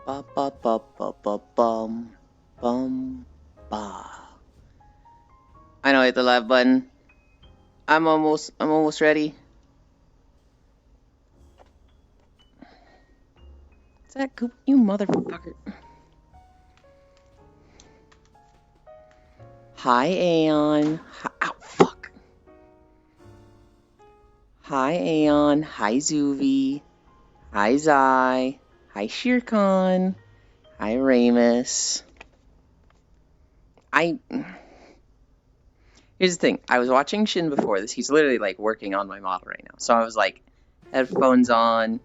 Ba ba ba ba ba bum bum ba. I know, hit the live button. I'm almost ready. Is that Goop? You motherfucker. Hi, Aeon. Hi, ow, fuck. Hi, Aeon. Hi, Zuvi. Hi, Zai. Hi, Shirkan. Hi, Ramus. Here's the thing. I was watching Shin before this. He's literally like working on my model right now. So I was like, headphones on,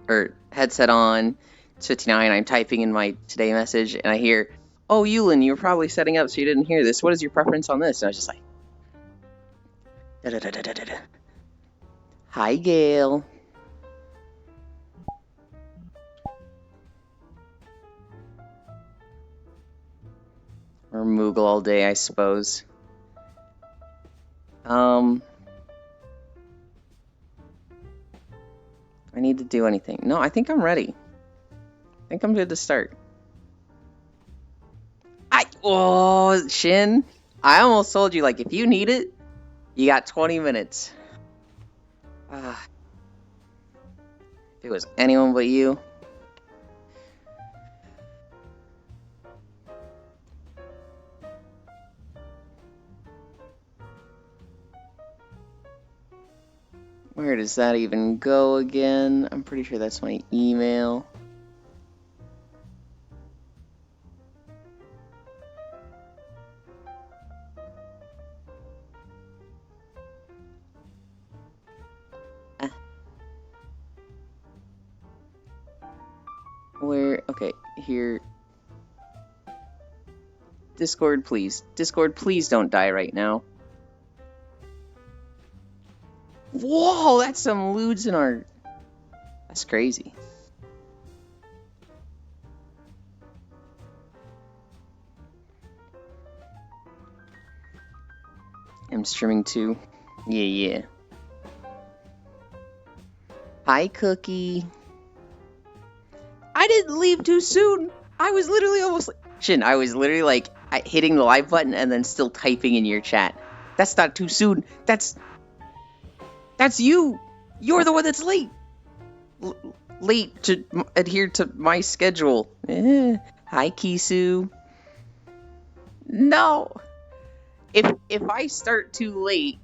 or headset on. It's 59. I'm typing in my today message, and I hear, "Oh, Yulin, you were probably setting up, so you didn't hear this. What is your preference on this?" And I was just like, da-da-da-da-da-da. Hi, Gail. Or Moogle all day, I suppose. I need to do anything. No, I think I'm ready. I think I'm good to start. Oh, Shin. I almost told you, like, if you need it, you got 20 minutes. If it was anyone but you. Where does that even go again? I'm pretty sure that's my email. Where? Okay, here. Discord, please. Discord, please don't die right now. Whoa, that's some lewds in our... That's crazy. I'm streaming too. Yeah. Hi, Cookie. I didn't leave too soon. I was literally almost like... Shin, I was literally like hitting the live button and then still typing in your chat. That's not too soon. That's you. You're the one that's late. Late to adhere to my schedule. Hi, Kisu. No. If I start too late,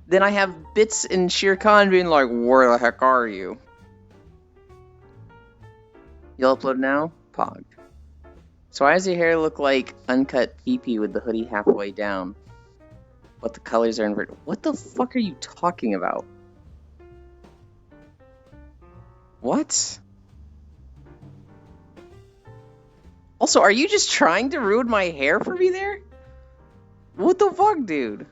then I have Bits and Shere Khan being like, "Where the heck are you?" You'll upload now? Pog. So why does your hair look like uncut PP with the hoodie halfway down? But the colors are inverted. What the fuck are you talking about? What? Also, are you just trying to ruin my hair for me there? What the fuck, dude?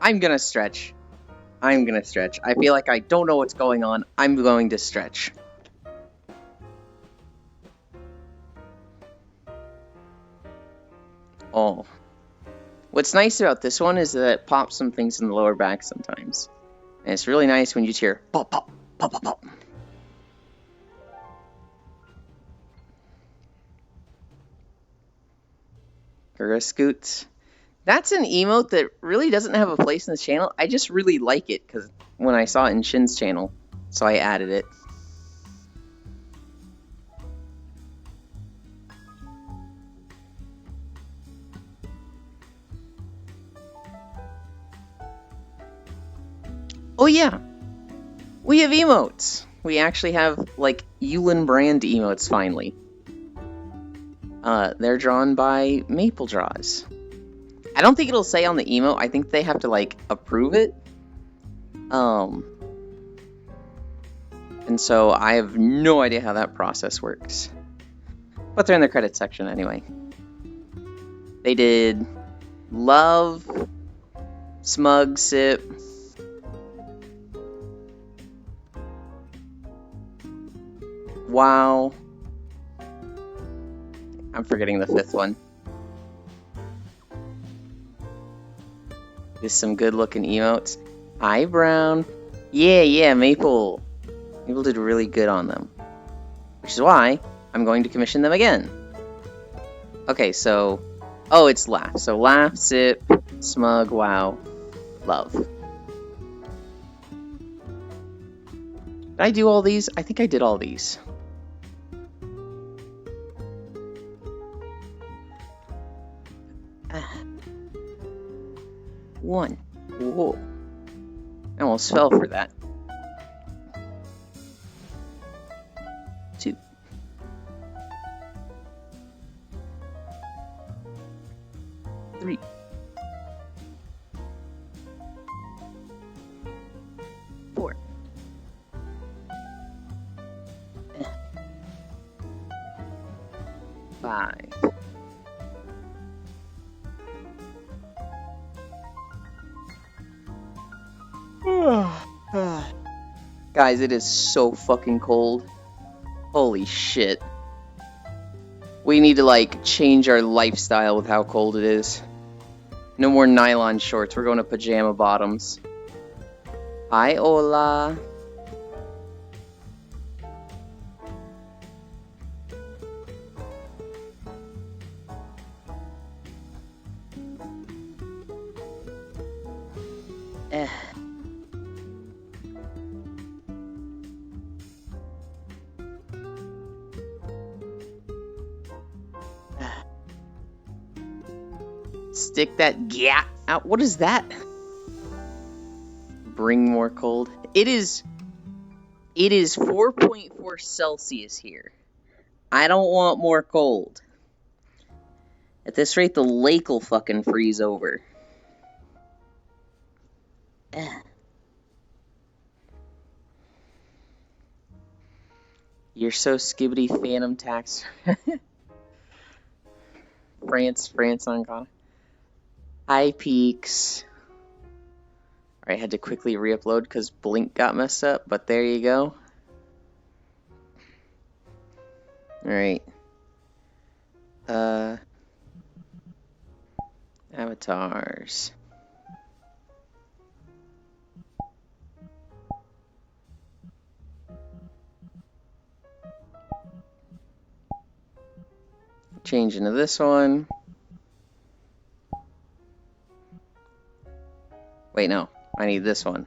I'm gonna stretch. I feel like I don't know what's going on. I'm going to stretch. Oh. What's nice about this one is that it pops some things in the lower back sometimes. And it's really nice when you just hear pop, pop, pop, pop, pop. Scoots. That's an emote that really doesn't have a place in this channel. I just really like it because when I saw it in Shin's channel, so I added it. Oh yeah, we have emotes. We actually have like Yulin brand emotes finally. They're drawn by Maple Draws. I don't think it'll say on the emote. I think they have to like approve it. And so I have no idea how that process works. But they're in the credits section anyway. They did Love, Smug Sip, Wow. I'm forgetting the fifth one. With some good looking emotes. Hi, Brown. Yeah, Maple. Maple did really good on them. Which is why I'm going to commission them again. Okay, so... Oh, it's Laugh. So Laugh, Sip, Smug, Wow, Love. Did I do all these? I think I did all these. One. Whoa. I almost fell for that. 2. 3. 4. 5. Guys, it is so fucking cold. Holy shit. We need to, like, change our lifestyle with how cold it is. No more nylon shorts. We're going to pajama bottoms. Hi, Ola. Stick that gap out. What is that? Bring more cold. It is 4.4 Celsius here. I don't want more cold. At this rate, the lake will fucking freeze over. You're so skibbity phantom tax. France on Ghana. High peaks. Alright, I had to quickly re-upload because Blink got messed up, but there you go. Alright. Avatars. Change into this one. Wait, no. I need this one.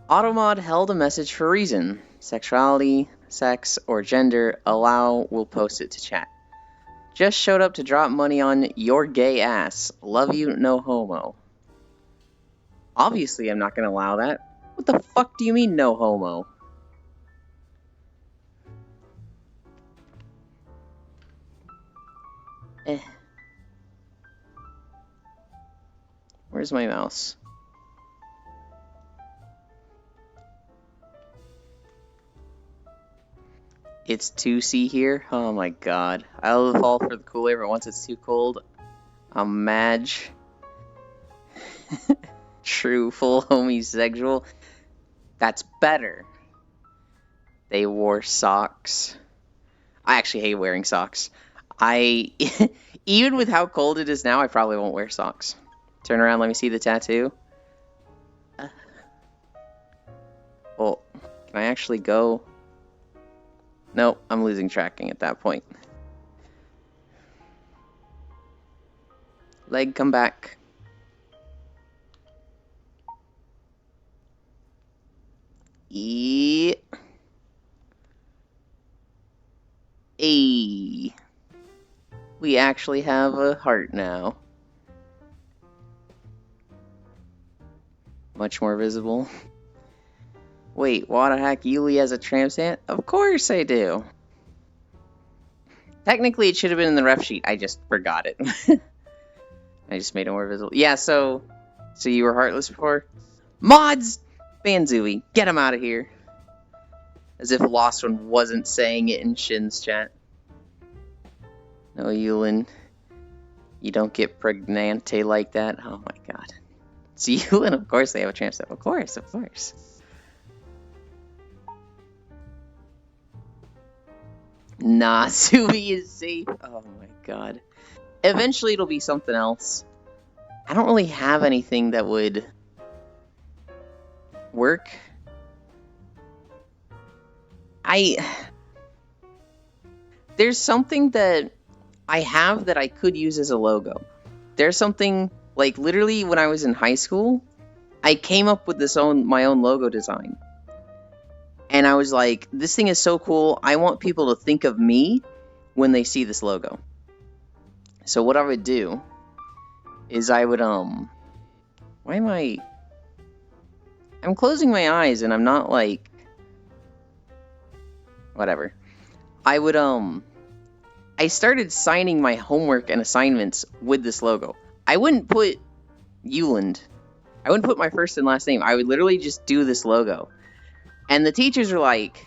Automod held a message for a reason. Sexuality, sex, or gender, allow will post it to chat. Just showed up to drop money on your gay ass. Love you, no homo. Obviously, I'm not gonna allow that. What the fuck do you mean, no homo? Where's my mouse? It's 2C here? Oh my god. I love the fall for the cool air, but once it's too cold, I'm Madge. True, full homosexual. That's better. They wore socks. I actually hate wearing socks. Even with how cold it is now, I probably won't wear socks. Turn around, let me see the tattoo. Well, can I actually go? Nope, I'm losing tracking at that point. Leg, come back. Yeah. Hey. We actually have a heart now. Much more visible. Wait, Wadahack Yuli has a tramp stamp? Of course I do. Technically, it should have been in the ref sheet. I just forgot it. I just made it more visible. Yeah, so you were heartless before? Mods! Banzooey, get him out of here. As if Lost One wasn't saying it in Shin's chat. No, Yulin. You don't get pregnante like that. Oh my god. It's Yulin, of course they have a tramp stamp. Of course, of course. Nah, Subi is safe. Oh my god. Eventually it'll be something else. I don't really have anything that would work. There's something that I have that I could use as a logo. There's something, like, literally when I was in high school, I came up with my own logo design. And I was like, this thing is so cool, I want people to think of me when they see this logo. So what I would do is I would, why am I'm closing my eyes and I'm not, like, whatever. I would, I started signing my homework and assignments with this logo. I wouldn't put Euland. I wouldn't put my first and last name. I would literally just do this logo. And the teachers were like,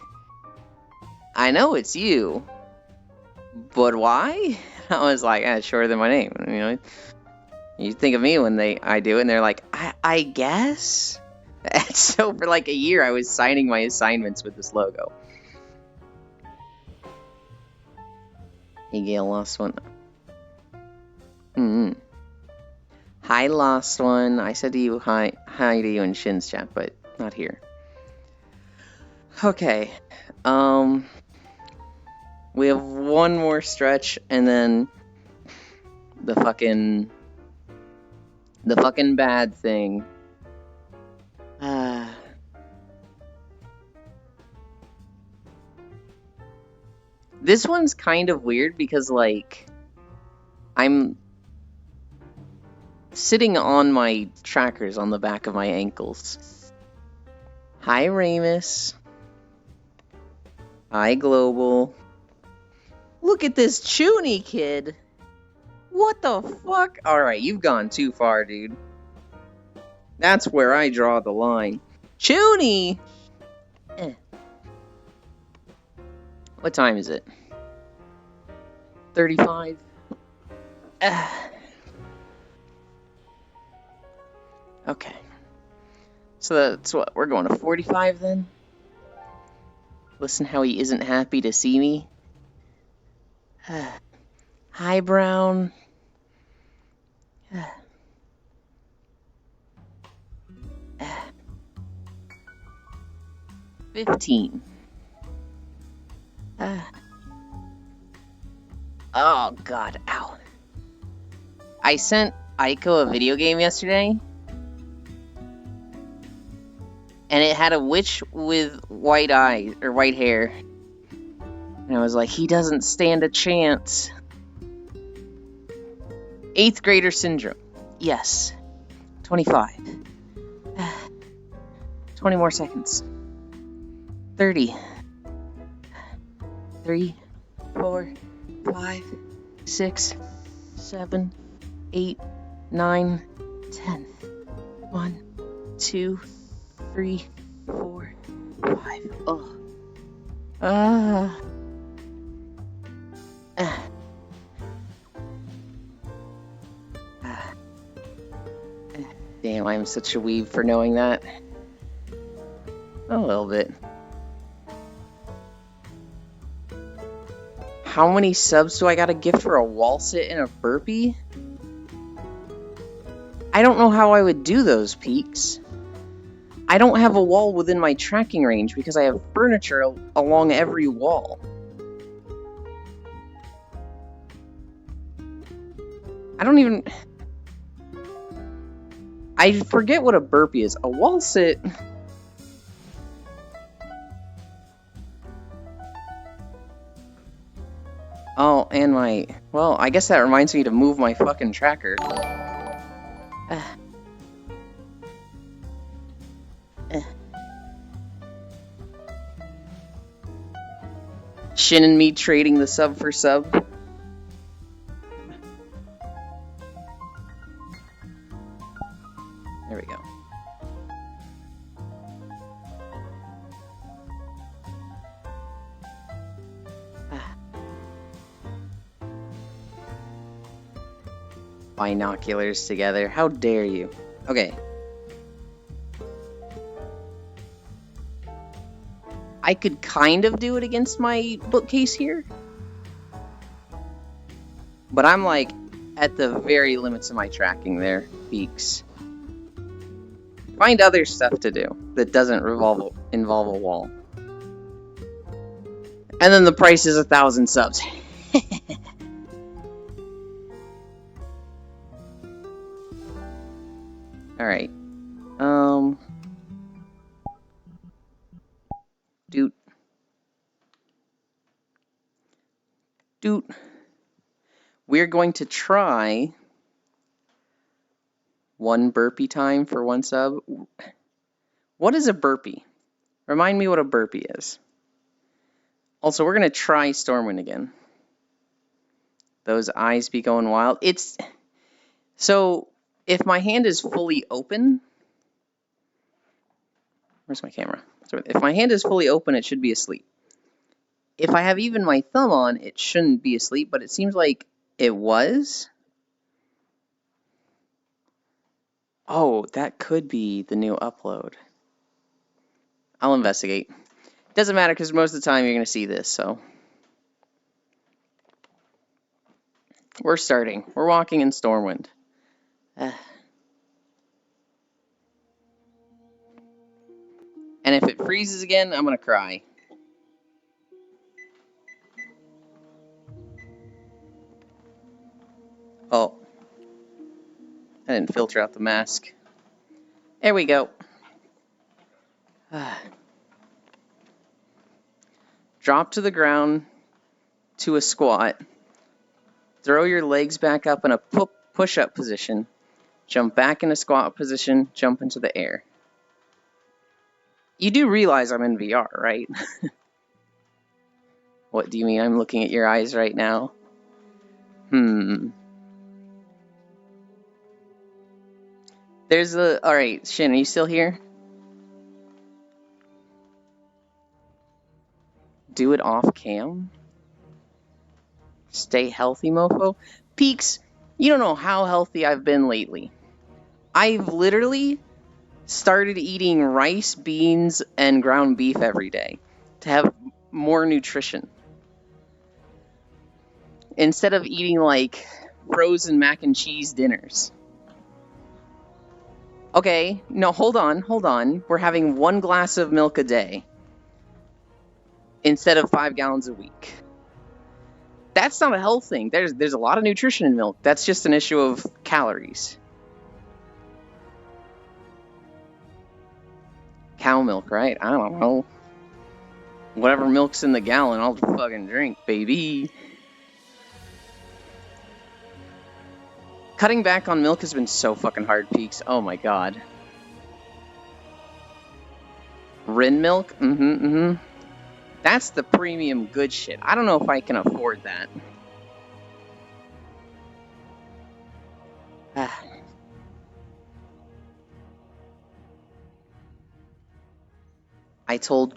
I know it's you, but why? I was like, it's shorter than my name. You know, you think of me when I do it, and they're like, I guess? And so for like a year, I was signing my assignments with this logo. Hey, Gail, lost one. Hi, lost one. I said to you hi to you in Shin's chat, but not here. Okay. We have one more stretch, and then the fucking bad thing. This one's kind of weird because, like, I'm sitting on my trackers on the back of my ankles. Hi, Ramus. Hi, Global. Look at this Chuny kid. What the fuck? Alright, you've gone too far, dude. That's where I draw the line. Chuny! What time is it? 35. Okay. So that's what, we're going to 45 then? Listen how he isn't happy to see me. Hi, Brown. 15. Oh god, ow. I sent Aiko a video game yesterday, and it had a witch with white eyes, or white hair. And I was like, he doesn't stand a chance. 8th grader syndrome. Yes. 25. 20 more seconds. 30. 3, 4, 5, 6, 7, 8, 9, 10. 1, 2, 3, 4, 5. Oh. Damn, I'm such a weeb for knowing that. A little bit. How many subs do I gotta gift for a wall sit and a burpee? I don't know how I would do those, Peaks. I don't have a wall within my tracking range because I have furniture along every wall. I don't even... I forget what a burpee is. A wall sit... Oh, and my... Well, I guess that reminds me to move my fucking tracker. Shin and me trading the sub for sub. There we go. Binoculars together. How dare you? Okay. I could kind of do it against my bookcase here. But I'm like at the very limits of my tracking there, Beaks. Find other stuff to do that doesn't involve a wall. And then the price is 1,000 subs. Alright. Doot. We're going to try 1 burpee time for 1 sub. What is a burpee? Remind me what a burpee is. Also, we're going to try Stormwind again. Those eyes be going wild. So, if my hand is fully open... Where's my camera? So if my hand is fully open, it should be asleep. If I have even my thumb on, it shouldn't be asleep, but it seems like it was. Oh, that could be the new upload. I'll investigate. Doesn't matter because most of the time you're going to see this, so. We're starting. We're walking in Stormwind. And if it freezes again, I'm going to cry. Oh. I didn't filter out the mask. There we go. Drop to the ground to a squat. Throw your legs back up in a push-up position. Jump back in a squat position. Jump into the air. You do realize I'm in VR, right? What do you mean? I'm looking at your eyes right now. There's a... Alright, Shin, are you still here? Do it off cam? Stay healthy, mofo? Peaks, you don't know how healthy I've been lately. I've literally started eating rice, beans, and ground beef every day to have more nutrition. Instead of eating, like, frozen mac and cheese dinners. Okay, no, hold on. We're having 1 glass of milk a day instead of 5 gallons a week. That's not a health thing. There's a lot of nutrition in milk. That's just an issue of calories. Cow milk, right? I don't know. Whatever milk's in the gallon, I'll fucking drink, baby. Cutting back on milk has been so fucking hard, Peaks. Oh my god. Rin milk? That's the premium good shit. I don't know if I can afford that. I told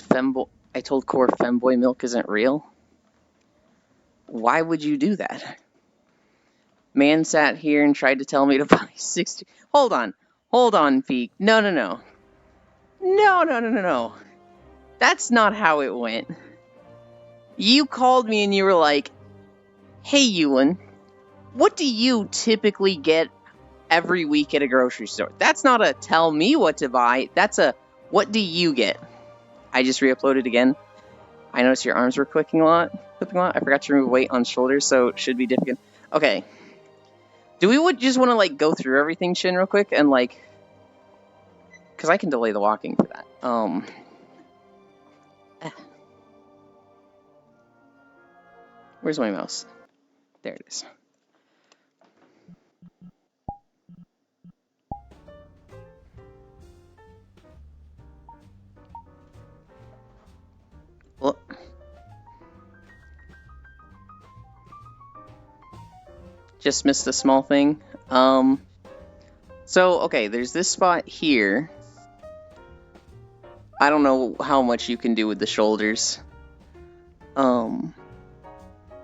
Core Femboy milk isn't real. Why would you do that? Man sat here and tried to tell me to buy 60... Hold on, Peak. No. No. That's not how it went. You called me and you were like, hey, Ewan, what do you typically get every week at a grocery store? That's not a tell me what to buy. That's a what do you get? I just re-uploaded again. I noticed your arms were clicking a lot. I forgot to remove weight on shoulders, so it should be difficult. Okay. Do we just want to, like, go through everything, Shin, real quick? And, like... Because I can delay the walking for that. Where's my mouse? There it is. Well... Just missed a small thing. So, okay, there's this spot here. I don't know how much you can do with the shoulders.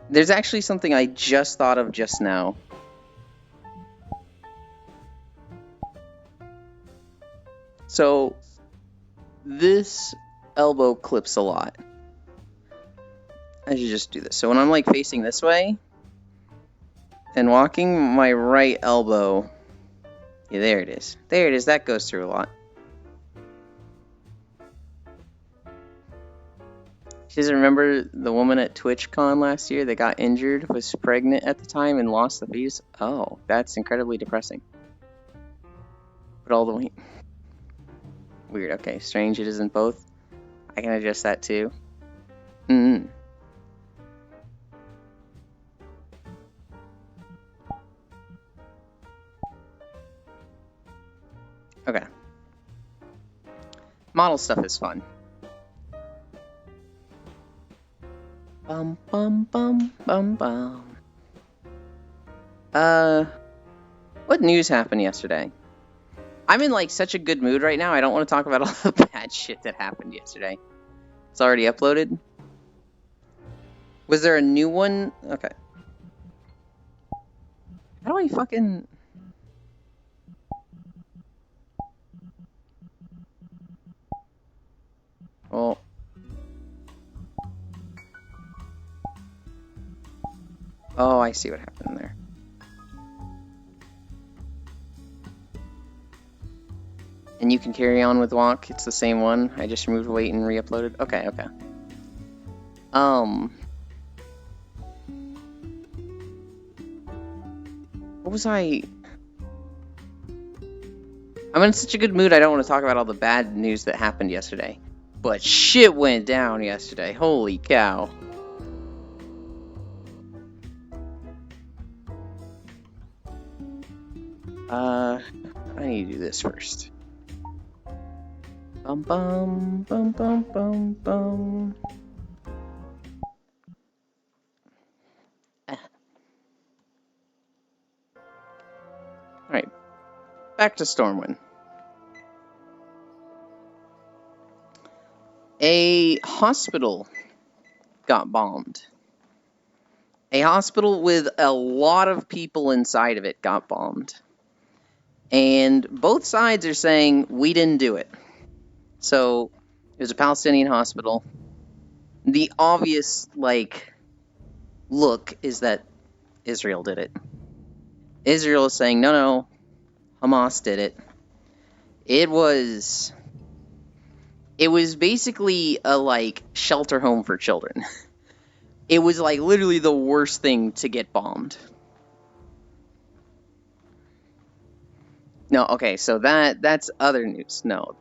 There's actually something I just thought of just now. So, this elbow clips a lot. I should just do this. So when I'm like facing this way and walking, my right elbow, yeah, there it is. There it is. That goes through a lot. She doesn't remember the woman at TwitchCon last year that got injured, was pregnant at the time, and lost the fetus? Oh, that's incredibly depressing. But all the way... Weird. Okay, strange it isn't both. I can adjust that too. Okay. Model stuff is fun. Bum bum bum bum bum. What news happened yesterday? I'm in like such a good mood right now. I don't want to talk about all the bad shit that happened yesterday. It's already uploaded. Was there a new one? Okay. How do I fucking... Well... Oh, I see what happened there. And you can carry on with walk. It's the same one. I just removed weight and re-uploaded. Okay, okay. What was I... I'm in such a good mood, I don't want to talk about all the bad news that happened yesterday. But shit went down yesterday. Holy cow. I need to do this first. Bum bum bum bum bum bum. Alright. Back to Stormwind. A hospital got bombed. A hospital with a lot of people inside of it got bombed. And both sides are saying, we didn't do it. So, there's a Palestinian hospital. The obvious, like, look is that Israel did it. Israel is saying, no, no, Hamas did it. It was basically a, like, shelter home for children. It was, like, literally the worst thing to get bombed. No, okay, so that's other news. No,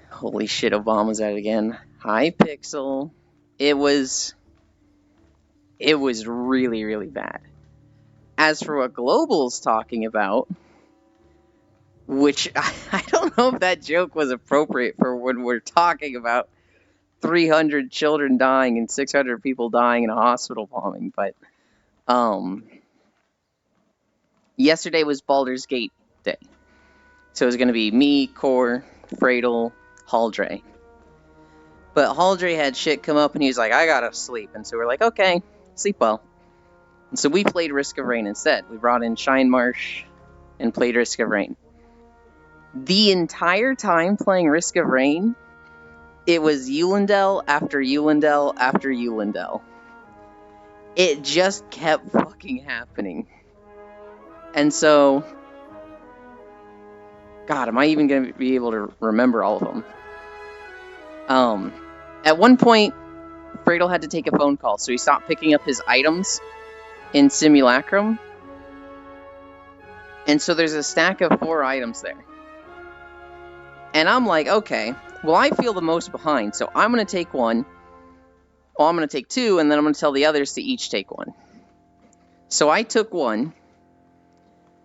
holy shit, Obama's at it again. Hi, Pixel. It was really, really bad. As for what Global's talking about, which I don't know if that joke was appropriate for when we're talking about 300 children dying and 600 people dying in a hospital bombing, but yesterday was Baldur's Gate Day. So it was going to be me, Core, Fradel, Haldre. But Haldre had shit come up and he was like, I gotta sleep. And so we're like, okay, sleep well. And so we played Risk of Rain instead. We brought in Shine Marsh and played Risk of Rain. The entire time playing Risk of Rain, it was Eulendel after Eulendel after Eulendel. It just kept fucking happening. And so... God, am I even going to be able to remember all of them? At one point, Fradel had to take a phone call, so he stopped picking up his items in Simulacrum. And so there's a stack of 4 items there. And I'm like, okay, well, I feel the most behind, so I'm going to take one. Well, I'm going to take 2, and then I'm going to tell the others to each take 1. So I took 1.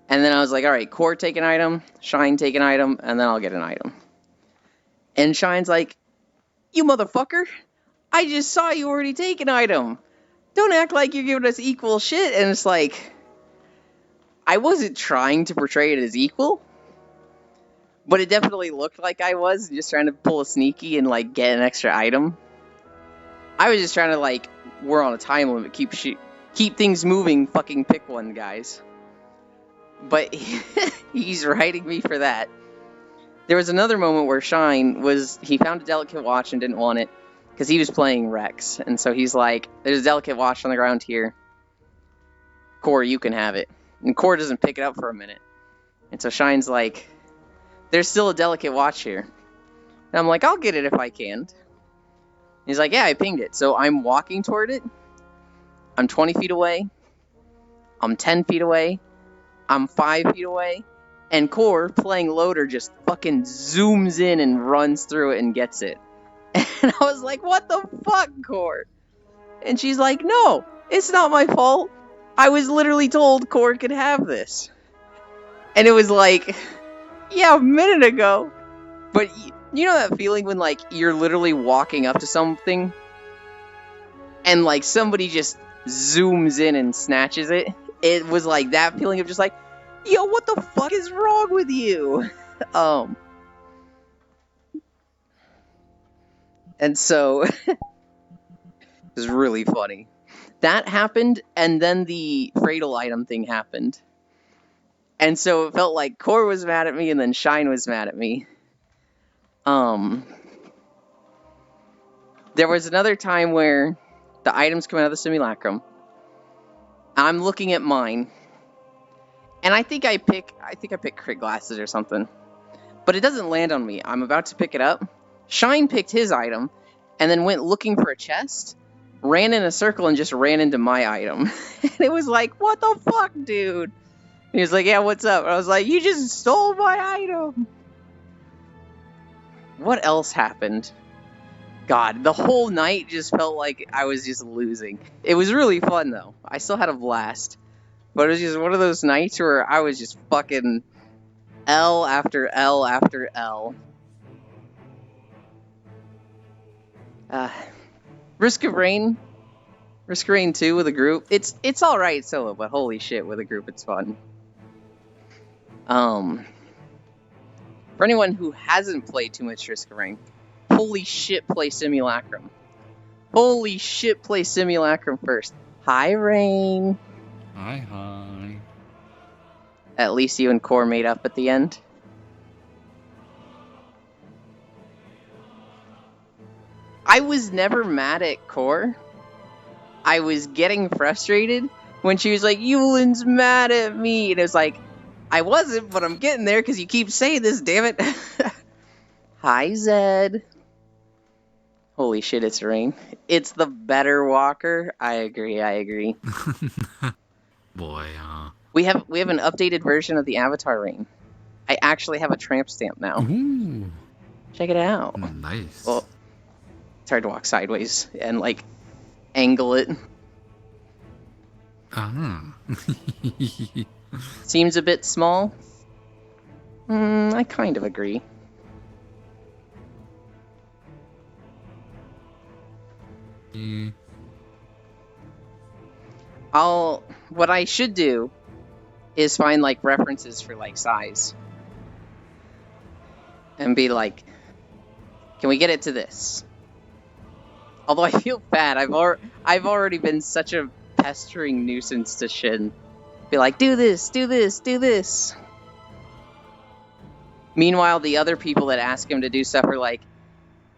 And then I was like, all right, Core take an item, Shine take an item, and then I'll get an item. And Shine's like, you motherfucker, I just saw you already take an item. Don't act like you're giving us equal shit. And it's like, I wasn't trying to portray it as equal, but it definitely looked like I was, just trying to pull a sneaky and, like, get an extra item. I was just trying to, like, we're on a time limit, keep things moving, fucking pick one, guys. But he's writing me for that. There was another moment where he found a delicate watch and didn't want it because he was playing Rex. And so he's like, there's a delicate watch on the ground here. Core, you can have it. And Core doesn't pick it up for a minute. And so Shine's like, there's still a delicate watch here. And I'm like, I'll get it if I can. He's like, yeah, I pinged it. So I'm walking toward it. I'm 20 feet away. I'm 10 feet away. I'm 5 feet away. And Core, playing Loader, just fucking zooms in and runs through it and gets it. And I was like, what the fuck, Core? And she's like, no, it's not my fault. I was literally told Core could have this. And it was like, yeah, a minute ago. But you know that feeling when, like, you're literally walking up to something and, like, somebody just zooms in and snatches it? It was like that feeling of just like, yo, what the fuck is wrong with you? And so, it was really funny. That happened, and then the Fradle item thing happened. And so it felt like Core was mad at me, and then Shine was mad at me. There was another time where the items come out of the simulacrum. I'm looking at mine. And I think I pick crit glasses or something. But it doesn't land on me. I'm about to pick it up. Shine picked his item and then went looking for a chest, ran in a circle and just ran into my item. And it was like, what the fuck, dude? And he was like, yeah, what's up? And I was like, you just stole my item. What else happened? God, the whole night just felt like I was just losing. It was really fun, though. I still had a blast. But it was just one of those nights where I was just fucking L after L after L. Risk of Rain 2 with a group. It's alright solo, but holy shit, with a group it's fun. For anyone who hasn't played too much Risk of Rain, holy shit, play Simulacrum. Holy shit, play Simulacrum first. Hi, Rain. Hi. At least you and Core made up at the end. I was never mad at Core. I was getting frustrated when she was like, Yulin's mad at me. And it was like, I wasn't, but I'm getting there because you keep saying this, damn it. Hi, Zed. Holy shit, it's Rain. It's the better walker. I agree. Boy, We have an updated version of the Avatar Rain. I actually have a tramp stamp now. Ooh. Check it out. Nice. Well, it's hard to walk sideways and, like, angle it. Seems a bit small. I kind of agree. What I should do is find, like, references for, like, size. And be like, can we get it to this? Although I feel bad. I've already been such a pestering nuisance to Shin. Be like, do this. Meanwhile, the other people that ask him to do stuff are like,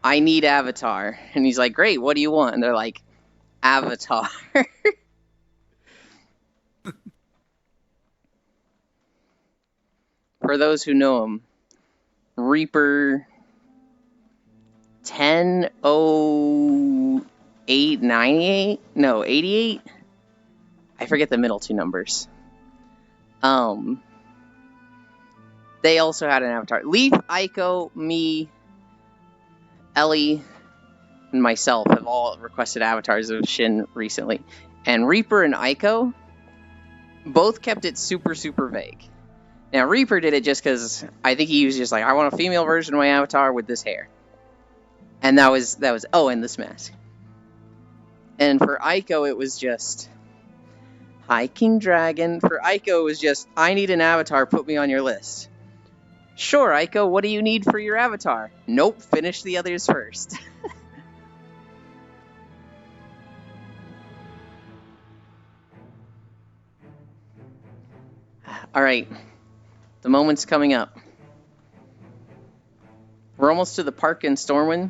I need Avatar. And he's like, great, what do you want? And they're like, Avatar. For those who know him, Reaper 100898? No, 88? I forget the middle two numbers. They also had an avatar. Leaf, Aiko, me, Ellie, and myself have all requested avatars of Shin recently. And Reaper and Aiko both kept it super, super vague. Now, Reaper did it just because I think he was just like, I want a female version of my avatar with this hair. And that was oh, and this mask. And for Aiko, it was just, hi, King Dragon. For Aiko, it was just, I need an avatar, put me on your list. Sure, Aiko, what do you need for your avatar? Nope, finish the others first. Alright, the moment's coming up. We're almost to the park in Stormwind,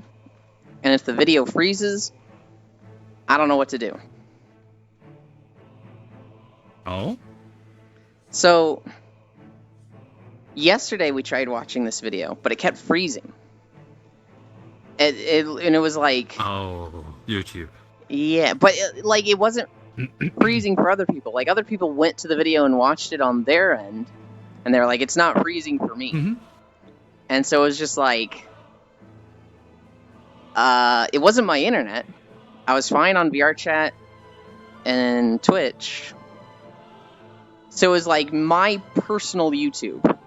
and if the video freezes, I don't know what to do. Oh? So, yesterday we tried watching this video, but it kept freezing. And it was like... Oh, YouTube. Yeah, but it wasn't freezing for other people. Like, other people went to the video and watched it on their end, and they're like, it's not freezing for me. Mm-hmm. And so it was just like... it wasn't my internet. I was fine on VRChat and Twitch. So it was like my personal YouTube.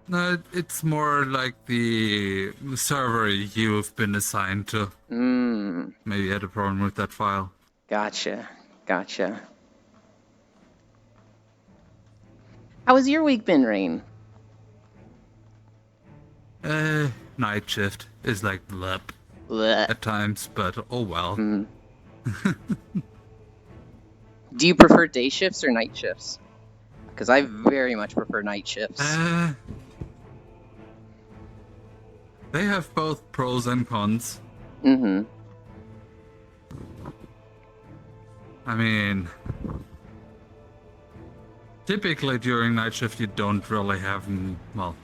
No, it's more like the server you've been assigned to. Maybe you had a problem with that file. Gotcha. How has your week been, Rain? Night shift is like blep Blech. at times, but oh well. Do you prefer day shifts or night shifts? Because I very much prefer night shifts. They have both pros and cons. Mm-hmm. I mean, typically during night shift you don't really have, well,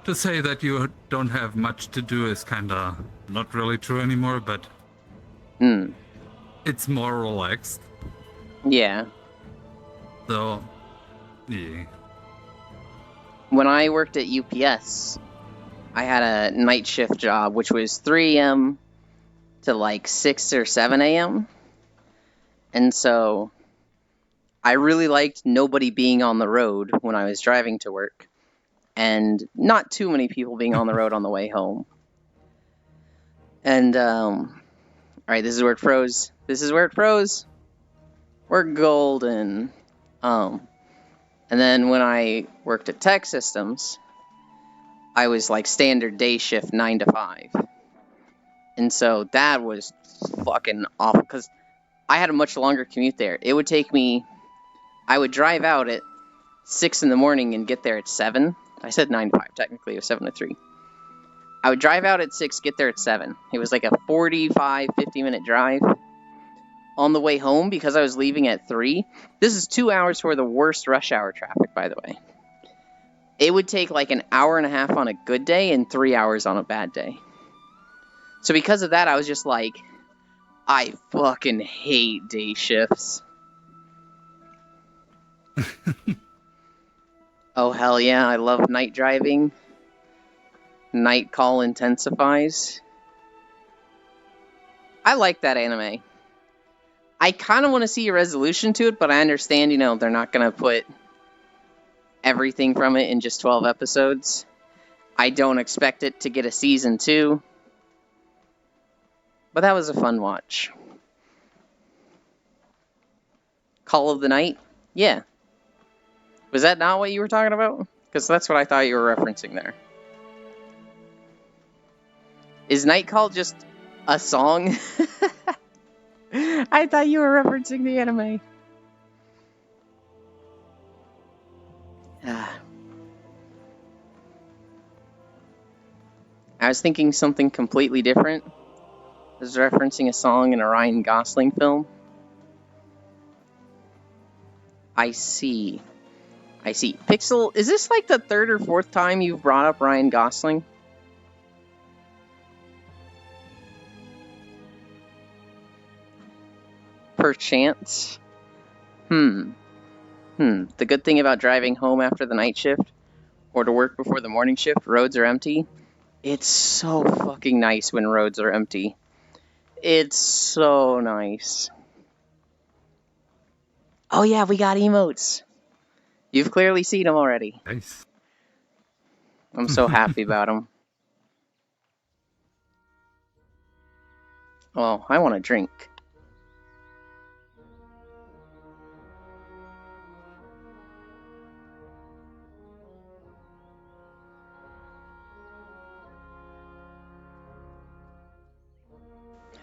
to say that you don't have much to do is kinda not really true anymore, but it's more relaxed. Yeah. So, yeah. When I worked at UPS, I had a night shift job, which was 3 a.m. to like 6 or 7 a.m. And so I really liked nobody being on the road when I was driving to work, and not too many people being on the road on the way home. And, alright, this is where it froze. We're golden. And then when I worked at Tech Systems, I was like standard day shift 9 to 5. And so that was fucking awful, because I had a much longer commute there. It would take me, I would drive out at 6 in the morning and get there at 7. I said 9 to 5, technically it was 7 to 3. I would drive out at 6, get there at 7. It was like a 45, 50-minute drive. On the way home, because I was leaving at 3, this is 2 hours for the worst rush hour traffic, by the way. It would take like an hour and a half on a good day and 3 hours on a bad day. So because of that, I was just like, I fucking hate day shifts. Oh, hell yeah, I love night driving. Night Call intensifies. I like that anime. I kind of want to see a resolution to it, but I understand, they're not going to put everything from it in just 12 episodes. I don't expect it to get a season 2. But that was a fun watch. Call of the Night? Yeah. Was that not what you were talking about? Because that's what I thought you were referencing there. Is Night Call just a song? I thought you were referencing the anime. I was thinking something completely different. I was referencing a song in a Ryan Gosling film. I see. Pixel, is this like the 3rd or 4th time you've brought up Ryan Gosling? Perchance. The good thing about driving home after the night shift, or to work before the morning shift, roads are empty. It's so fucking nice when roads are empty. It's so nice. Oh yeah, we got emotes. You've clearly seen them already. Nice. I'm so happy about them. Oh, I want a drink.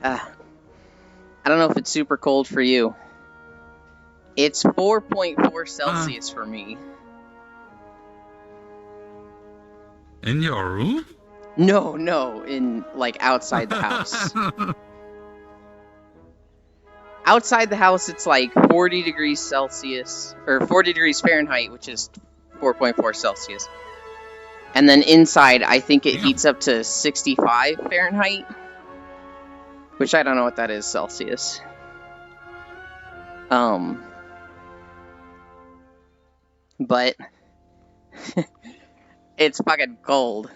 I don't know if it's super cold for you. It's 4.4 Celsius for me. In your room? No, in, like, outside the house. Outside the house, it's like 40 degrees Celsius, or 40 degrees Fahrenheit, which is 4.4 Celsius. And then inside, I think it heats up to 65 Fahrenheit, which I don't know what that is Celsius. But it's fucking cold.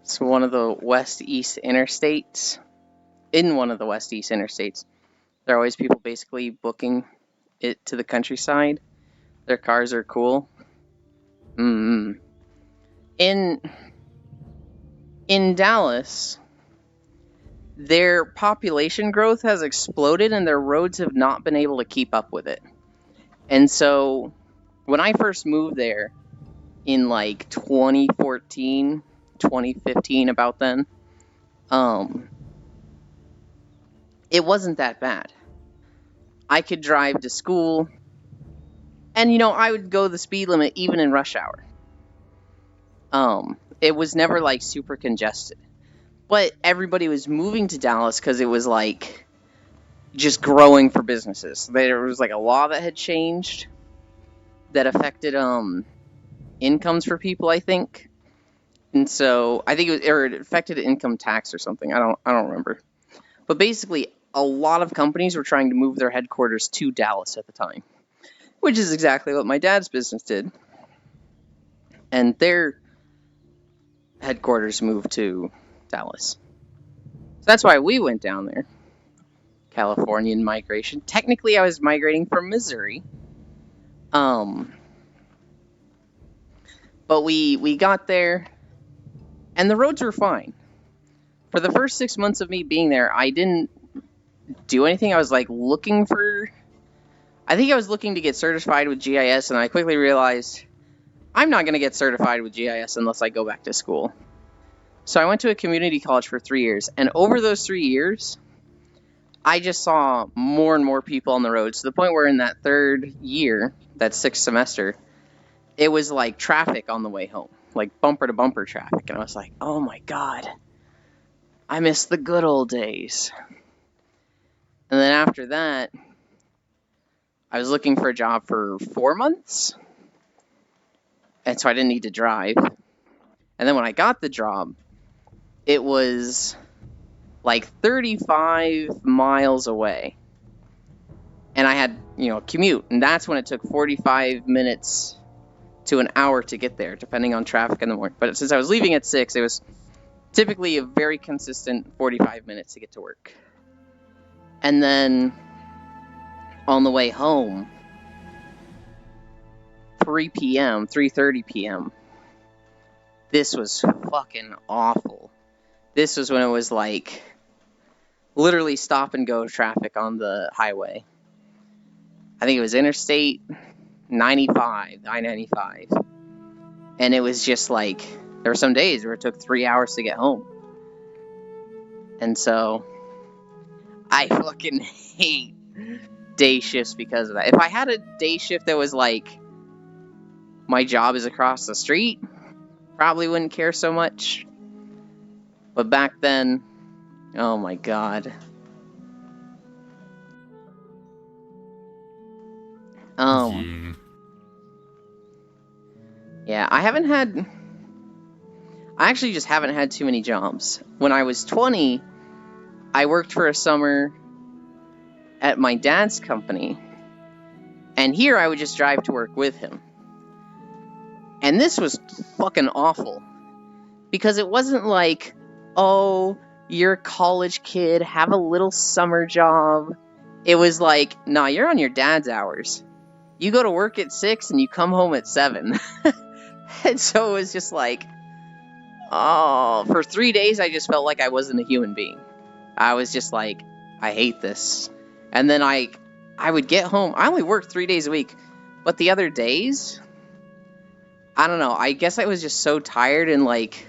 It's one of the west-east interstates. In one of the west-east interstates, there are always people basically booking it to the countryside. Their cars are cool. In Dallas, their population growth has exploded and their roads have not been able to keep up with it. And so when I first moved there in like 2014, 2015, about then, it wasn't that bad. I could drive to school, and I would go the speed limit even in rush hour. It was never like super congested. But everybody was moving to Dallas because it was like just growing for businesses. There was like a law that had changed that affected incomes for people, I think. And so I think it affected income tax or something. I don't remember. But basically, a lot of companies were trying to move their headquarters to Dallas at the time, which is exactly what my dad's business did. And their headquarters moved to Dallas. So that's why we went down there. Californian migration. Technically, I was migrating from Missouri. But we got there, and the roads were fine. For the first 6 months of me being there, I didn't do anything. I was like I think I was looking to get certified with GIS, and I quickly realized I'm not going to get certified with GIS unless I go back to school. So I went to a community college for 3 years, and over those 3 years, I just saw more and more people on the road, to the point where in that third year, that sixth semester, it was like traffic on the way home, like bumper-to-bumper traffic, and I was like, oh my god, I miss the good old days. And then after that, I was looking for a job for 4 months, and so I didn't need to drive. And then when I got the job, it was like 35 miles away, and I had, commute, and that's when it took 45 minutes to an hour to get there, depending on traffic in the morning. But since I was leaving at 6, it was typically a very consistent 45 minutes to get to work. And then on the way home, 3:30 p.m., this was fucking awful. This was when it was like literally stop and go traffic on the highway. I think it was Interstate 95, I-95. And it was just like, there were some days where it took 3 hours to get home. And so I fucking hate day shifts because of that. If I had a day shift that was like, my job is across the street, probably wouldn't care so much. But back then, oh my god. Yeah, I actually just haven't had too many jobs. When I was 20, I worked for a summer at my dad's company, and here I would just drive to work with him. And this was fucking awful, because it wasn't like, oh, you're a college kid, have a little summer job. It was like, nah, you're on your dad's hours. You go to work at 6 and you come home at 7. And so it was just like, oh, for 3 days I just felt like I wasn't a human being. I was just like, I hate this. And then I would get home. I only worked 3 days a week, but the other days, I don't know, I guess I was just so tired and like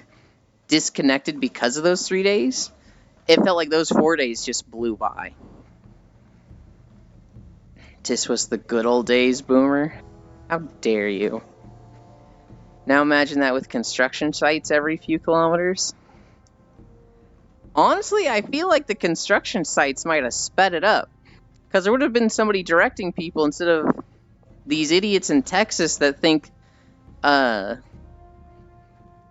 disconnected because of those 3 days. It felt like those 4 days just blew by. This was the good old days, Boomer. How dare you? Now imagine that with construction sites every few kilometers. Honestly, I feel like the construction sites might have sped it up. Because there would have been somebody directing people instead of these idiots in Texas that think the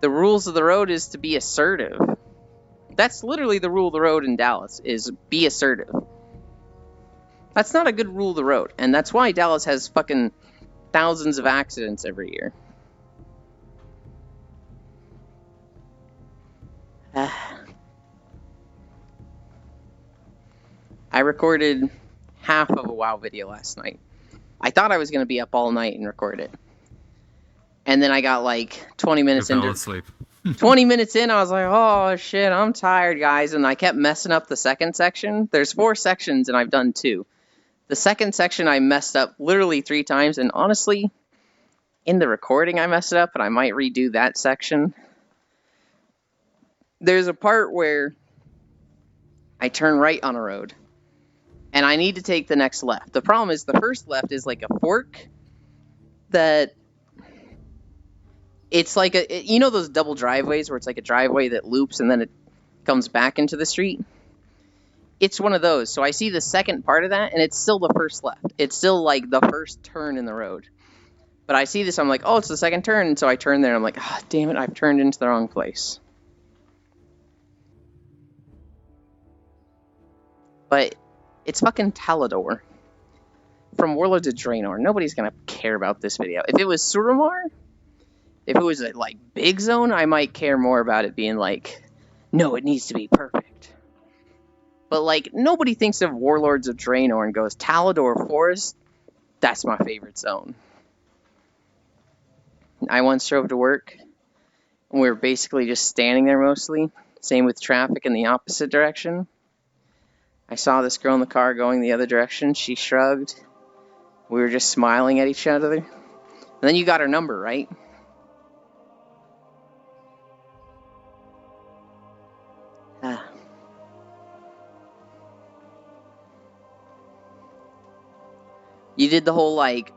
rules of the road is to be assertive. That's literally the rule of the road in Dallas, is be assertive. That's not a good rule of the road, and that's why Dallas has fucking thousands of accidents every year. I recorded half of a WoW video last night. I thought I was going to be up all night and record it. And then I got like 20 minutes You fell into asleep. 20 minutes in, I was like, oh shit, I'm tired, guys. And I kept messing up the second section. There's 4 sections and I've done 2. The second section I messed up literally 3 times. And honestly, in the recording I messed it up and I might redo that section. There's a part where I turn right on a road and I need to take the next left. The problem is the first left is like a fork that it's like you know those double driveways where it's like a driveway that loops and then it comes back into the street? It's one of those. So I see the second part of that and it's still the first left. It's still like the first turn in the road. But I see this, I'm like, oh, it's the second turn. And so I turn there and I'm like, oh, damn it, I've turned into the wrong place. But it's fucking Talador from Warlords of Draenor. Nobody's gonna care about this video. If it was Suramar, if it was a, like, big zone, I might care more about it being like, no, it needs to be perfect. But, like, nobody thinks of Warlords of Draenor and goes, Talador Forest, that's my favorite zone. I once drove to work, and we were basically just standing there mostly. Same with traffic in the opposite direction. I saw this girl in the car going the other direction. She shrugged. We were just smiling at each other. And then you got her number, right? You did the whole, like,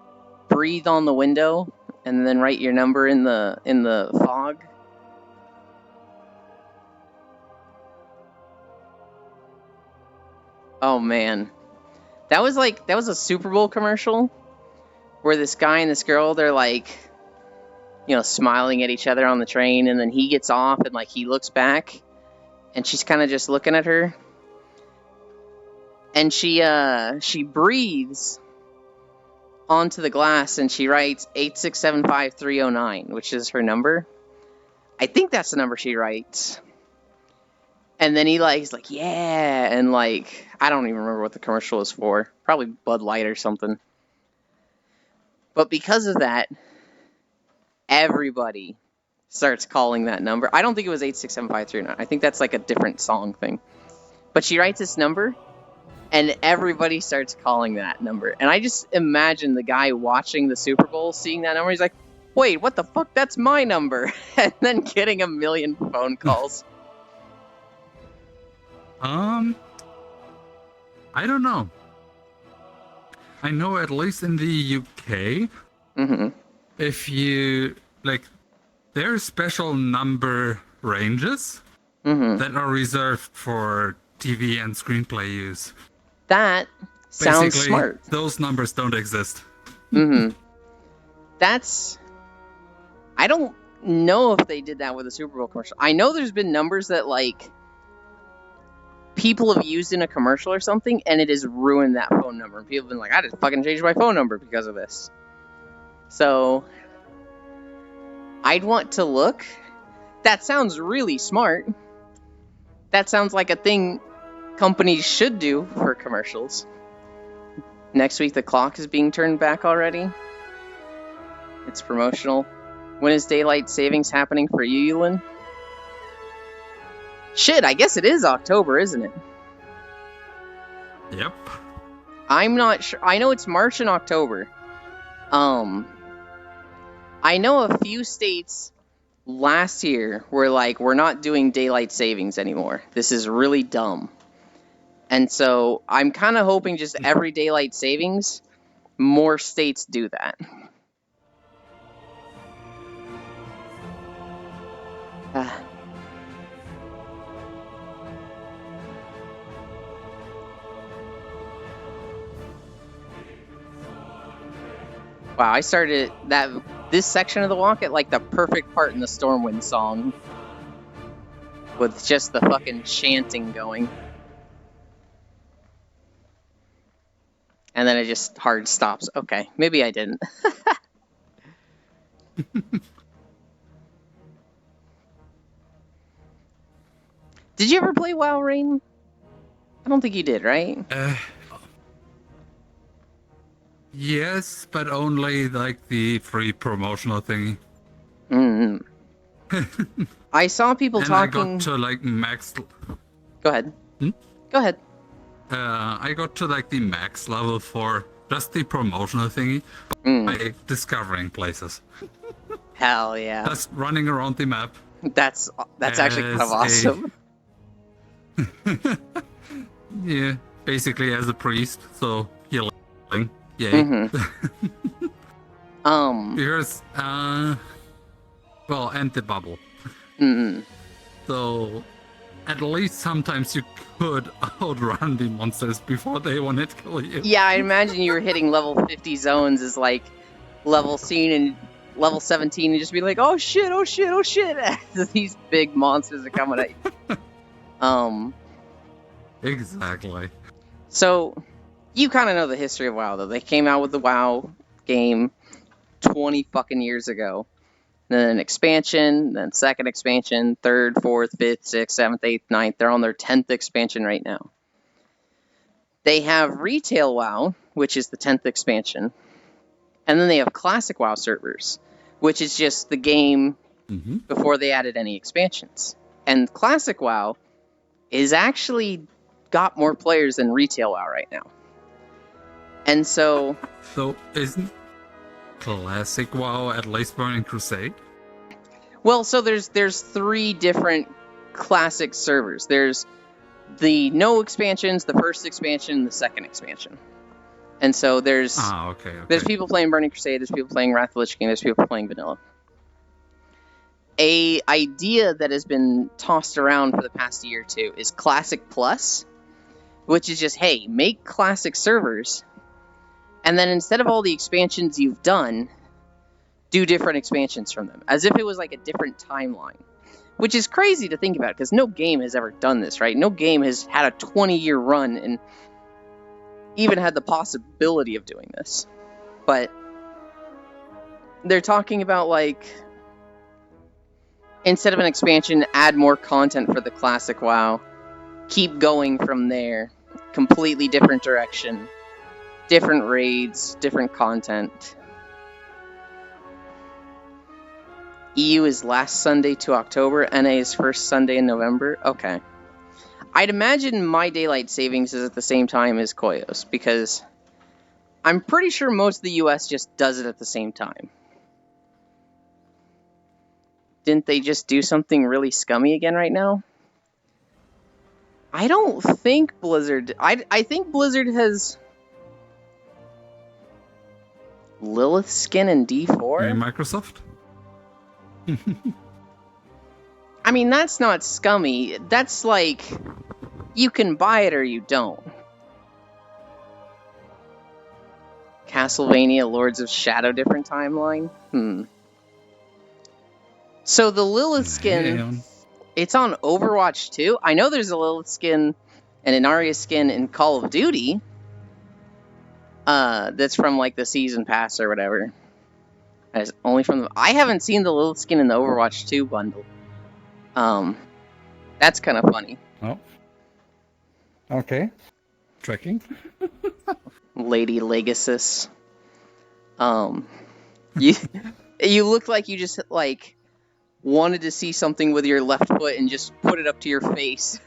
breathe on the window and then write your number in the fog. Oh man, that was a Super Bowl commercial where this guy and this girl, they're like, you know, smiling at each other on the train, and then he gets off and like he looks back and she's kind of just looking at her, and she breathes onto the glass and she writes 8675309, which is her number. I think that's the number she writes. And then he's like, yeah, and like, I don't even remember what the commercial was for. Probably Bud Light or something. But because of that, everybody starts calling that number. I don't think it was 8675309. I think that's like a different song thing. But she writes this number, and everybody starts calling that number. And I just imagine the guy watching the Super Bowl seeing that number. He's like, wait, what the fuck? That's my number. And then getting a million phone calls. I don't know. I know at least in the UK, if you, like, there are special number ranges that are reserved for TV and screenplay use. That sounds Basically, smart. Those numbers don't exist. I don't know if they did that with a Super Bowl commercial. I know there's been numbers that, like, people have used in a commercial or something, and it has ruined that phone number. And people have been like, I just fucking changed my phone number because of this. So, I'd want to look. That sounds really smart. That sounds like a thing companies should do for commercials. Next week, the clock is being turned back already. It's promotional. When is daylight savings happening for you, Ewan? Shit, I guess it is October, isn't it? Yep. I'm not sure. I know it's March and October. I know a few states last year were like, we're not doing daylight savings anymore. This is really dumb. And so I'm kind of hoping just every daylight savings, more states do that. Ah. Wow, I started this section of the walk at like the perfect part in the Stormwind song. With just the fucking chanting going. And then it just hard stops. Okay, maybe I didn't. Did you ever play WoW, Rain? I don't think you did, right? Yes, but only like the free promotional thingy. I saw people talking. I got to like max. Go ahead. Go ahead. I got to like the max level for just the promotional thingy by discovering places. Hell yeah! Just running around the map. That's actually kind of awesome. Yeah, basically as a priest, so healing. Yay. Here's well, and the bubble. So at least sometimes you could outrun the monsters before they want to kill you. Yeah, I imagine you were hitting level 50 zones as like level scene and level 17 and just be like, oh shit, oh shit, oh shit. These big monsters are coming at you. Exactly. So you kind of know the history of WoW, though. They came out with the WoW game 20 fucking years ago. Then an expansion, then second expansion, third, fourth, fifth, sixth, seventh, eighth, ninth. They're on their 10th expansion right now. They have Retail WoW, which is the 10th expansion. And then they have Classic WoW servers, which is just the game before they added any expansions. And Classic WoW is actually got more players than Retail WoW right now. And so isn't Classic WoW at least Burning Crusade? Well, so there's 3 different classic servers. There's the no expansions, the first expansion, and the second expansion. And so there's there's people playing Burning Crusade, there's people playing Wrath of the Lich King, there's people playing vanilla. A idea that has been tossed around for the past year or two is Classic Plus, which is just, hey, make classic servers, and then instead of all the expansions you've done, do different expansions from them, as if it was like a different timeline. Which is crazy to think about, because no game has ever done this, right? No game has had a 20-year run and even had the possibility of doing this. But they're talking about, like, instead of an expansion, add more content for the classic WoW. Keep going from there. Completely different direction. Different raids, different content. EU is last Sunday to October. NA is first Sunday in November. Okay. I'd imagine my daylight savings is at the same time as Koyo's, because I'm pretty sure most of the US just does it at the same time. Didn't they just do something really scummy again right now? I don't think Blizzard... I think Blizzard has... Lilith skin in D4? Hey, Microsoft? I mean, that's not scummy. That's like, you can buy it or you don't. Castlevania Lords of Shadow different timeline? So the Lilith skin, it's on Overwatch 2. I know there's a Lilith skin and an Arya skin in Call of Duty. That's from like the season pass or whatever. That's only from I haven't seen the Lilith skin in the Overwatch 2 bundle. That's kind of funny. Oh. Okay. Tracking. Lady Legacy. You look like you just like wanted to see something with your left foot and just put it up to your face.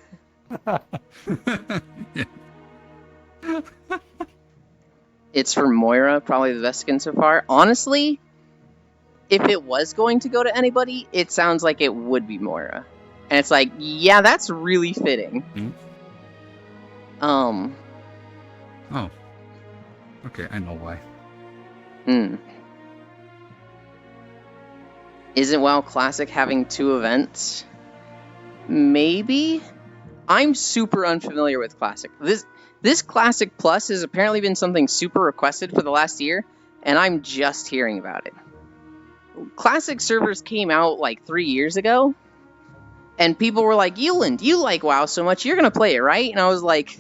It's for Moira, probably the best skin so far. Honestly, if it was going to go to anybody, it sounds like it would be Moira. And it's like, yeah, that's really fitting. Oh. Okay, I know why. Isn't WoW Classic having 2 events? Maybe? I'm super unfamiliar with Classic. This Classic Plus has apparently been something super requested for the last year, and I'm just hearing about it. Classic servers came out like 3 years ago, and people were like, Yuland, you like WoW so much, you're gonna play it, right? And I was like,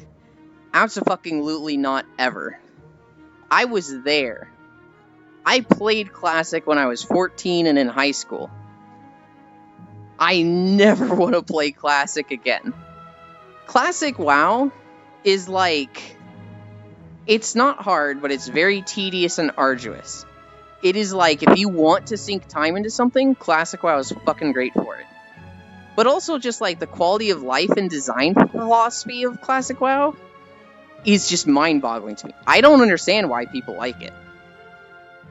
absolutely not ever. I was there. I played Classic when I was 14 and in high school. I never want to play Classic again. Classic WoW is like... It's not hard, but it's very tedious and arduous. It is like, if you want to sink time into something, Classic WoW is fucking great for it. But also just like the quality of life and design philosophy of Classic WoW is just mind-boggling to me. I don't understand why people like it.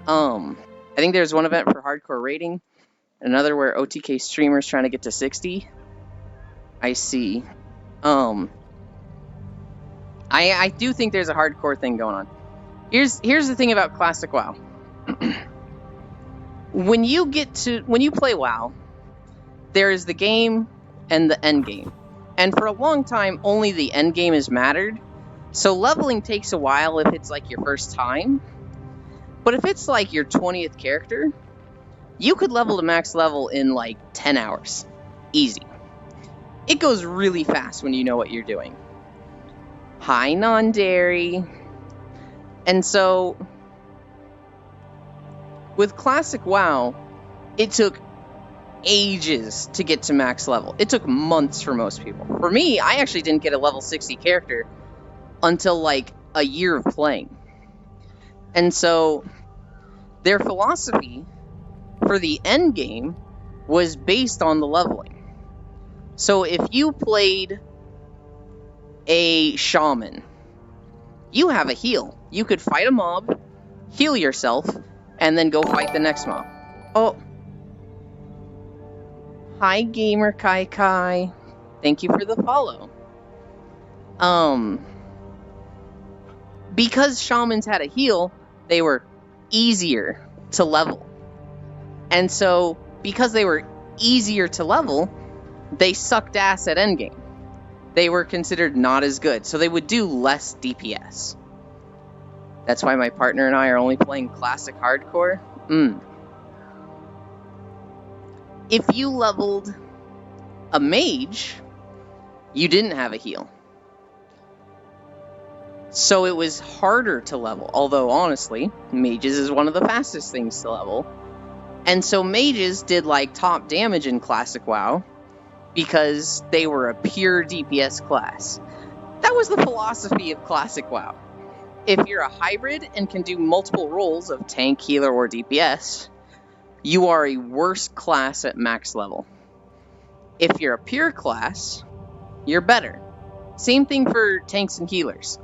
I think there's one event for hardcore rating, another where OTK streamers trying to get to 60. I see. I do think there's a hardcore thing going on. Here's the thing about Classic WoW. When you play WoW, there is the game and the end game. And for a long time, only the end game has mattered. So leveling takes a while if it's like your first time. But if it's like your 20th character, you could level to max level in like 10 hours. Easy. It goes really fast when you know what you're doing. Hi, non-dairy. And so, with Classic WoW, it took ages to get to max level. It took months for most people. For me, I actually didn't get a level 60 character until like a year of playing. And so, their philosophy for the end game was based on the leveling. So if you played a shaman, you have a heal. You could fight a mob, heal yourself, and then go fight the next mob. Oh. Hi, Gamer Kai Kai. Thank you for the follow. Because shamans had a heal, they were easier to level. And so, because they were easier to level, they sucked ass at endgame. They were considered not as good, so they would do less DPS. That's why my partner and I are only playing Classic Hardcore. If you leveled a mage, you didn't have a heal. So it was harder to level, although honestly, mages is one of the fastest things to level. And so mages did like top damage in Classic WoW because they were a pure DPS class. That was the philosophy of Classic WoW. If you're a hybrid and can do multiple roles of tank, healer, or DPS, you are a worse class at max level. If you're a pure class, you're better. Same thing for tanks and healers.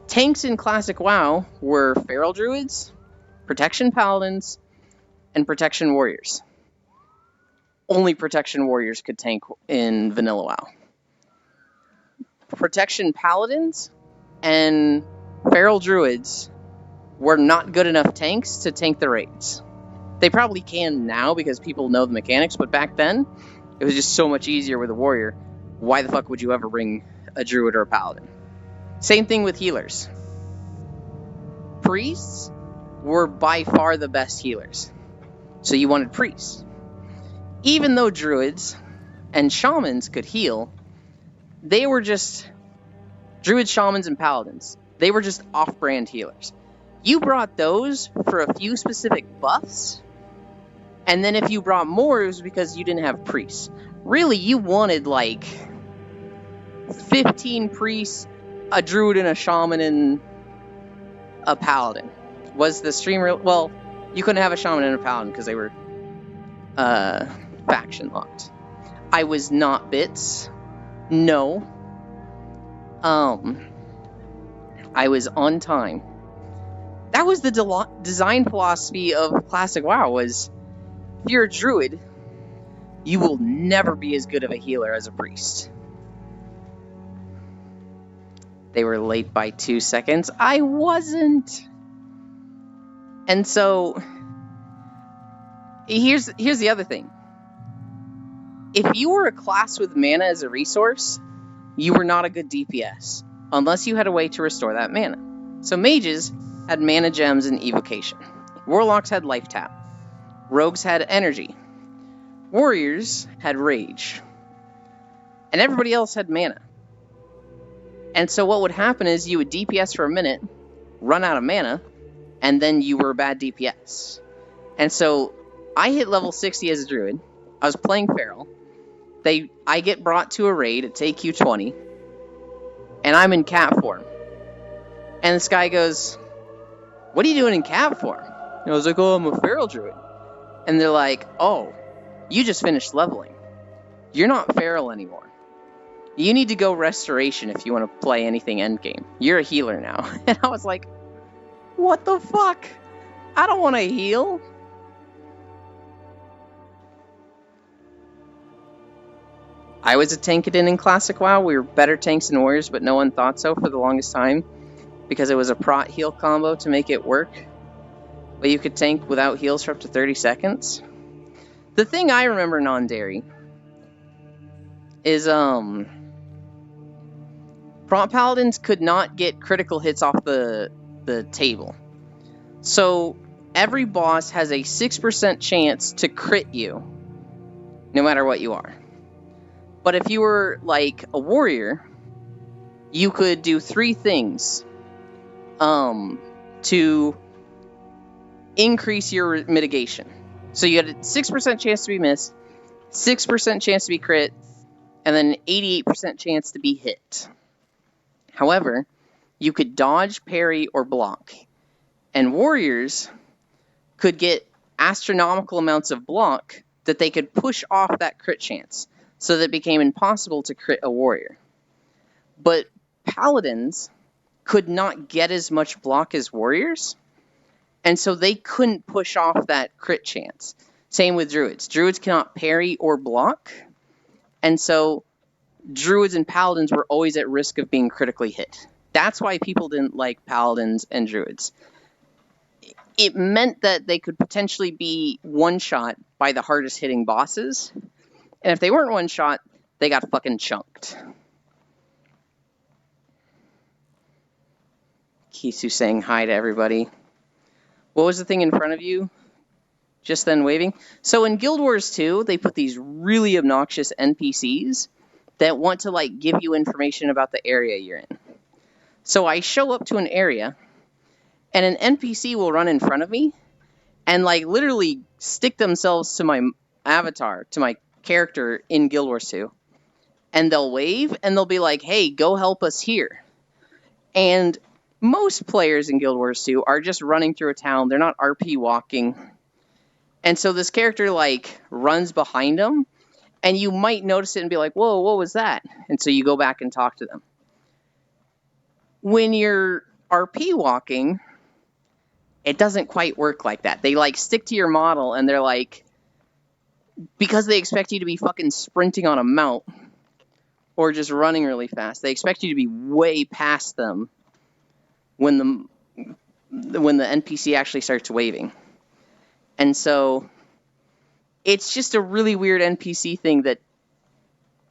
Tanks in Classic WoW were Feral Druids, Protection Paladins, and Protection Warriors. Only Protection Warriors could tank in Vanilla WoW. Protection Paladins and Feral Druids were not good enough tanks to tank the raids. They probably can now because people know the mechanics, but back then, it was just so much easier with a warrior. Why the fuck would you ever bring a druid or a paladin? Same thing with healers. Priests were by far the best healers. So you wanted priests. Even though druids and shamans could heal, they were just druids, shamans, and paladins. They were just off-brand healers. You brought those for a few specific buffs, and then if you brought more, it was because you didn't have priests. Really, you wanted like 15 priests, a druid and a shaman and a paladin. Was the streamer... Well, you couldn't have a shaman and a paladin because they were faction locked. I was not Bits. No. I was on time. That was the design philosophy of Classic WoW, was if you're a druid, you will never be as good of a healer as a priest. They were late by 2 seconds. I wasn't. And so, Here's the other thing. If you were a class with mana as a resource, you were not a good DPS, unless you had a way to restore that mana. So mages had mana gems and evocation. Warlocks had life tap. Rogues had energy. Warriors had rage. And everybody else had mana. And so what would happen is you would DPS for a minute, run out of mana, and then you were a bad DPS. And so I hit level 60 as a druid. I was playing Feral. I get brought to a raid at AQ 20, and I'm in cat form. And this guy goes, "What are you doing in cat form?" And I was like, "Oh, I'm a Feral druid." And they're like, "Oh, you just finished leveling. You're not Feral anymore. You need to go Restoration if you want to play anything endgame. You're a healer now." And I was like, what the fuck? I don't want to heal. I was a Tankadin in Classic WoW. We were better tanks than warriors, but no one thought so for the longest time, because it was a prot heal combo to make it work. But you could tank without heals for up to 30 seconds. The thing I remember non-dairy is prot paladins could not get critical hits off the table. So every boss has a 6% chance to crit you, no matter what you are. But if you were like a warrior, you could do 3 things to increase your mitigation. So you had a 6% chance to be missed, 6% chance to be crit, and then an 88% chance to be hit. However, you could dodge, parry, or block. And warriors could get astronomical amounts of block that they could push off that crit chance, so that it became impossible to crit a warrior. But paladins could not get as much block as warriors, and so they couldn't push off that crit chance. Same with druids. Druids cannot parry or block, and so druids and paladins were always at risk of being critically hit. That's why people didn't like paladins and druids. It meant that they could potentially be one-shot by the hardest hitting bosses, and if they weren't one-shot, they got fucking chunked. Kisu saying hi to everybody. What was the thing in front of you? Just then waving? So in Guild Wars 2, they put these really obnoxious NPCs that want to, like, give you information about the area you're in. So I show up to an area, and an NPC will run in front of me and, like, literally stick themselves to my avatar, to my character in Guild Wars 2, and they'll wave, and they'll be like, "Hey, go help us here." And most players in Guild Wars 2 are just running through a town. They're not RP walking. And so this character, like, runs behind them, and you might notice it and be like, "Whoa, what was that?" And so you go back and talk to them. When you're RP walking, it doesn't quite work like that. They, like, stick to your model, and they're like, because they expect you to be fucking sprinting on a mount or just running really fast, they expect you to be way past them when the NPC actually starts waving. And so it's just a really weird NPC thing that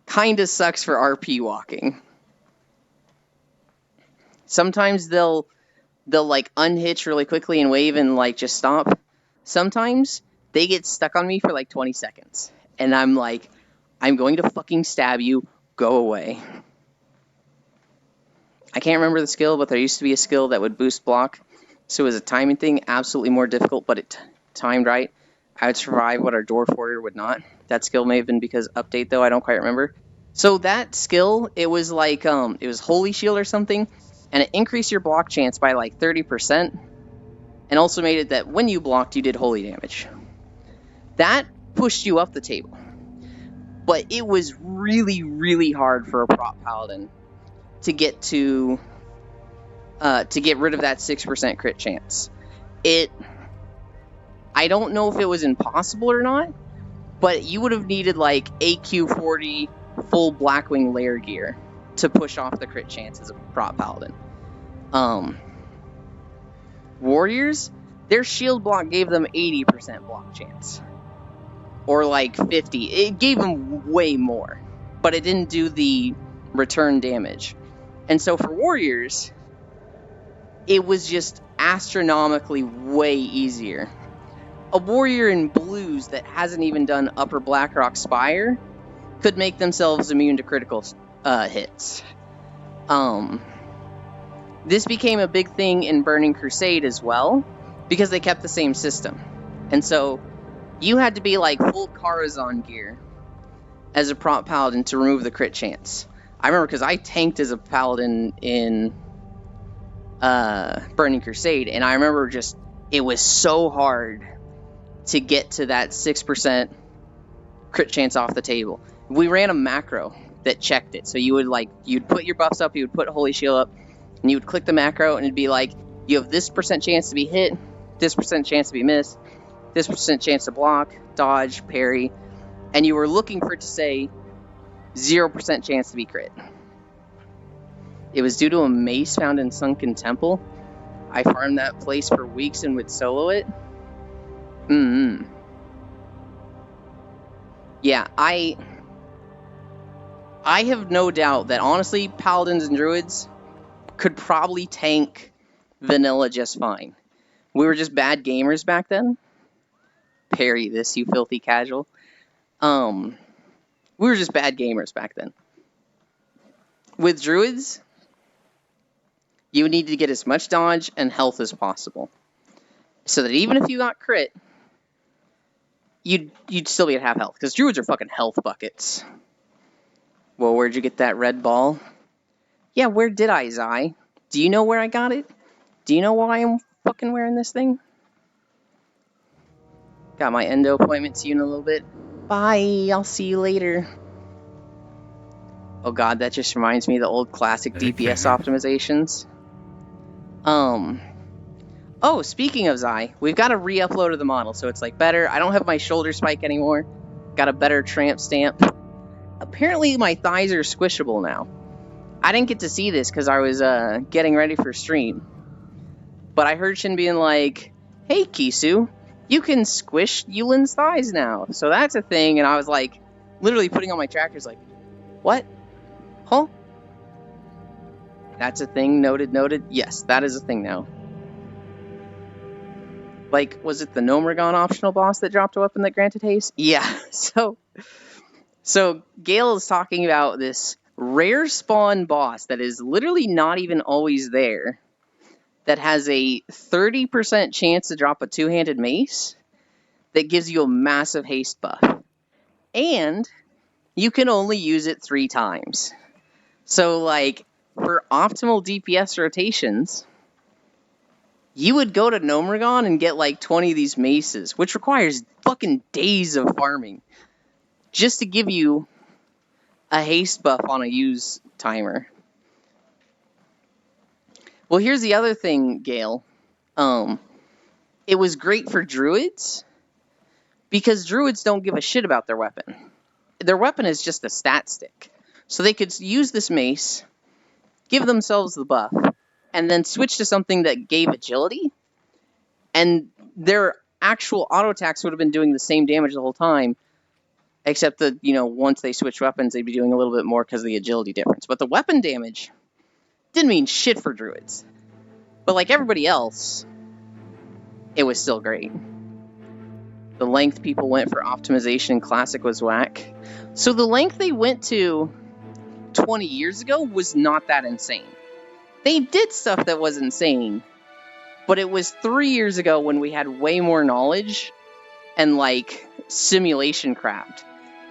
kind of sucks for RP walking. Sometimes they'll like unhitch really quickly and wave and like just stop. Sometimes they get stuck on me for like 20 seconds. And I'm like, "I'm going to fucking stab you. Go away." I can't remember the skill, but there used to be a skill that would boost block. So it was a timing thing, absolutely more difficult, but it timed right. I would survive what our Dwarf Warrior would not. That skill may have been because update, though. I don't quite remember. So that skill, it was like, it was Holy Shield or something, and it increased your block chance by like 30%, and also made it that when you blocked, you did holy damage. That pushed you up the table. But it was really, really hard for a prot paladin to get rid of that 6% crit chance. I don't know if it was impossible or not, but you would have needed like AQ 40 full Blackwing layer gear to push off the crit chance as a prot paladin. Warriors, their shield block gave them 80% block chance. or like 50. It gave him way more, but it didn't do the return damage. And so for warriors, it was just astronomically way easier. A warrior in blues that hasn't even done Upper Blackrock Spire could make themselves immune to critical hits. This became a big thing in Burning Crusade as well, because they kept the same system. And so you had to be like full Karazhan gear as a prompt paladin to remove the crit chance. I remember because I tanked as a paladin in Burning Crusade, and I remember just, it was so hard to get to that 6% crit chance off the table. We ran a macro that checked it. So you would you'd put your buffs up, you would put Holy Shield up, and you would click the macro, and it'd be like, you have this % chance to be hit, this % chance to be missed, this % chance to block, dodge, parry, and you were looking for it to say 0% chance to be crit. It was due to a mace found in Sunken Temple. I farmed that place for weeks and would solo it. Yeah, I have no doubt that, honestly, paladins and druids could probably tank vanilla just fine. We were just bad gamers back then. Parry this, you filthy casual. We were just bad gamers back then. With druids, you need to get as much dodge and health as possible, so that even if you got crit, you'd still be at half health, because druids are fucking health buckets. Well, where'd you get that red ball? Yeah, where did I, Zai? Do you know where I got it? Do you know why I'm fucking wearing this thing? Got my endo appointment, see you in a little bit. Bye, I'll see you later. Oh god, that just reminds me of the old classic DPS optimizations. Oh, speaking of Zai, we've got a re-upload of the model, so it's like better. I don't have my shoulder spike anymore. Got a better tramp stamp. Apparently my thighs are squishable now. I didn't get to see this because I was getting ready for stream. But I heard Shin being like, hey Kisu, you can squish Yulin's thighs now. So that's a thing, and I was like, literally putting on my trackers like, what? Huh? That's a thing, noted. Yes, that is a thing now. Like, was it the Gnomeregan optional boss that dropped a weapon that granted haste? Yeah, so Gale is talking about this rare spawn boss that is literally not even always there, that has a 30% chance to drop a two-handed mace that gives you a massive haste buff. And you can only use it 3 times. So, like, for optimal DPS rotations, you would go to Gnomeregan and get like 20 of these maces, which requires fucking days of farming, just to give you a haste buff on a use timer. Well, here's the other thing, Gale. It was great for druids, because druids don't give a shit about their weapon. Their weapon is just a stat stick. So they could use this mace, give themselves the buff, and then switch to something that gave agility, and their actual auto attacks would have been doing the same damage the whole time, except that, you know, once they switch weapons, they'd be doing a little bit more because of the agility difference. But the weapon damage didn't mean shit for druids. But like everybody else, it was still great. The length people went for optimization in Classic was whack. So the length they went to 20 years ago was not that insane. They did stuff that was insane, but it was 3 years ago when we had way more knowledge and, like, simulation craft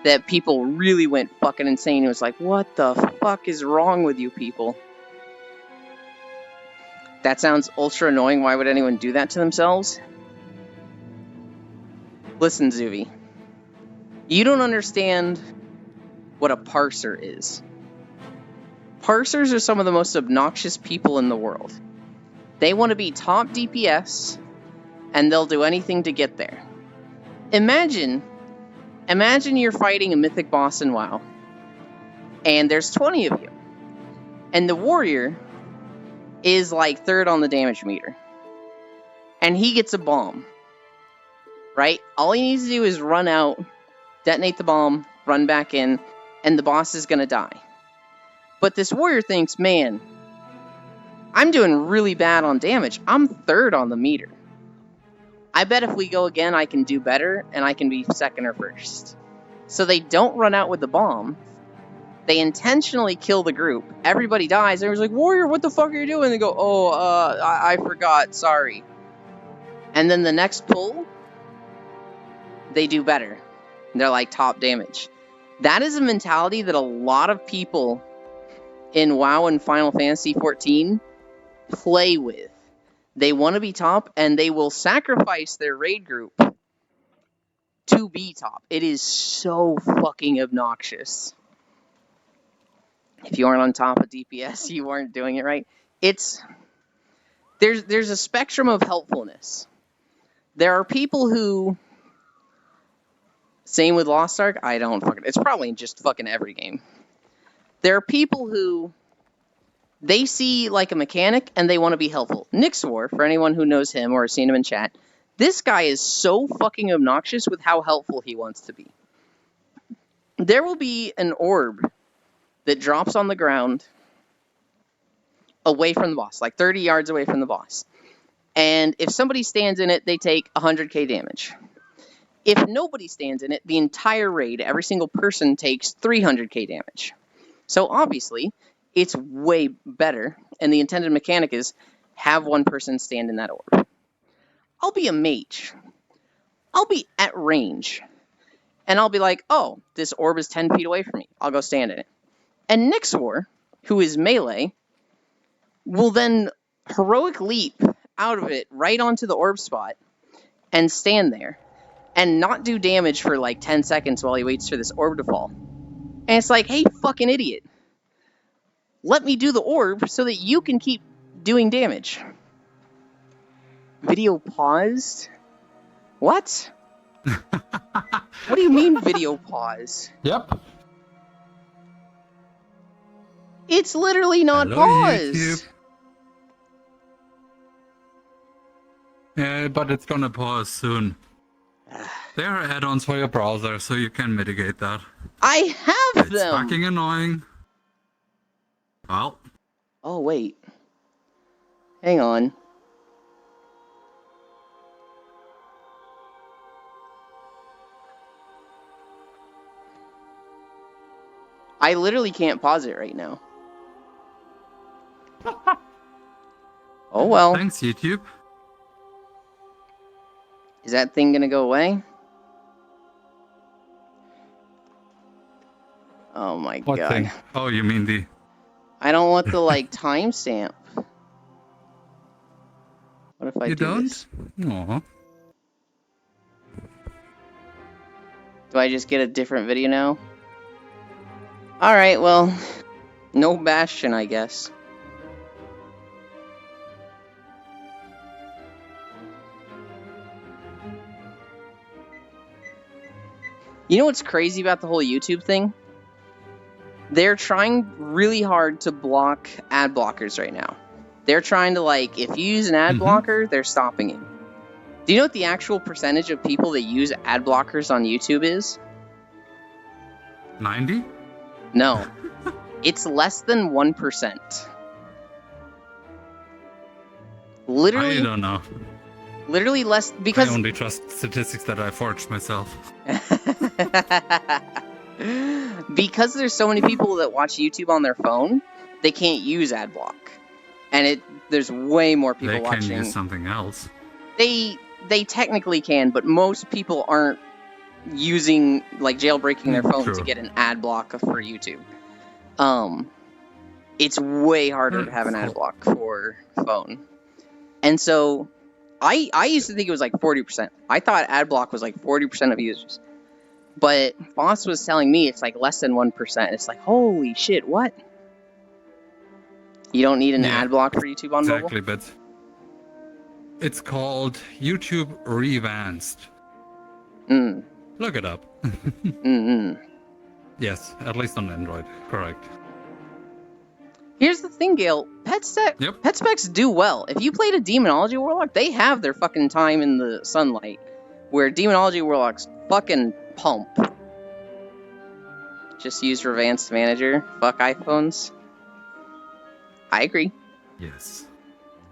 that people really went fucking insane. It was like, what the fuck is wrong with you people? That sounds ultra annoying. Why would anyone do that to themselves? Listen, Zuvi. You don't understand what a parser is. Parsers are some of the most obnoxious people in the world. They want to be top DPS, and they'll do anything to get there. Imagine you're fighting a mythic boss in WoW, and there's 20 of you, and the warrior is like 3rd on the damage meter, and he gets a bomb, right? All he needs to do is run out, detonate the bomb, run back in, and the boss is gonna die. But this warrior thinks, man, I'm doing really bad on damage. I'm 3rd on the meter. I bet if we go again, I can do better, and I can be 2nd or 1st. So they don't run out with the bomb. They intentionally kill the group. Everybody dies. Everyone's like, Warrior, what the fuck are you doing? They go, oh, I forgot. Sorry. And then the next pull, they do better. They're like top damage. That is a mentality that a lot of people in WoW and Final Fantasy XIV play with. They want to be top, and they will sacrifice their raid group to be top. It is so fucking obnoxious. If you aren't on top of DPS, you aren't doing it right. There's a spectrum of helpfulness. There are people who, same with Lost Ark, it's probably just fucking every game. There are people who, they see like a mechanic and they want to be helpful. Nyxor, for anyone who knows him or has seen him in chat, this guy is so fucking obnoxious with how helpful he wants to be. There will be an orb that drops on the ground away from the boss, like 30 yards away from the boss. And if somebody stands in it, they take 100k damage. If nobody stands in it, the entire raid, every single person takes 300k damage. So obviously, it's way better, and the intended mechanic is have one person stand in that orb. I'll be a mage. I'll be at range. And I'll be like, oh, this orb is 10 feet away from me. I'll go stand in it. And Nyxor, who is melee, will then heroic leap out of it right onto the orb spot and stand there and not do damage for like 10 seconds while he waits for this orb to fall. And it's like, hey, fucking idiot. Let me do the orb so that you can keep doing damage. Video paused? What? What do you mean video pause? Yep. It's literally not paused. YouTube. Yeah, but it's gonna pause soon. There are add-ons for your browser, so you can mitigate that. I have them! It's fucking annoying. Well. Oh, wait. Hang on. I literally can't pause it right now. Oh, well. Thanks, YouTube. Is that thing gonna go away? Oh my What god. thing? Oh, you mean the... I don't want the, like, timestamp. What if I do this? Aww. Do I just get a different video now? Alright, well, no Bastion, I guess. You know what's crazy about the whole YouTube thing? They're trying really hard to block ad blockers right now. They're trying to, like, if you use an ad blocker, they're stopping it. Do you know what the actual percentage of people that use ad blockers on YouTube is? 90? No. It's less than 1%. Literally. I don't know. Literally less, because... I only trust statistics that I forged myself. Because there's so many people that watch YouTube on their phone, they can't use AdBlock. And there's way more people watching. They can use something else. They technically can, but most people aren't using, like, jailbreaking their phone to get an ad block for YouTube. It's way harder to have an ad block for phone. And so, I used to think it was like 40%. I thought ad block was like 40% of users. But Boss was telling me it's like less than 1%. It's like, holy shit, what? You don't need an ad block for YouTube on mobile? Exactly, but it's called YouTube Revanced. Look it up. Yes, at least on Android. Correct. Here's the thing, Gale. Pet specs do well. If you played a Demonology Warlock, they have their fucking time in the sunlight. Where Demonology Warlocks fucking pump. Just use Revanced Manager. Fuck iPhones. I agree. Yes.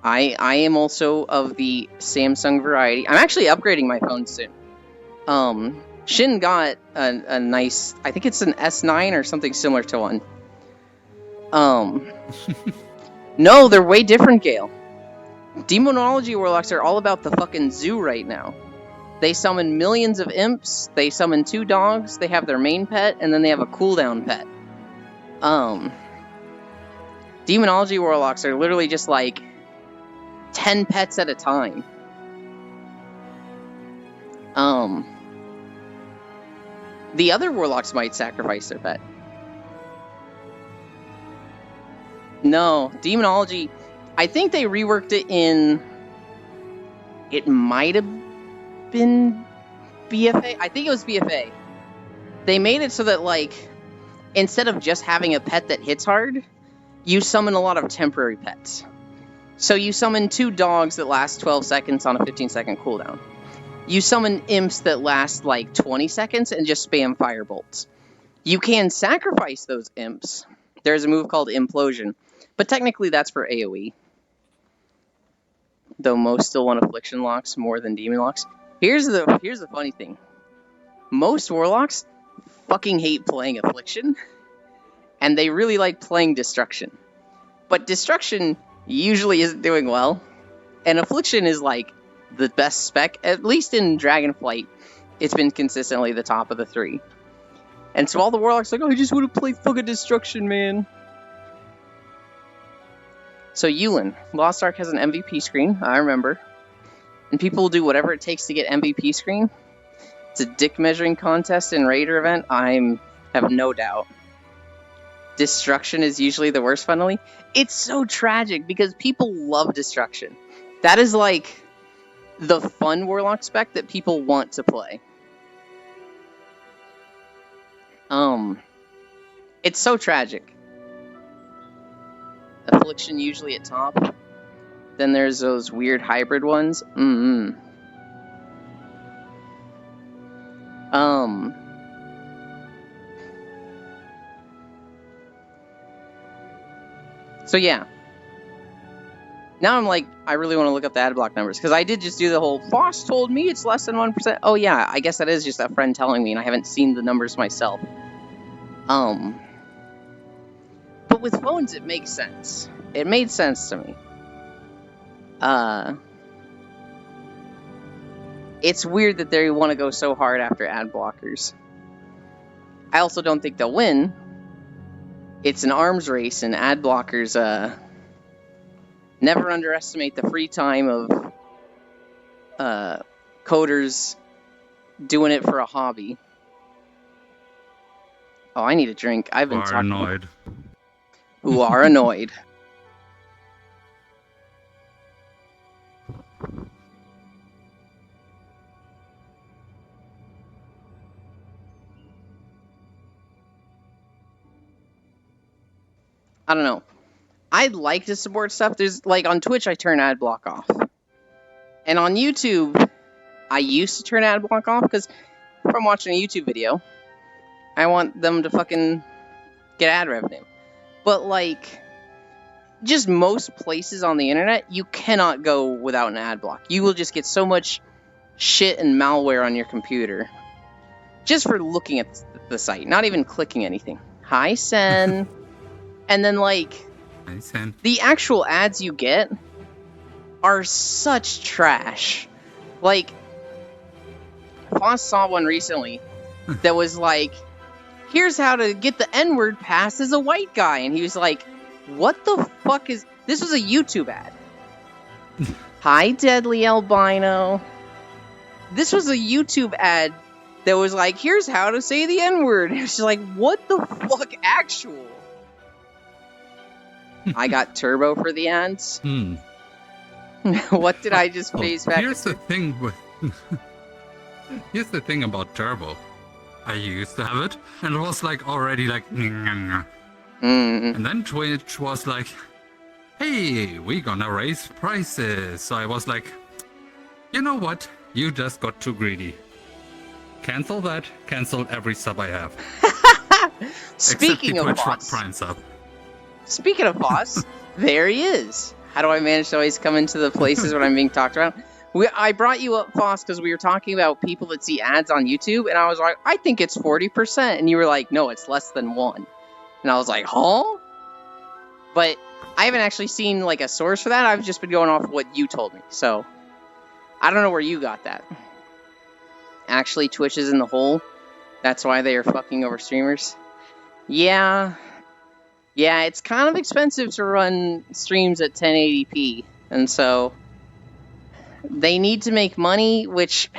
I am also of the Samsung variety. I'm actually upgrading my phone soon. Shin got a nice, I think it's an S9 or something similar to one. No, they're way different, Gale. Demonology Warlocks are all about the fucking zoo right now. They summon millions of imps, they summon 2 dogs, they have their main pet, and then they have a cooldown pet. Demonology Warlocks are literally just like 10 pets at a time. The other Warlocks might sacrifice their pet. No, Demonology, I think they reworked it in... It might have been BFA? I think it was BFA. They made it so that, like, instead of just having a pet that hits hard, you summon a lot of temporary pets. So you summon 2 dogs that last 12 seconds on a 15-second cooldown. You summon imps that last, like, 20 seconds and just spam firebolts. You can sacrifice those imps. There's a move called Implosion. But technically that's for AoE. Though most still want Affliction locks more than Demon locks. Here's the funny thing. Most Warlocks fucking hate playing Affliction. And they really like playing Destruction. But Destruction usually isn't doing well. And Affliction is like the best spec. At least in Dragonflight, it's been consistently the top of the 3. And so all the Warlocks are like, oh, I just want to play fucking Destruction, man. So Yulin, Lost Ark has an MVP screen, I remember. And people will do whatever it takes to get MVP screen. It's a dick measuring contest and Raider event, I have no doubt. Destruction is usually the worst funnily. It's so tragic because people love Destruction. That is like the fun Warlock spec that people want to play. It's so tragic. Affliction usually at top. Then there's those weird hybrid ones. So yeah. Now I'm like, I really want to look up the ad block numbers. Because I did just do the whole, Foss told me it's less than 1%. Oh yeah, I guess that is just a friend telling me and I haven't seen the numbers myself. But with phones, it makes sense. It made sense to me. It's weird that they want to go so hard after ad blockers. I also don't think they'll win. It's an arms race, and ad blockers, never underestimate the free time of coders doing it for a hobby. Oh, I need a drink. I've been talking. Annoyed. Who are annoyed. I don't know. I'd like to support stuff. There's, like, on Twitch, I turn ad block off. And on YouTube, I used to turn ad block off, because if I'm watching a YouTube video, I want them to fucking get ad revenue. But, like, just most places on the internet, you cannot go without an ad block. You will just get so much shit and malware on your computer. Just for looking at the site, not even clicking anything. Hi, Sen. And then, like, Hi, Sen. The actual ads you get are such trash. Like, Foss saw one recently that was like, here's how to get the N-word passed as a white guy. And he was like, what the fuck is... This was a YouTube ad. Hi, Deadly Albino. This was a YouTube ad that was like, here's how to say the N-word. And it's like, what the fuck actual? I got Turbo for the ads. What did I just face back? Here's the thing with... Here's the thing about Turbo. I used to have it, and it was like already like... And then Twitch was like, hey, we're gonna raise prices. So I was like, you know what? You just got too greedy. Cancel that. Cancel every sub I have. Speaking of Foss. Prime sub. Speaking of Foss, there he is. How do I manage to always come into the places when I'm being talked about? I brought you up, Foss, because we were talking about people that see ads on YouTube, and I was like, I think it's 40%. And you were like, no, it's less than 1. And I was like, huh? But I haven't actually seen, like, a source for that. I've just been going off what you told me. So, I don't know where you got that. Actually, Twitch is in the hole. That's why they are fucking over streamers. Yeah. Yeah, it's kind of expensive to run streams at 1080p. And so, they need to make money, which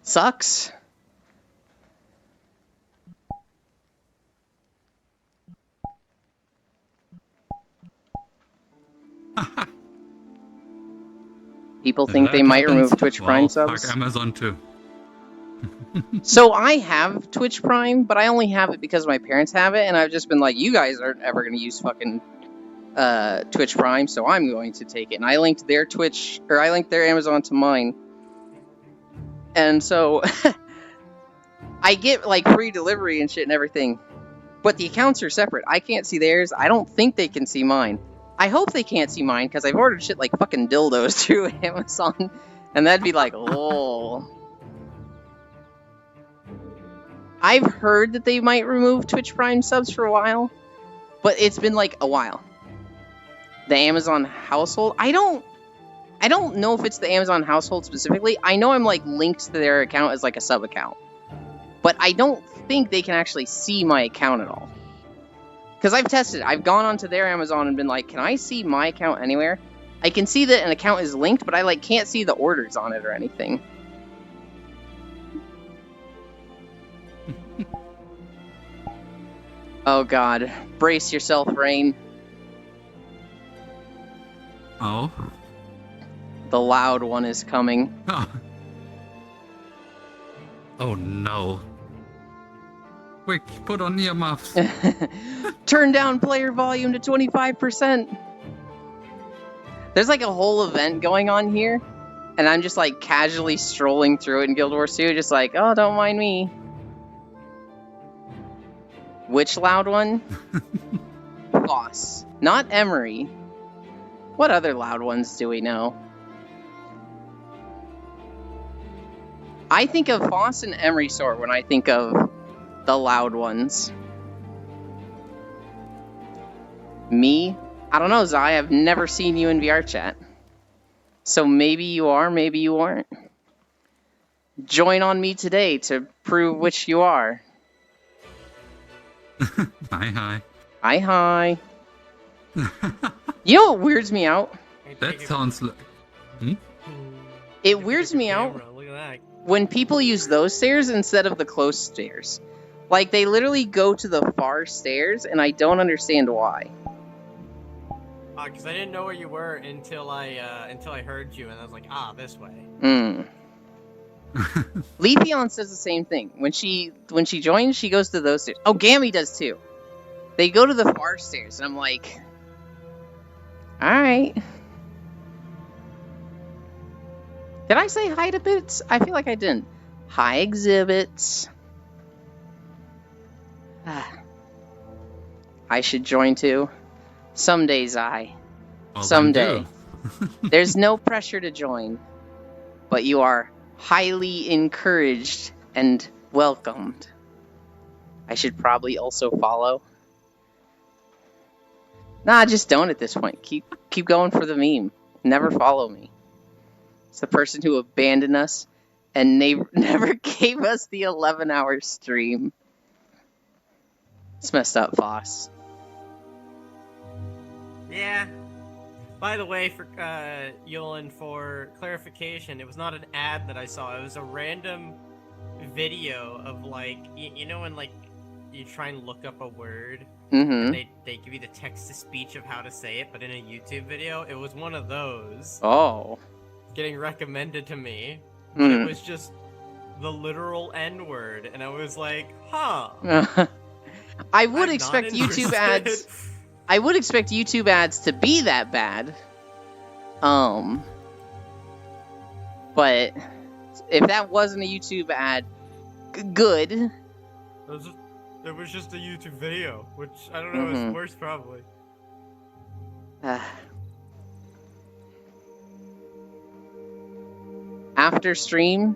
sucks. People think they might remove Twitch Prime subs. Fuck Amazon too. So I have Twitch Prime, but I only have it because my parents have it, and I've just been like, you guys aren't ever going to use fucking Twitch Prime, so I'm going to take it. And I linked their Twitch, or I linked their Amazon to mine. And so I get like free delivery and shit and everything, but the accounts are separate. I can't see theirs. I don't think they can see mine. I hope they can't see mine, because I've ordered shit like fucking dildos through Amazon, and that'd be like, oh. I've heard that they might remove Twitch Prime subs for a while, but it's been like a while. The Amazon household, I don't know if it's the Amazon household specifically. I know I'm like linked to their account as like a sub account, but I don't think they can actually see my account at all. Because I've tested it. I've gone onto their Amazon and been like, can I see my account anywhere? I can see that an account is linked, but I like can't see the orders on it or anything. Oh god. Brace yourself, Rain. Oh? The loud one is coming. Oh no. Quick, put on earmuffs. Turn down player volume to 25%. There's like a whole event going on here, and I'm just like casually strolling through it in Guild Wars 2, just like, oh, don't mind me. Which loud one? Foss. Not Emery. What other loud ones do we know? I think of Foss and Emery Sword when I think of the loud ones. Me? I don't know, Zai. I've never seen you in VR chat. So maybe you are, maybe you aren't. Join on me today to prove which you are. Hi. Hi. You know what weirds me out? That sounds like... It weirds me out when people use those stairs instead of the close stairs. Like, they literally go to the far stairs, and I don't understand why. Because I didn't know where you were until I heard you, and I was like, this way. Leafeon says the same thing. When she joins, she goes to those stairs. Oh, Gammy does too. They go to the far stairs, and I'm like, alright. Did I say hi to Bits? I feel like I didn't. Hi, Exhibits. I should join too. Some days Someday. There's no pressure to join, but you are highly encouraged and welcomed. I should probably also follow. Nah, just don't at this point. Keep going for the meme. Never follow me. It's the person who abandoned us and never gave us the 11-hour stream. It's messed up, Foss. Yeah. By the way, for Yolan, for clarification, it was not an ad that I saw. It was a random video of like, you know, when like you try and look up a word, and they give you the text-to-speech of how to say it, but in a YouTube video, it was one of those. Oh. Getting recommended to me. But it was just the literal N-word, and I was like, huh. I would expect YouTube ads. I would expect YouTube ads to be that bad. But if that wasn't a YouTube ad, good. It was just a YouTube video, which I don't know is worse probably. After stream,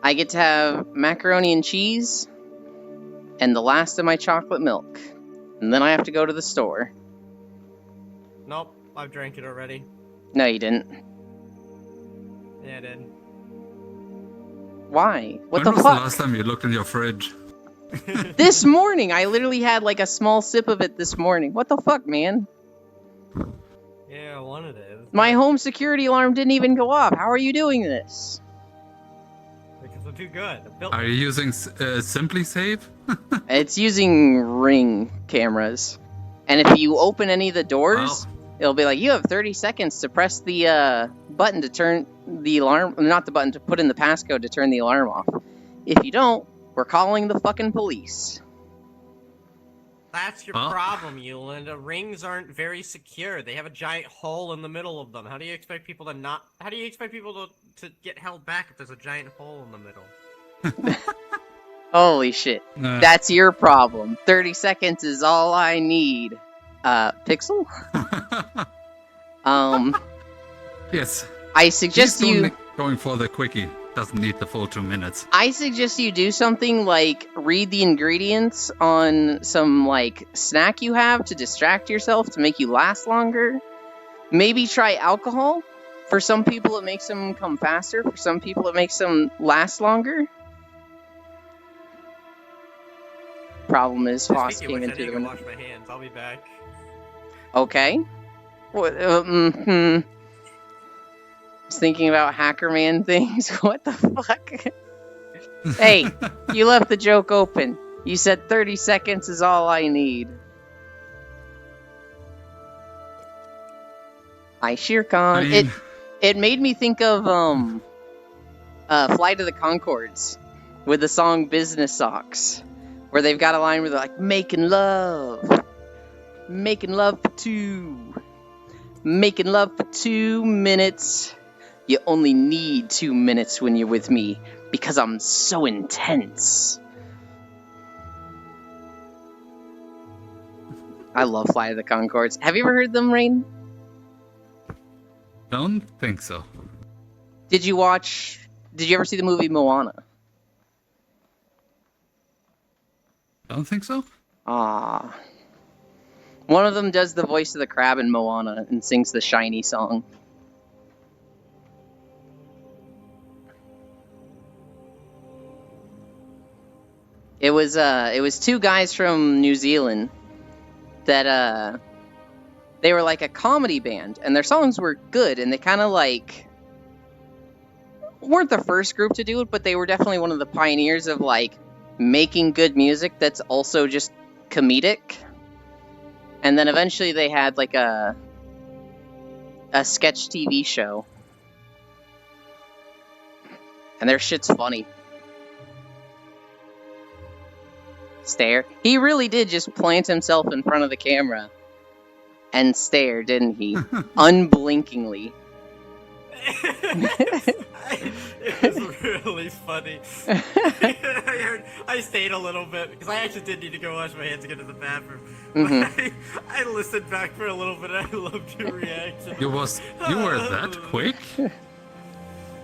I get to have macaroni and cheese and the last of my chocolate milk. And then I have to go to the store. Nope, I've drank it already. No, you didn't. Yeah, I did. Why? What when the was fuck? the last time you looked in your fridge? This morning! I literally had like a small sip of it this morning. What the fuck, man? Yeah, I wanted it. My home security alarm didn't even go off. How are you doing this? Because I'm too good. Are you using Simply Save? It's using Ring cameras. And if you open any of the doors, it'll be like, you have 30 seconds to press the button to turn the alarm, not the button, to put in the passcode to turn the alarm off. If you don't, we're calling the fucking police. That's your problem, Yulin. The rings aren't very secure. They have a giant hole in the middle of them. How do you expect people to not... How do you expect people to get held back if there's a giant hole in the middle? Holy shit. That's your problem. 30 seconds is all I need. Pixel? Yes. I suggest you... Going for the quickie. Doesn't need the full 2 minutes. I suggest you do something like read the ingredients on some like snack you have to distract yourself to make you last longer. Maybe try alcohol. For some people it makes them come faster. For some people it makes them last longer. Problem is Foss came into the room. Wash my hands. I'll be back. Okay. Just thinking about Hacker Man things. What the fuck? Hey, you left the joke open. You said 30 seconds is all I need. Hi, Shirkan. It made me think of Flight of the Conchords with the song Business Socks, where they've got a line where they're like, making love for 2 minutes. You only need 2 minutes when you're with me, because I'm so intense. I love Flight of the Conchords. Have you ever heard them, Rain? Don't think so. Did you ever see the movie Moana? Don't think so. Ah. One of them does the voice of the crab in Moana and sings the Shiny song. It was 2 guys from New Zealand that they were like a comedy band, and their songs were good, and they kind of like weren't the first group to do it, but they were definitely one of the pioneers of like making good music that's also just comedic. And then eventually they had like a sketch TV show, and their shit's funny. Stare. He really did just plant himself in front of the camera and stare, didn't he? Unblinkingly. It was really funny. I stayed a little bit because I actually did need to go wash my hands to get to the bathroom. I listened back for a little bit and I loved your reaction. You were that quick?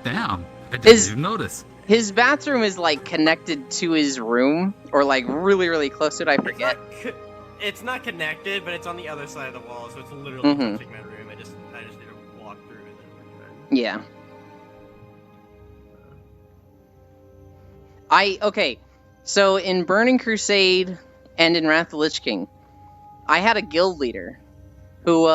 Damn, I didn't even notice. His bathroom is like connected to his room, or like really, really close to it. I forget. It's not connected, but it's on the other side of the wall, so it's literally touching my room. I just need to walk through it. Yeah. Okay. So in Burning Crusade and in Wrath of the Lich King, I had a guild leader who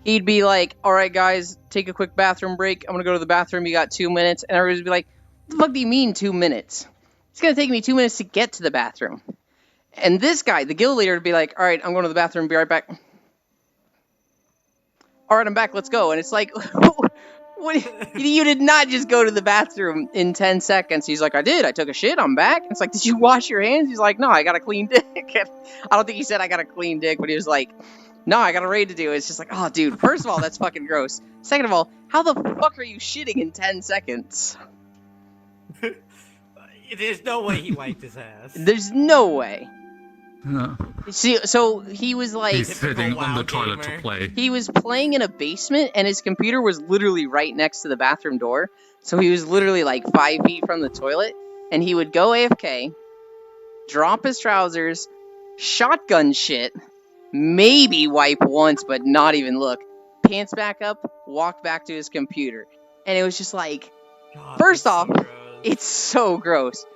he'd be like, all right, guys, take a quick bathroom break. I'm going to go to the bathroom. You got 2 minutes. And everybody'd be like, what the fuck do you mean 2 minutes? It's going to take me 2 minutes to get to the bathroom. And this guy, the guild leader, would be like, all right, I'm going to the bathroom. Be right back. All right, I'm back. Let's go. And it's like, what? You did not just go to the bathroom in 10 seconds. He's like, I did. I took a shit. I'm back. And it's like, did you wash your hands? He's like, no, I got a clean dick. I don't think he said I got a clean dick, but he was like, no, I got a raid to do. It's just like, oh, dude, first of all, that's fucking gross. Second of all, how the fuck are you shitting in 10 seconds? There's no way he wiped his ass. There's no way. No. See, so he was like... He's sitting on the WoW toilet gamer. to play. He was playing in a basement, and his computer was literally right next to the bathroom door. So he was literally like 5 feet from the toilet, and he would go AFK, drop his trousers, shotgun shit, maybe wipe once, but not even look, pants back up, walk back to his computer. And it was just like, God, first that's off, so gross. it's so gross.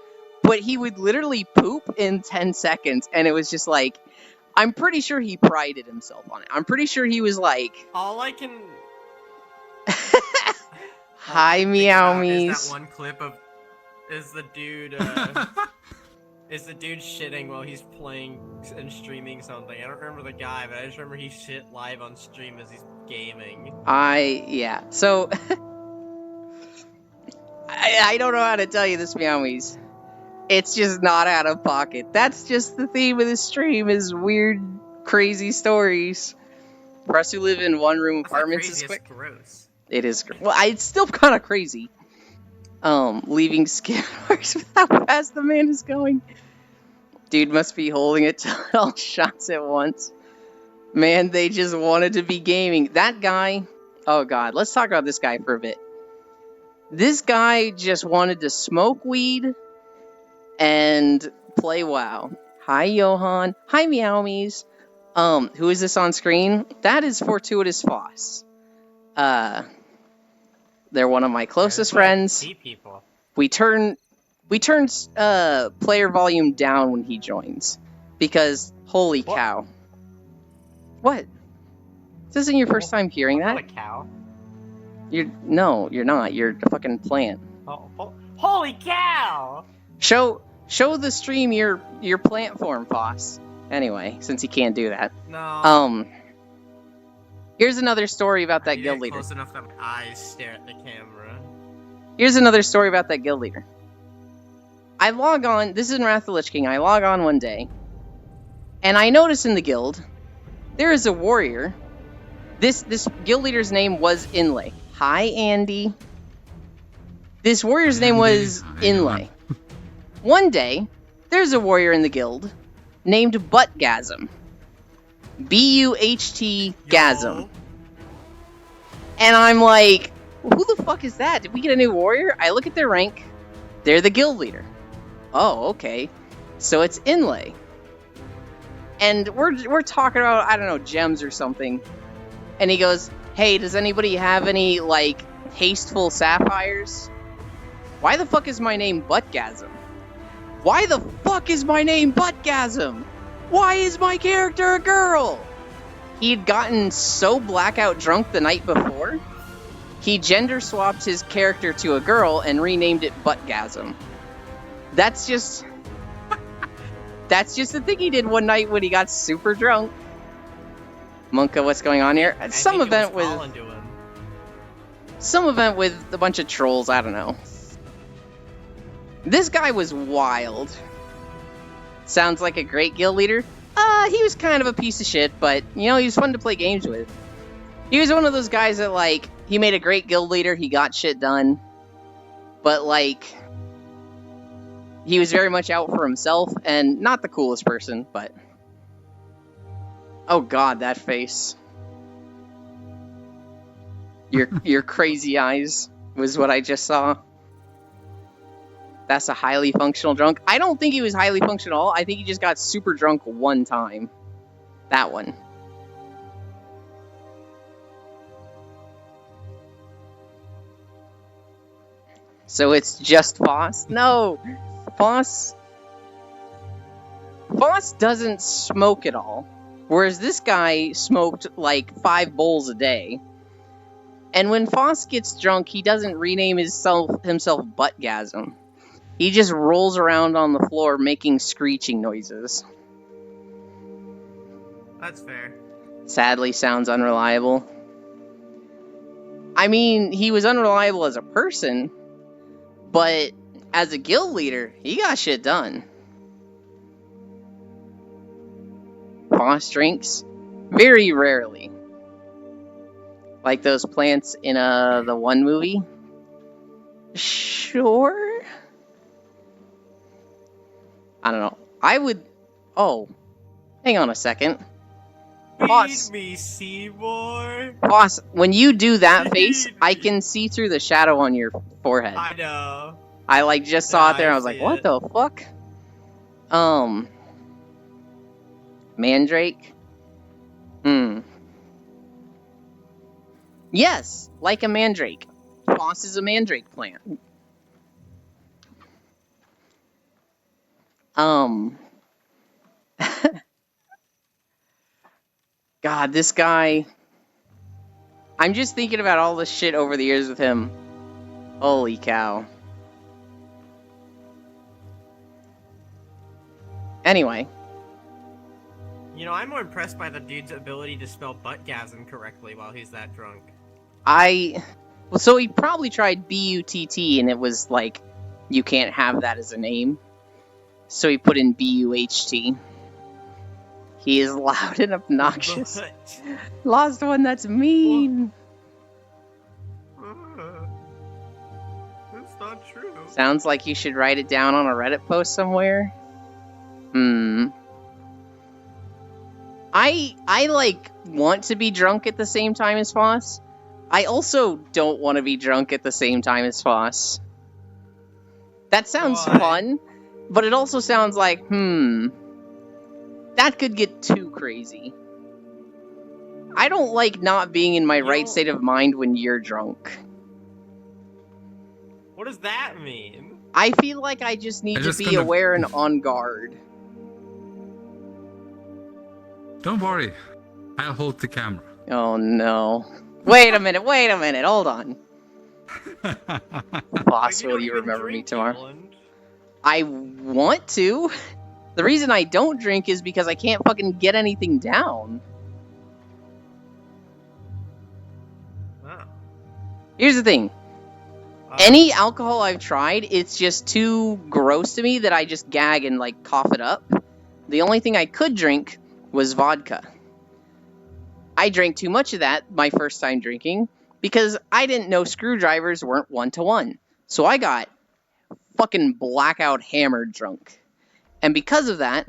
But he would literally poop in 10 seconds, and it was just like, I'm pretty sure he prided himself on it. I'm pretty sure he was like, all I can hi, think about meowmies. is that one clip of is the dude shitting while he's playing and streaming something. I don't remember the guy, but I just remember he shit live on stream as he's gaming. Yeah. So, I don't know how to tell you this, meowies. It's just not out of pocket. That's just the theme of this stream, is weird, crazy stories. For us who live in one-room That's not apartments, crazy, is quick. it's gross. It is. Well, it's still kind of crazy. Leaving skid marks with how fast the man is going. Dude must be holding it to all shots at once. Man, they just wanted to be gaming. That guy... Oh, God. Let's talk about this guy for a bit. This guy just wanted to smoke weed and play WoW. Hi, Johan. Hi, Meowmies. Who is this on screen? That is Fortuitous Foss. They're one of my closest friends. See people. We turn player volume down when he joins, because holy What? cow. What? This isn't your first time hearing I'm that? not a cow. No, you're not. You're a fucking plant. Holy cow! Show the stream your plant form, Foss. Anyway, since he can't do that. No. Here's another story about that I need guild it leader. close enough that my eyes stare at the camera. Here's another story about that guild leader. I log on, this is in Wrath of the Lich King, I log on one day, and I notice in the guild, there is a warrior. This guild leader's name was Inlay. Hi, Andy. This warrior's name was Inlay. One day, there's a warrior in the guild named Buttgasm. B-U-H-T Gasm. Yo. And I'm like, who the fuck is that? Did we get a new warrior? I look at their rank. They're the guild leader. Oh, okay. So it's Inlay. And we're talking about, I don't know, gems or something. And he goes, hey, does anybody have any, like, hasteful sapphires? Why the fuck is my name Buttgasm? Why the fuck is my name Buttgasm? Why is my character a girl? He'd gotten so blackout drunk the night before, he gender swapped his character to a girl and renamed it Buttgasm. That's just the thing he did one night when he got super drunk. Monka, what's going on here? Some event with a bunch of trolls, I don't know. This guy was wild. Sounds like a great guild leader. He was kind of a piece of shit, but, you know, he was fun to play games with. He was one of those guys that, like, he made a great guild leader, he got shit done, but, like, he was very much out for himself, and not the coolest person, but... Oh god, that face. Your crazy eyes was what I just saw. That's a highly functional drunk. I don't think he was highly functional. I think he just got super drunk one time. That one. So it's just Foss? No! Foss doesn't smoke at all. Whereas this guy smoked like 5 bowls a day. And when Foss gets drunk, he doesn't rename himself Buttgasm. He just rolls around on the floor making screeching noises. That's fair. Sadly sounds unreliable. I mean, he was unreliable as a person, but as a guild leader, he got shit done. Foss drinks very rarely. Like those plants in the one movie. Sure. I don't know. I would... Oh. Hang on a second. Feed Boss. me, Seymour. Boss, when you do that face, I can see through the shadow on your forehead. I know. I like just saw it there and I was like, see what it. the fuck? Mandrake? Yes, like a mandrake. Boss is a mandrake plant. God, this guy... I'm just thinking about all the shit over the years with him. Holy cow. Anyway. You know, I'm more impressed by the dude's ability to spell buttgasm correctly while he's that drunk. Well, so he probably tried B-U-T-T, and it was like, you can't have that as a name. So he put in B-U-H-T. He is loud and obnoxious. Lost one that's mean. That's not true. Sounds like you should write it down on a Reddit post somewhere. I like want to be drunk at the same time as Foss. I also don't want to be drunk at the same time as Foss. That sounds fun, but it also sounds like, that could get too crazy. I don't like not being in my right state of mind when you're drunk. What does that mean? I feel like I just need to be aware and on guard. Don't worry. I'll hold the camera. Oh no. Wait a minute, hold on. Boss, will you remember me tomorrow? I want to. The reason I don't drink is because I can't fucking get anything down. Wow. Here's the thing. Any alcohol I've tried, it's just too gross to me that I just gag and like cough it up. The only thing I could drink was vodka. I drank too much of that my first time drinking because I didn't know screwdrivers weren't 1-to-1. So I got fucking blackout hammered drunk. And because of that,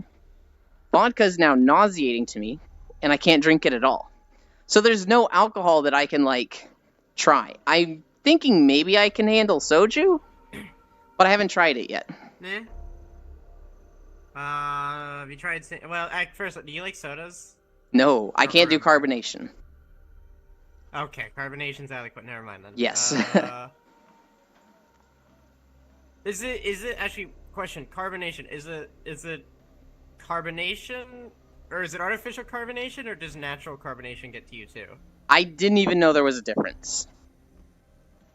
vodka is now nauseating to me, and I can't drink it at all. So there's no alcohol that I can, like, try. I'm thinking maybe I can handle soju, but I haven't tried it yet. Have you tried... Well, first, do you like sodas? No, I can't do carbonation. Okay, carbonation's adequate. Never mind then. Yes. Is it actually... Question, carbonation, is it carbonation, or is it artificial carbonation, or does natural carbonation get to you too? I didn't even know there was a difference.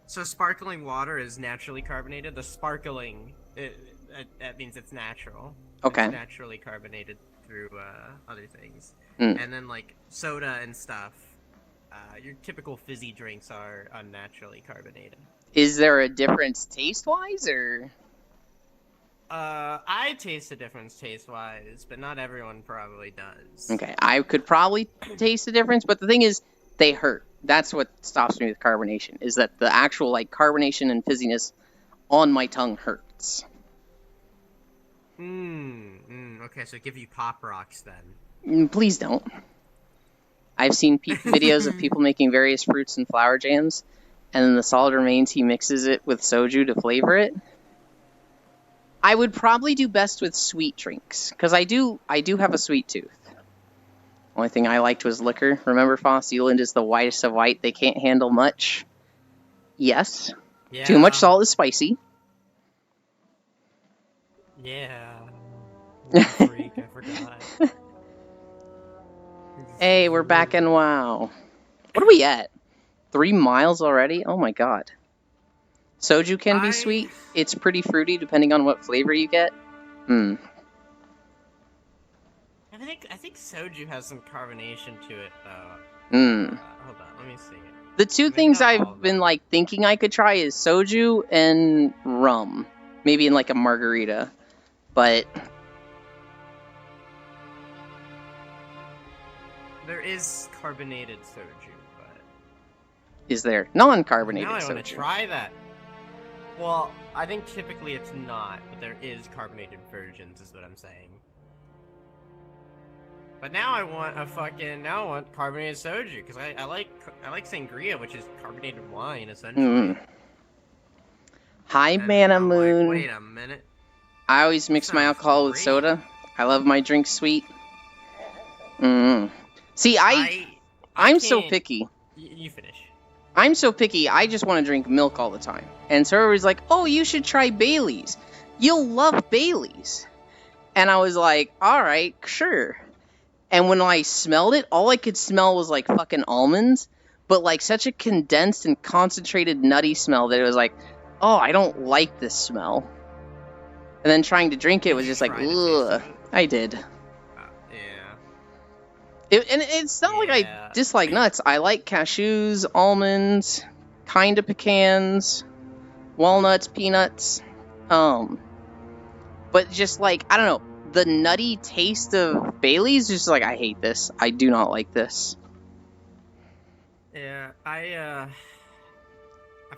So sparkling water is naturally carbonated. The sparkling, that means it's natural. Okay. It's naturally carbonated through other things. And then like soda and stuff, your typical fizzy drinks are unnaturally carbonated. Is there a difference taste-wise, or...? I taste the difference taste-wise, but not everyone probably does. Okay, I could probably taste the difference, but the thing is, they hurt. That's what stops me with carbonation, is that the actual, like, carbonation and fizziness on my tongue hurts. Okay, so give you Pop Rocks then. Please don't. I've seen videos of people making various fruits and flower jams, and then the solid remains, he mixes it with soju to flavor it. I would probably do best with sweet drinks, because I do have a sweet tooth. Only thing I liked was liquor. Remember, Foss, Zealand is the whitest of white. They can't handle much. Yes. Yeah. Too much salt is spicy. Yeah. Freak, I forgot. Hey, we're back in WoW. What are we at? 3 miles already? Oh my god. Soju can be sweet. It's pretty fruity depending on what flavor you get. I think soju has some carbonation to it though. Hold on, let me see. The two things I've been like thinking I could try is soju and rum. Maybe in like a margarita. But there is carbonated soju, but is there non-carbonated soju? Now I want to try that. Well, I think typically it's not, but there is carbonated versions, is what I'm saying. But now I want carbonated soju, because I like sangria, which is carbonated wine, essentially. Hi, Mana Moon. Like, wait a minute. I always mix my alcohol with soda. I love my drink sweet. See, I'm so picky. You finish. I'm so picky, I just want to drink milk all the time. And so everybody's like, oh, you should try Bailey's. You'll love Bailey's. And I was like, alright, sure. And when I smelled it, all I could smell was like fucking almonds. But like such a condensed and concentrated nutty smell that it was like, oh, I don't like this smell. And then trying to drink it was just like, ugh. I did. And it's not like I dislike nuts. I like cashews, almonds, kind of pecans, walnuts, peanuts. But just like, I don't know, the nutty taste of Bailey's just like, I hate this. I do not like this. Yeah, I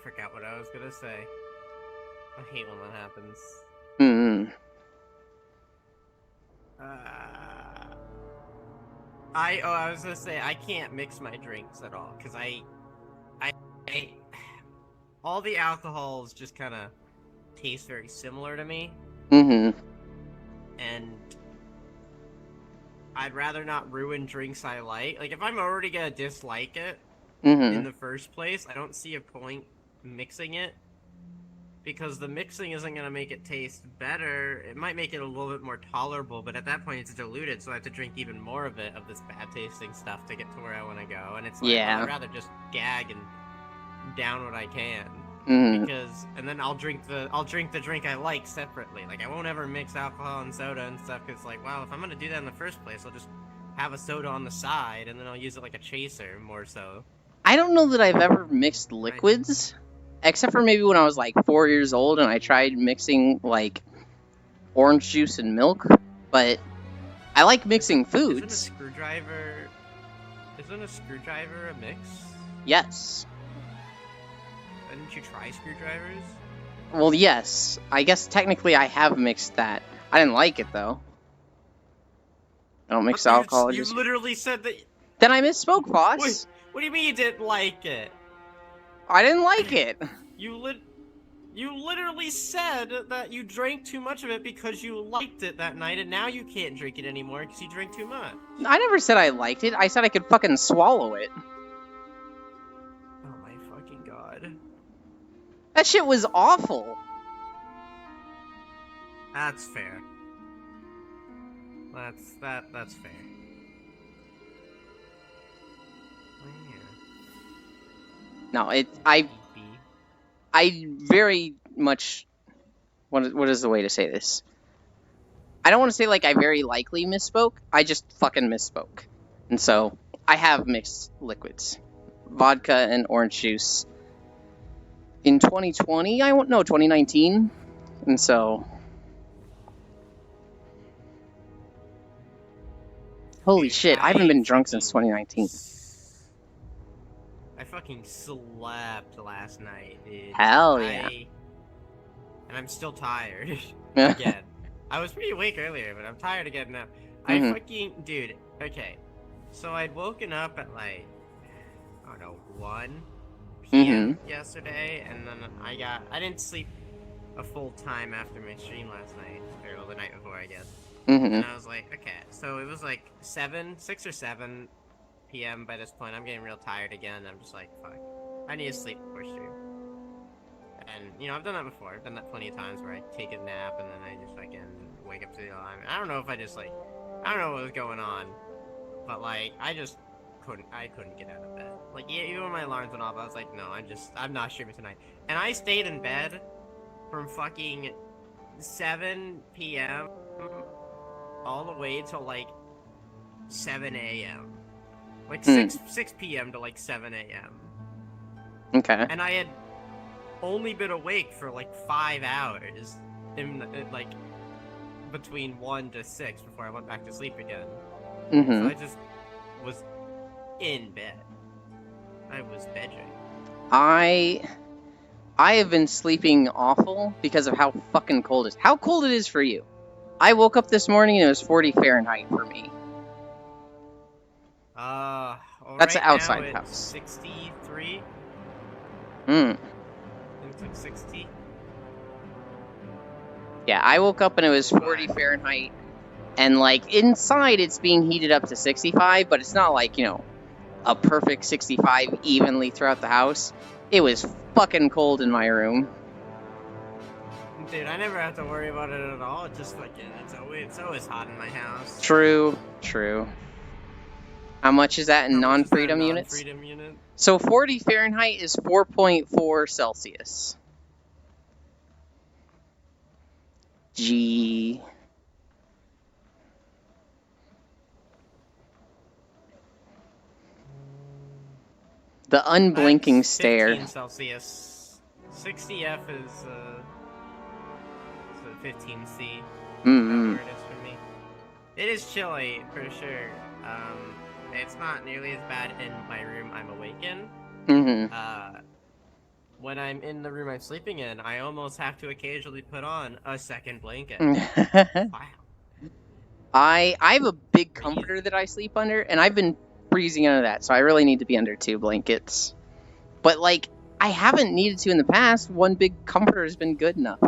forgot what I was gonna say. I hate when that happens. I was gonna say, I can't mix my drinks at all, because I all the alcohols just kind of taste very similar to me. And I'd rather not ruin drinks I like. Like, if I'm already gonna dislike it in the first place, I don't see a point mixing it. Because the mixing isn't going to make it taste better. It might make it a little bit more tolerable, but at that point it's diluted, so I have to drink even more of it, of this bad-tasting stuff, to get to where I want to go. And it's like, I'd rather just gag and down what I can. Because, and then I'll drink the drink I like separately. Like, I won't ever mix alcohol and soda and stuff, because, like, well, if I'm going to do that in the first place, I'll just have a soda on the side, and then I'll use it like a chaser, more so. I don't know that I've ever mixed liquids. Except for maybe when I was like 4 years old and I tried mixing like orange juice and milk, but I like mixing foods. Isn't a screwdriver a mix? Yes. Didn't you try screwdrivers? Well, yes. I guess technically I have mixed that. I didn't like it though. I don't mix alcohol. You literally said that. Then I misspoke, boss. Wait, what do you mean you didn't like it? I didn't like it. You literally said that you drank too much of it because you liked it that night, and now you can't drink it anymore because you drank too much. I never said I liked it. I said I could fucking swallow it. Oh my fucking god. That shit was awful. That's fair. That's fair. No, I very much, what is the way to say this? I don't want to say like I very likely misspoke, I just fucking misspoke. And so, I have mixed liquids. Vodka and orange juice. In 2020, 2019. And so... Holy shit, I haven't been drunk since 2019. I fucking slept last night, dude. Hell yeah. And I'm still tired. Again. I was pretty awake earlier, but I'm tired again now. I fucking... Dude, okay. So I'd woken up at like... I don't know, 1 p.m. yesterday, and then I didn't sleep a full time after my stream last night. Or the night before, I guess. And I was like, okay. So it was like 6 or 7 p.m. by this point. I'm getting real tired again. I'm just like, fuck. I need to sleep before stream. And, you know, I've done that before. I've done that plenty of times where I take a nap and then I just fucking wake up to the alarm. I don't know if I don't know what was going on. But, like, I couldn't get out of bed. Like, even when my alarms went off, I was like, no, I'm not streaming tonight. And I stayed in bed from fucking 7 p.m. all the way till, like, 7 a.m. Like, 6 p.m. to, like, 7 a.m. Okay. And I had only been awake for, like, 5 hours in like, between 1 to 6 before I went back to sleep again. So I just was in bed. I was bedring. I have been sleeping awful because of how fucking cold it is. How cold it is for you? I woke up this morning and it was 40 Fahrenheit for me. Well, That's right an outside now it's house. 63. Hmm. It's like 60. Yeah, I woke up and it was 40 Fahrenheit. And, like, inside it's being heated up to 65, but it's not like, you know, a perfect 65 evenly throughout the house. It was fucking cold in my room. Dude, I never have to worry about it at all. It's just fucking, it's always hot in my house. True. How much is that in non-freedom units? Non-freedom unit? So 40 Fahrenheit is 4.4 Celsius. G. The unblinking That's stare. 15 Celsius. 60F is 15C. Mm-hmm. Where it is for me. It is chilly for sure. It's not nearly as bad in my room I'm awake in. Mm-hmm. When I'm in the room I'm sleeping in, I almost have to occasionally put on a second blanket. Wow. I have a big comforter that I sleep under, and I've been freezing under that, so I really need to be under 2 blankets. But, like, I haven't needed to in the past. One big comforter has been good enough.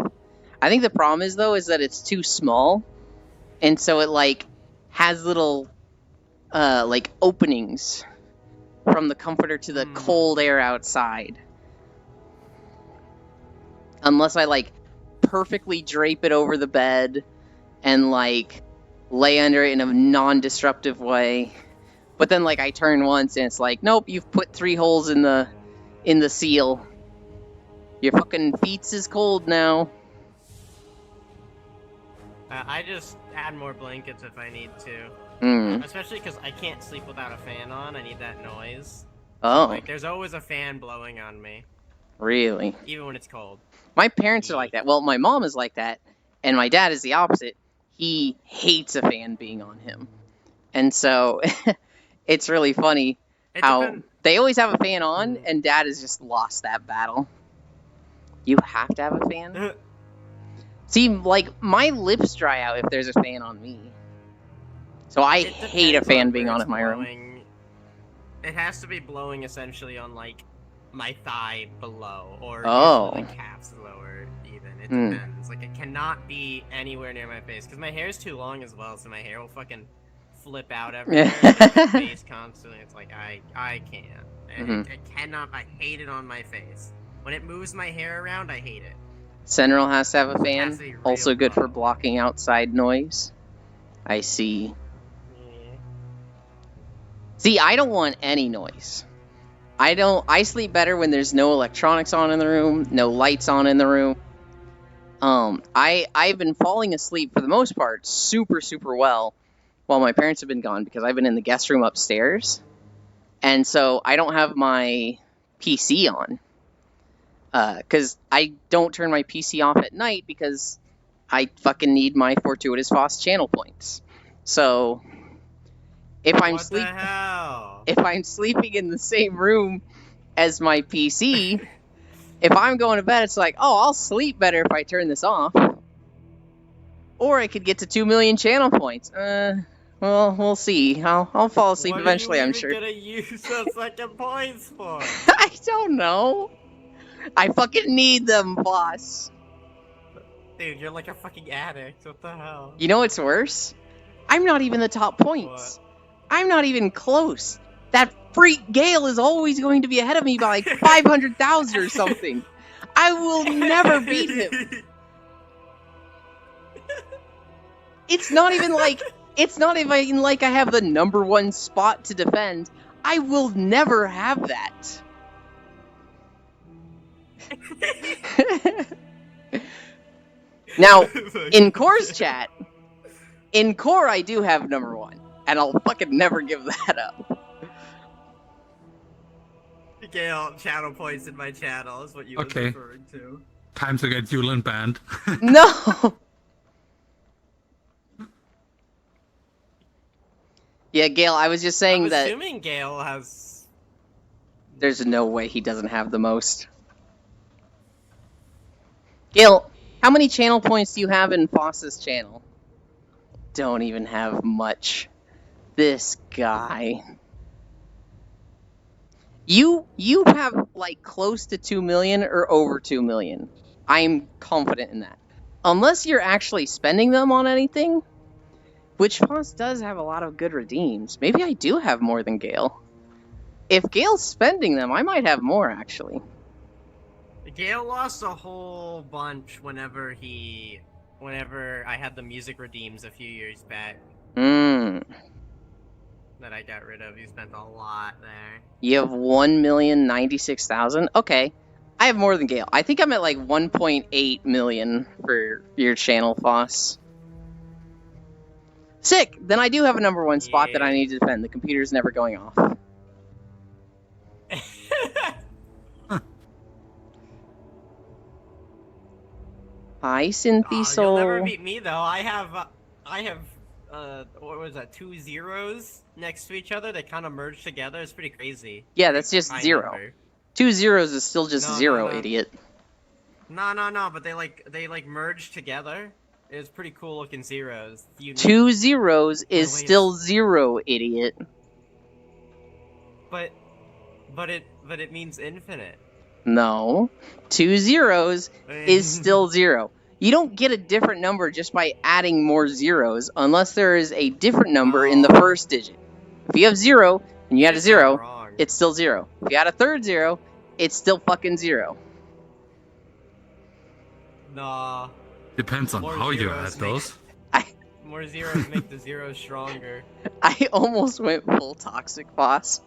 I think the problem is, though, is that it's too small, and so it, like, has little, like, openings from the comforter to the cold air outside. Unless I, like, perfectly drape it over the bed and, like, lay under it in a non-disruptive way. But then, like, I turn once and it's like, nope, you've put 3 holes in the seal. Your fucking feet's is cold now. I just add more blankets if I need to. Especially because I can't sleep without a fan on. I need that noise. Oh. So, like, there's always a fan blowing on me. Really? Even when it's cold. My parents are like that. Well, my mom is like that, and my dad is the opposite. He hates a fan being on him. And so, it's really funny how they always have a fan on, and Dad has just lost that battle. You have to have a fan? See, like, my lips dry out if there's a fan on me. So I hate a fan being on in my room. It has to be blowing essentially on, like, my thigh below, or my calves lower, even. It depends. Like, it cannot be anywhere near my face, because my hair is too long as well, so my hair will fucking flip out everywhere. My face constantly. It's like, I can't. It cannot. I hate it on my face. When it moves my hair around, I hate it. Sentinel has to have a fan. Also good for blocking outside noise. I see. Yeah. See, I don't want any noise. I sleep better when there's no electronics on in the room, no lights on in the room. I've been falling asleep for the most part super, super well while my parents have been gone because I've been in the guest room upstairs. And so I don't have my PC on. Because I don't turn my PC off at night because I fucking need my fortuitous FOSS channel points. So if I'm sleeping in the same room as my PC, if I'm going to bed, it's like, oh, I'll sleep better if I turn this off. Or I could get to 2 million channel points. Well, we'll see. I'll fall asleep eventually, I'm sure. What are you even gonna use those second points for? I don't know. I fucking need them, boss. Dude, you're like a fucking addict. What the hell? You know what's worse? I'm not even the top points. What? I'm not even close. That freak Gale is always going to be ahead of me by like 500,000 or something. I will never beat him. It's not even like I have the #1 spot to defend. I will never have that. Now, in Core's chat, in Core I do have #1, and I'll fucking never give that up. Gale, channel points in my channel is what you were referring to. Time to get Yulin banned. No! Yeah, Gale, I was just saying that... I'm assuming Gale has... There's no way he doesn't have the most. Gale, how many channel points do you have in Foss's channel? Don't even have much. This guy. You have like close to 2 million or over 2 million. I'm confident in that. Unless you're actually spending them on anything, which Foss does have a lot of good redeems. Maybe I do have more than Gale. If Gale's spending them, I might have more actually. Gale lost a whole bunch whenever I had the music redeems a few years back. That I got rid of. You spent a lot there. You have 1,096,000? Okay. I have more than Gale. I think I'm at like 1.8 million for your channel, Foss. Sick! Then I do have a number 1 spot that I need to defend. The computer's never going off. Hi, Cynthia Soul. You'll never beat me though. I have what was that? 2 zeros next to each other. They kind of merge together. It's pretty crazy. Yeah, that's just 0. 2 zeros is still just 0, idiot. No. But they like merge together. It's pretty cool looking zeros. 2 zeros is still 0, idiot. But it means infinite. No. 2 zeros is still 0. You don't get a different number just by adding more zeros unless there is a different number in the first digit. If you have 0 and you add a 0, it's still 0. If you add a third 0, it's still fucking 0. Nah. Depends on how you add those. More zeros make the zeros stronger. I almost went full toxic boss.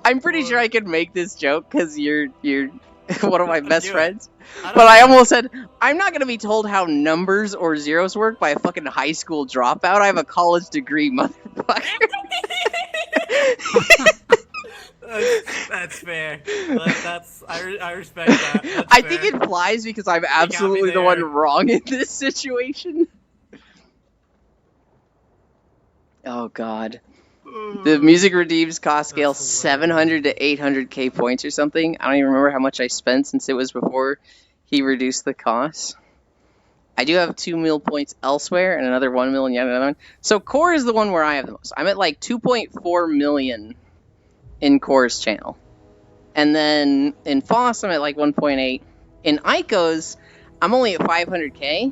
I'm pretty sure I could make this joke because you're one of my best friends. But I almost said, I'm not going to be told how numbers or zeros work by a fucking high school dropout. I have a college degree, motherfucker. That's fair. I respect that. That's I fair. think it flies because I'm absolutely the one wrong in this situation. Oh, God. The music redeems cost Gale 700 to 800k points or something. I don't even remember how much I spent since it was before he reduced the cost. I do have 2 mil points elsewhere and another 1 mil and yet another one. So Core is the one where I have the most. I'm at like 2.4 million in Core's channel. And then in Foss, I'm at like 1.8. In Aiko's, I'm only at 500k.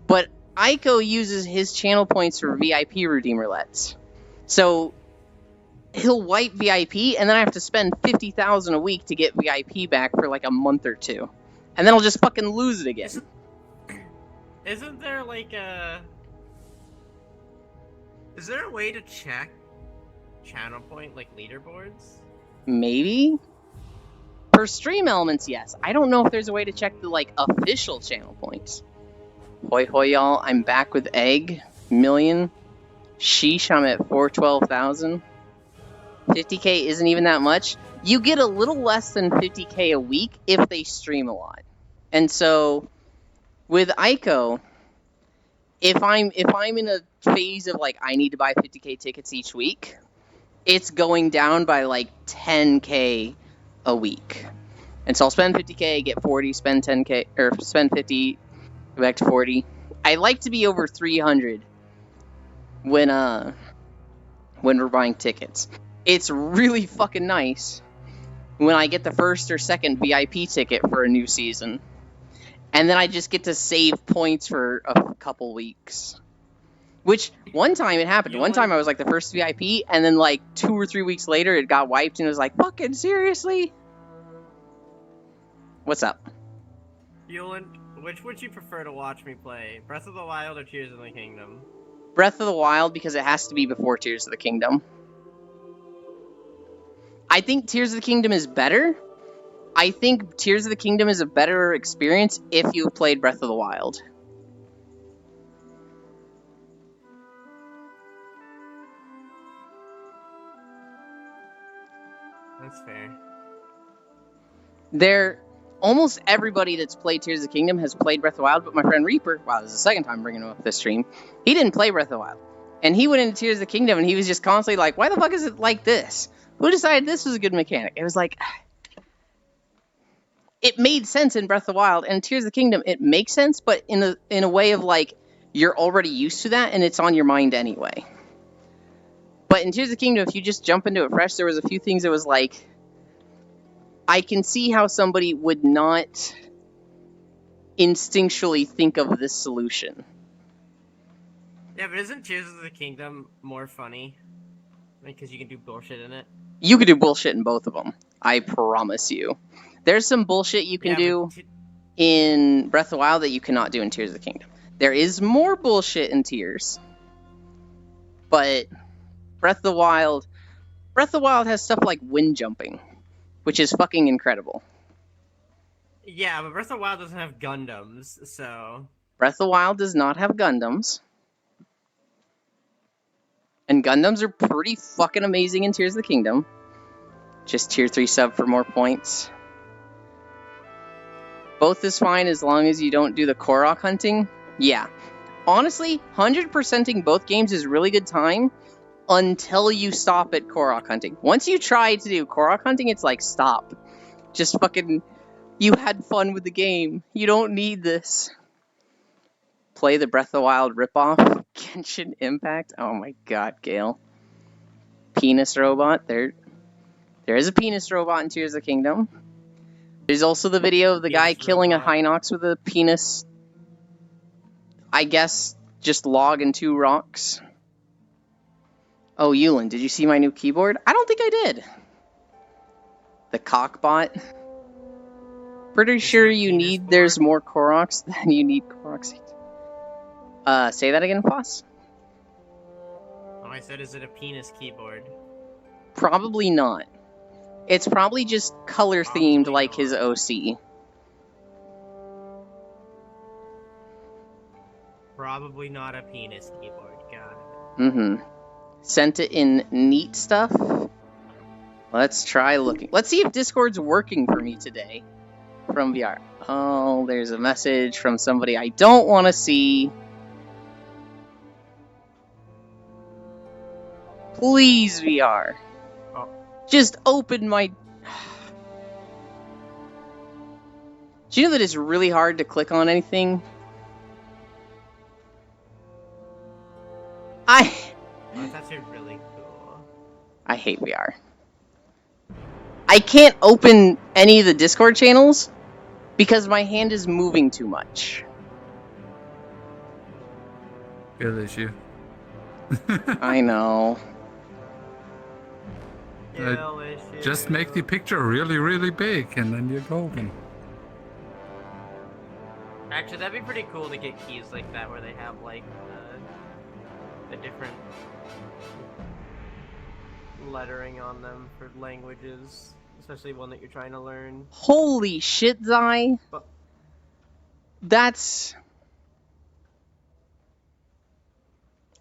But Aiko uses his channel points for VIP redeem roulettes. So he'll wipe VIP, and then I have to spend 50,000 a week to get VIP back for like a month or 2, and then I'll just fucking lose it again. Isn't there like a? Is there a way to check channel point like leaderboards? Maybe. For stream elements, yes. I don't know if there's a way to check the like official channel points. Hoi hoi y'all! I'm back with egg million. Sheesh, I'm at 412,000. 50k isn't even that much. You get a little less than 50k a week if they stream a lot. And so, with Aiko, if I'm in a phase of like I need to buy 50k tickets each week, it's going down by like 10k a week. And so I'll spend 50k, get 40, spend 10k, or spend 50, go back to 40. I like to be over 300. When we're buying tickets. It's really fucking nice when I get the first or second VIP ticket for a new season. And then I just get to save points for a couple weeks. Which, one time it happened. One time I was like the first VIP, and then like 2 or 3 weeks later it got wiped, and it was like, fucking seriously? What's up? Yulen, which would you prefer to watch me play? Breath of the Wild or Tears of the Kingdom? Breath of the Wild, because it has to be before Tears of the Kingdom. I think Tears of the Kingdom is better. I think Tears of the Kingdom is a better experience if you've played Breath of the Wild. That's fair. Almost everybody that's played Tears of the Kingdom has played Breath of the Wild, but my friend Reaper, wow, this is the second time I'm bringing him up this stream, he didn't play Breath of the Wild. And he went into Tears of the Kingdom, and he was just constantly like, why the fuck is it like this? Who decided this was a good mechanic? It was like, it made sense in Breath of the Wild, and Tears of the Kingdom, it makes sense, but in a way of like, you're already used to that, and it's on your mind anyway. But in Tears of the Kingdom, if you just jump into it fresh, there was a few things that was like, I can see how somebody would not instinctually think of this solution. Yeah, but isn't Tears of the Kingdom more funny? Because you can do bullshit in it. You could do bullshit in both of them. I promise you. There's some bullshit you can do in Breath of the Wild that you cannot do in Tears of the Kingdom. There is more bullshit in Tears. But Breath of the Wild has stuff like wind jumping, which is fucking incredible. Yeah, but Breath of the Wild doesn't have Gundams, so... Breath of the Wild does not have Gundams. And Gundams are pretty fucking amazing in Tears of the Kingdom. Just tier 3 sub for more points. Both is fine as long as you don't do the Korok hunting. Yeah. Honestly, 100%ing both games is really good time until you stop at Korok hunting. Once you try to do Korok hunting, it's like, stop. Just fucking... You had fun with the game. You don't need this. Play the Breath of the Wild ripoff. Genshin Impact. Oh my god, Gale. Penis robot. There is a penis robot in Tears of the Kingdom. There's also the video of the guy killing a Hinox with a penis. I guess just log and 2 rocks. Oh, Yulin, did you see my new keyboard? I don't think I did. The cockbot. Pretty sure you need, there's more Koroks than you need Koroks. Say that again, Foss? Oh, I said, is it a penis keyboard? Probably not. It's probably just color-themed like his OC. Probably not a penis keyboard, got it. Mm-hmm. Sent it in neat stuff. Let's try looking. Let's see if Discord's working for me today. From VR. Oh, there's a message from somebody I don't want to see. Please, VR. Oh. Just open my... Do you know that it's really hard to click on anything? Oh, that's actually really cool. I hate VR. I can't open any of the Discord channels because my hand is moving too much. Good issue. I know. Just make the picture really, really big and then you're golden. Actually, that'd be pretty cool to get keys like that where they have like the different lettering on them for languages, especially one that you're trying to learn. Holy shit, Zai. That's...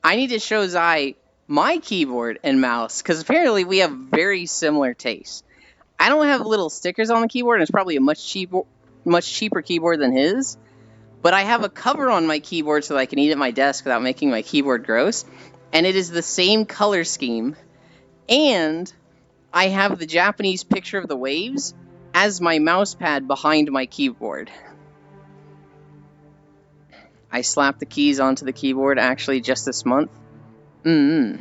I need to show Zai my keyboard and mouse, because apparently we have very similar tastes. I don't have little stickers on the keyboard, and it's probably a much cheaper keyboard than his, but I have a cover on my keyboard so that I can eat at my desk without making my keyboard gross, and it is the same color scheme, and I have the Japanese picture of the waves as my mouse pad behind my keyboard. I slapped the keys onto the keyboard actually just this month. I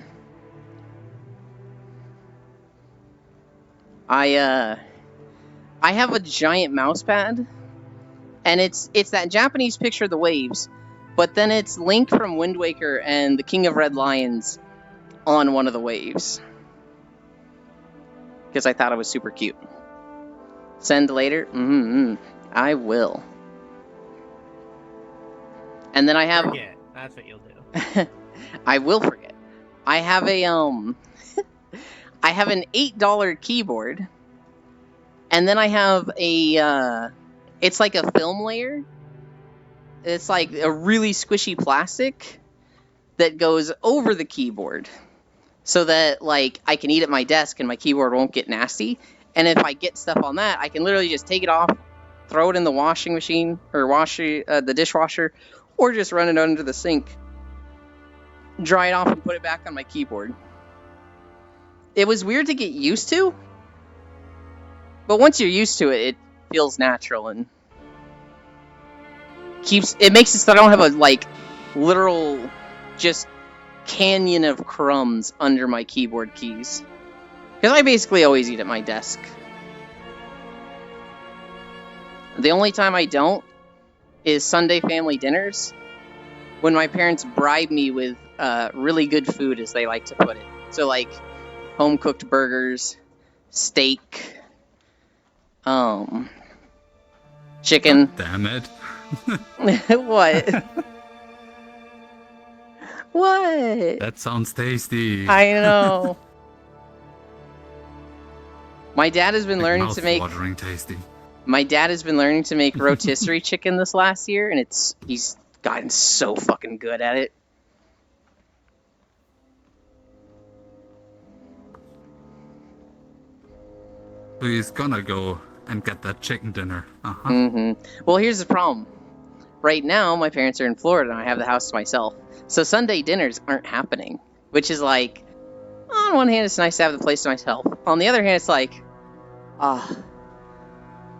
have a giant mouse pad, and it's that Japanese picture of the waves, but then it's Link from Wind Waker and the King of Red Lions on one of the waves. Because I thought it was super cute. Send later? I will. And then I have... Forget. That's what you'll do. I will forget. I have a, I have an $8 keyboard. And then I have a, it's like a film layer. It's like a really squishy plastic that goes over the keyboard. So that, like, I can eat at my desk and my keyboard won't get nasty. And if I get stuff on that, I can literally just take it off, throw it in the washing machine, or the dishwasher, or just run it under the sink, dry it off, and put it back on my keyboard. It was weird to get used to, but once you're used to it, feels natural and it makes it so I don't have a like literal just canyon of crumbs under my keyboard keys. Because I basically always eat at my desk. The only time I don't is Sunday family dinners, when my parents bribe me with really good food, as they like to put it. So like home-cooked burgers, steak, chicken. God damn it. What? What? That sounds tasty. I know. My dad has been learning to make. Mouth-watering tasty. My dad has been learning to make rotisserie chicken this last year, and he's gotten so fucking good at it. So he's gonna go and get that chicken dinner. Uh-huh. Well, here's the problem. Right now, my parents are in Florida, and I have the house to myself. So Sunday dinners aren't happening, which is like, on one hand, it's nice to have the place to myself. On the other hand, it's like,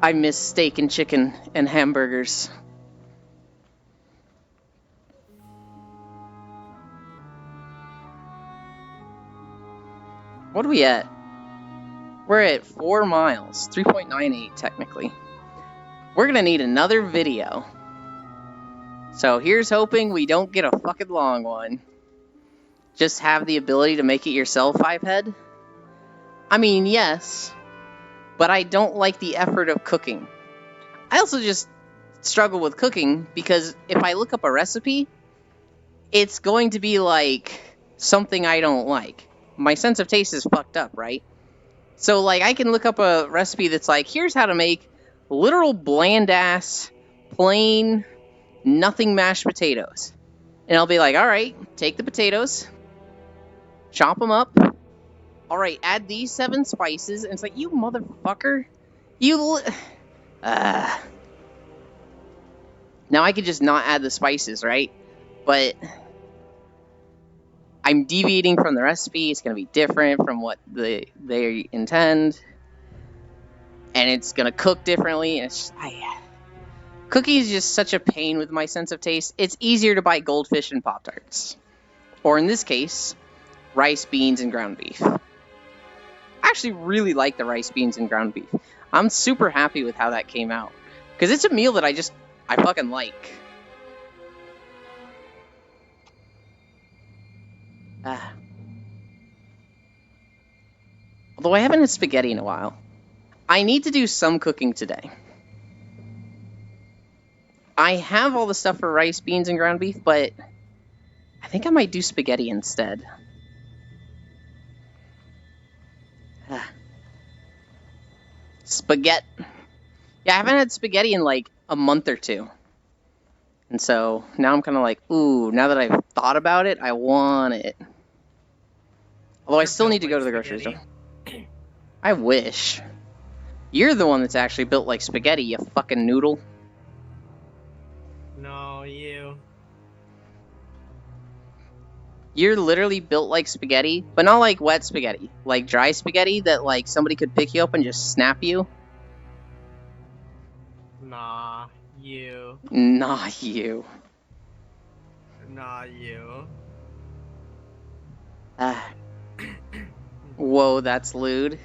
I miss steak and chicken and hamburgers. What are we at? We're at 4 miles, 3.98 technically. We're gonna need another video. So here's hoping we don't get a fucking long one. Just have the ability to make it yourself, Fivehead? I mean, yes, but I don't like the effort of cooking. I also just struggle with cooking because if I look up a recipe, it's going to be like something I don't like. My sense of taste is fucked up, right? So like I can look up a recipe that's like, here's how to make literal bland-ass, plain, nothing mashed potatoes. And I'll be like, alright, take the potatoes, chop them up. Alright, add these 7 spices. And it's like, you motherfucker. Now I could just not add the spices, right? But I'm deviating from the recipe. It's going to be different from what they intend. And it's going to cook differently. And it's just, cooking is just such a pain with my sense of taste. It's easier to buy goldfish and Pop-Tarts. Or in this case, rice, beans, and ground beef. I actually really like the rice, beans, and ground beef. I'm super happy with how that came out. Because it's a meal that I fucking like. Although I haven't had spaghetti in a while. I need to do some cooking today. I have all the stuff for rice, beans, and ground beef, but I think I might do spaghetti instead. Spaghetti. Yeah, I haven't had spaghetti in like a month or two. And so now I'm kind of like, ooh, now that I've thought about it, I want it. Although I still need to go to the grocery store. I wish. You're the one that's actually built like spaghetti, you fucking noodle. No, you. You're literally built like spaghetti, but not like wet spaghetti. Like dry spaghetti that like somebody could pick you up and just snap you. Nah, you. Nah, you. Nah, you. Whoa, that's lewd.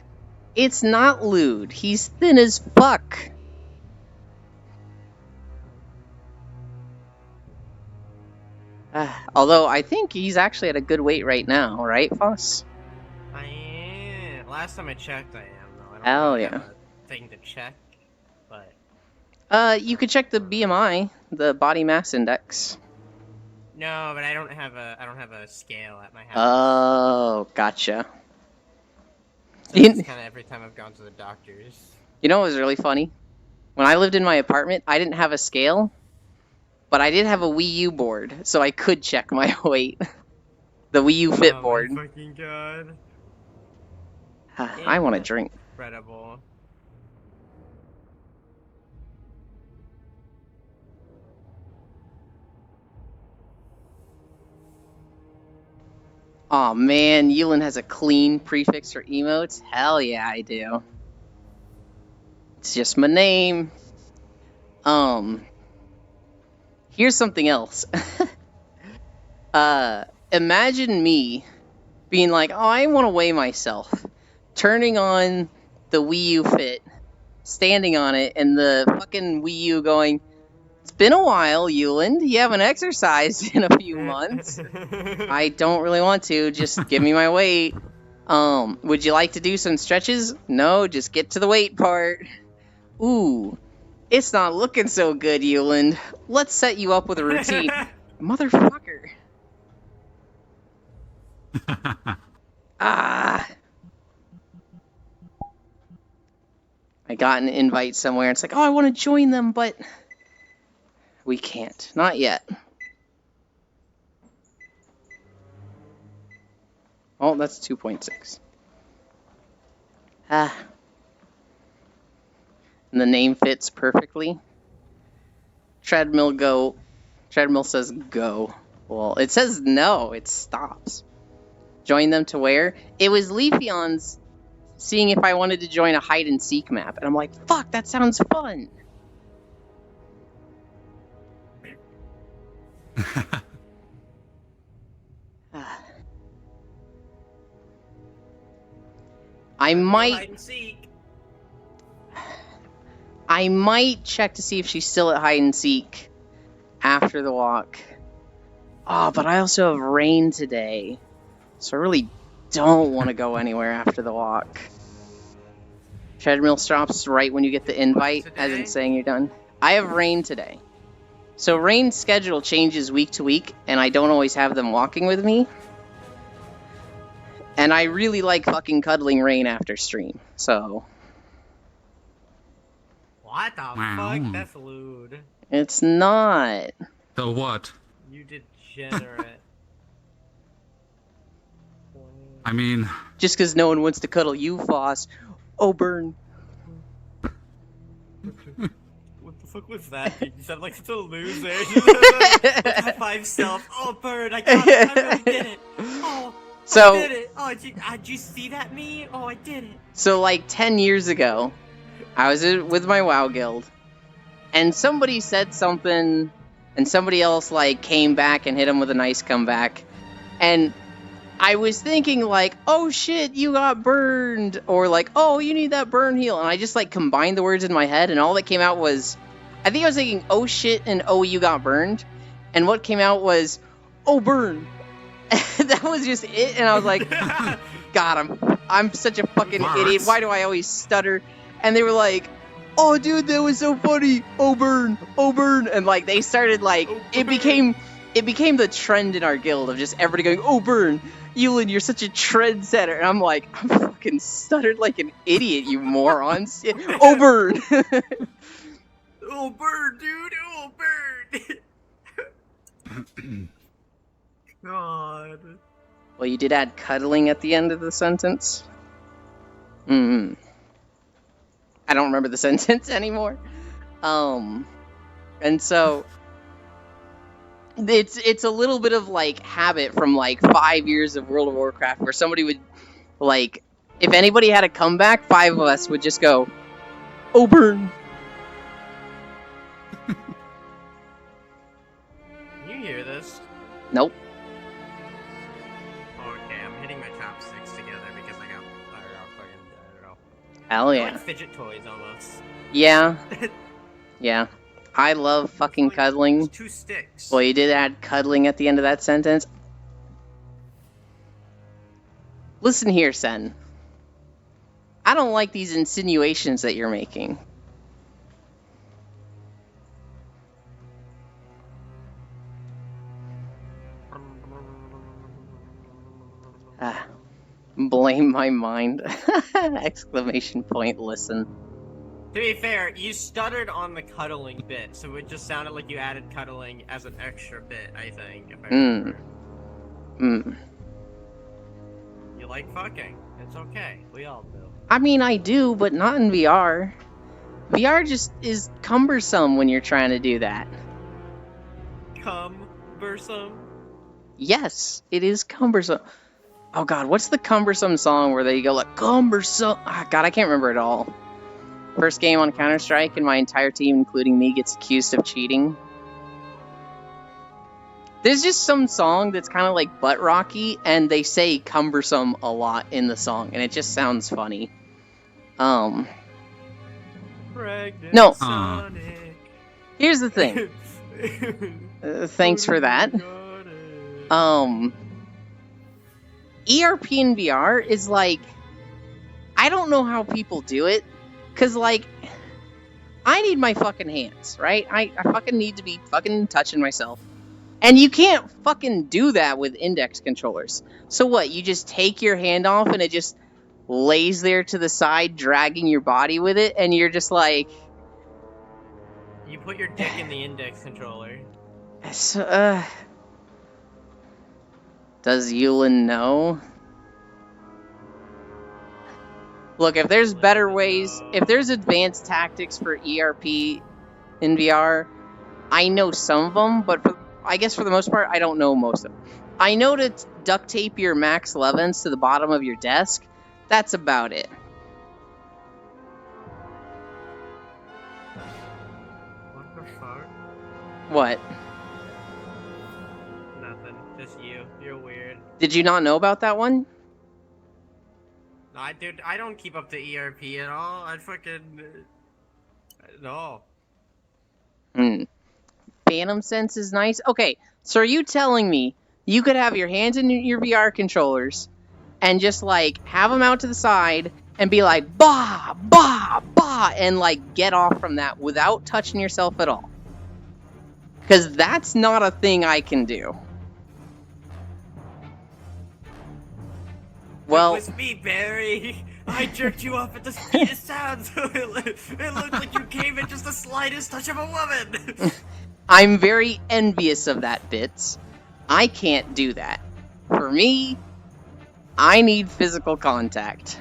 It's not lewd. He's thin as fuck. Although I think he's actually at a good weight right now, right, Foss? I am. Last time I checked, I am though. I don't Hell really yeah. have a thing to check, but. You could check the BMI, the body mass index. No, but I don't have a scale at my house. Oh, gotcha. So it's kind of every time I've gone to the doctors. You know what was really funny? When I lived in my apartment, I didn't have a scale, but I did have a Wii U board, so I could check my weight. The Wii U Fit board. Oh my fucking god. I want a drink. Incredible. Aw, man, Yulin has a clean prefix for emotes? Hell yeah, I do. It's just my name. Here's something else. Imagine me being like, oh, I want to weigh myself. Turning on the Wii U Fit, standing on it, and the fucking Wii U going, it's been a while, Yuland. You haven't exercised in a few months. I don't really want to. Just give me my weight. Would you like to do some stretches? No, just get to the weight part. Ooh, it's not looking so good, Yuland. Let's set you up with a routine. Motherfucker. Ah. I got an invite somewhere. It's like, oh, I want to join them, but we can't. Not yet. Oh, that's 2.6. Ah. And the name fits perfectly. Treadmill go. Treadmill says go. Well, it says no. It stops. Join them to where? It was Leafeon's seeing if I wanted to join a hide and seek map. And I'm like, fuck, that sounds fun. I might check to see if she's still at hide and seek after the walk. Oh, but I also have rain today. So I really don't want to go anywhere after the walk. Treadmill stops right when you get the invite, as in saying you're done. I have rain today. So rain's schedule changes week to week, and I don't always have them walking with me. And I really like fucking cuddling Rain after stream, so... What the fuck? That's lewd. It's not. So what? You degenerate. I mean... Just because no one wants to cuddle you, Foss. Oh, burn. What the fuck was that? You sound like such a loser. High five self. Oh, burn, I got it. I really did it. Oh, so, I did it. Oh, did you see that me? Oh, I did it. So, like, 10 years ago, I was with my WoW guild, and somebody said something, and somebody else, like, came back and hit him with a nice comeback, and I was thinking, like, oh shit, you got burned, or like, oh, you need that burn heal, and I just, like, combined the words in my head, and all that came out was, I think I was thinking, oh shit, and oh, you got burned, and what came out was, oh, burn. That was just it, and I was like, God, I'm such a fucking idiot, why do I always stutter? And they were like, oh, dude, that was so funny, oh, burn, and, like, they started, like, it became the trend in our guild of just everybody going, oh, burn. Yuland, you're such a trendsetter. And I'm like, I'm fucking stuttered like an idiot, you morons. Oh, burn. Oh, burn, dude. Oh, burn. God. Well, you did add cuddling at the end of the sentence. I don't remember the sentence anymore. And so... It's a little bit of, like, habit from, like, 5 years of World of Warcraft where somebody would, like, if anybody had a comeback, 5 of us would just go, oh, burn. Can you hear this? Nope. Okay, I'm hitting my chopsticks together because I don't know. Hell yeah. Like fidget toys, almost. Yeah. Yeah. I love fucking cuddling. 2 sticks. Well, you did add cuddling at the end of that sentence. Listen here, Sen. I don't like these insinuations that you're making. Blame my mind. Exclamation point, listen. To be fair, you stuttered on the cuddling bit, so it just sounded like you added cuddling as an extra bit, I think, if I remember. You like fucking. It's okay. We all do. I mean, I do, but not in VR. VR just is cumbersome when you're trying to do that. Cumbersome? Yes, it is cumbersome. Oh god, what's the cumbersome song where they go like, cumbersome? Ah, god, I can't remember it all. First game on Counter-Strike, and my entire team, including me, gets accused of cheating. There's just some song that's kind of like butt rocky, and they say cumbersome a lot in the song, and it just sounds funny. No. Sonic. Here's the thing. Thanks for that. ERP in VR is like, I don't know how people do it, because, like, I need my fucking hands, right? I fucking need to be fucking touching myself. And you can't fucking do that with index controllers. So what, you just take your hand off and it just lays there to the side, dragging your body with it, and you're just like... You put your dick in the index controller. So, does Yulin know? Look, if there's better ways, if there's advanced tactics for ERP in VR, I know some of them, but I guess for the most part, I don't know most of them. I know to duct tape your Max Levens to the bottom of your desk. That's about it. What the fuck? What? Nothing. Just you. You're weird. Did you not know about that one? Dude, I don't keep up to ERP at all. I fucking... No. Phantom Sense is nice. Okay, so are you telling me you could have your hands in your VR controllers and just, like, have them out to the side and be like, bah, bah, bah, and, like, get off from that without touching yourself at all? Because that's not a thing I can do. Well, It was me, Barry. I jerked you off at the speed of sound, so it looked like you gave it just the slightest touch of a woman. I'm very envious of that, Bits. I can't do that. For me, I need physical contact.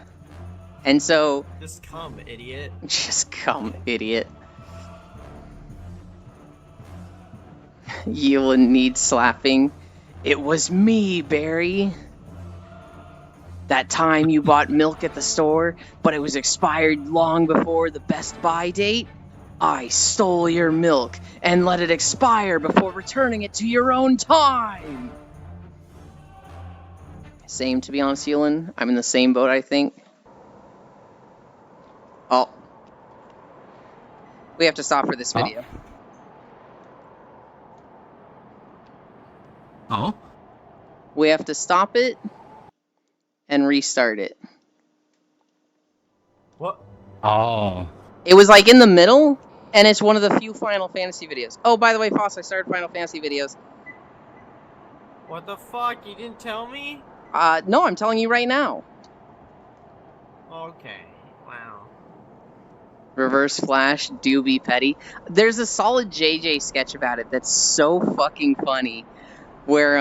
And so... Just come, idiot. Just come, idiot. Yulin needs slapping. It was me, Barry. That time you bought milk at the store, but it was expired long before the Best Buy date? I stole your milk and let it expire before returning it to your own time! Same, to be honest, Yulin. I'm in the same boat, I think. Oh. We have to stop for this video. Oh? We have to stop it and restart it. What? Oh. It was like in the middle, and it's one of the few Final Fantasy videos. Oh, by the way, Foss, I started Final Fantasy videos. What the fuck? You didn't tell me? No, I'm telling you right now. Okay. Wow. Reverse Flash, do be petty. There's a solid JJ sketch about it that's so fucking funny, where,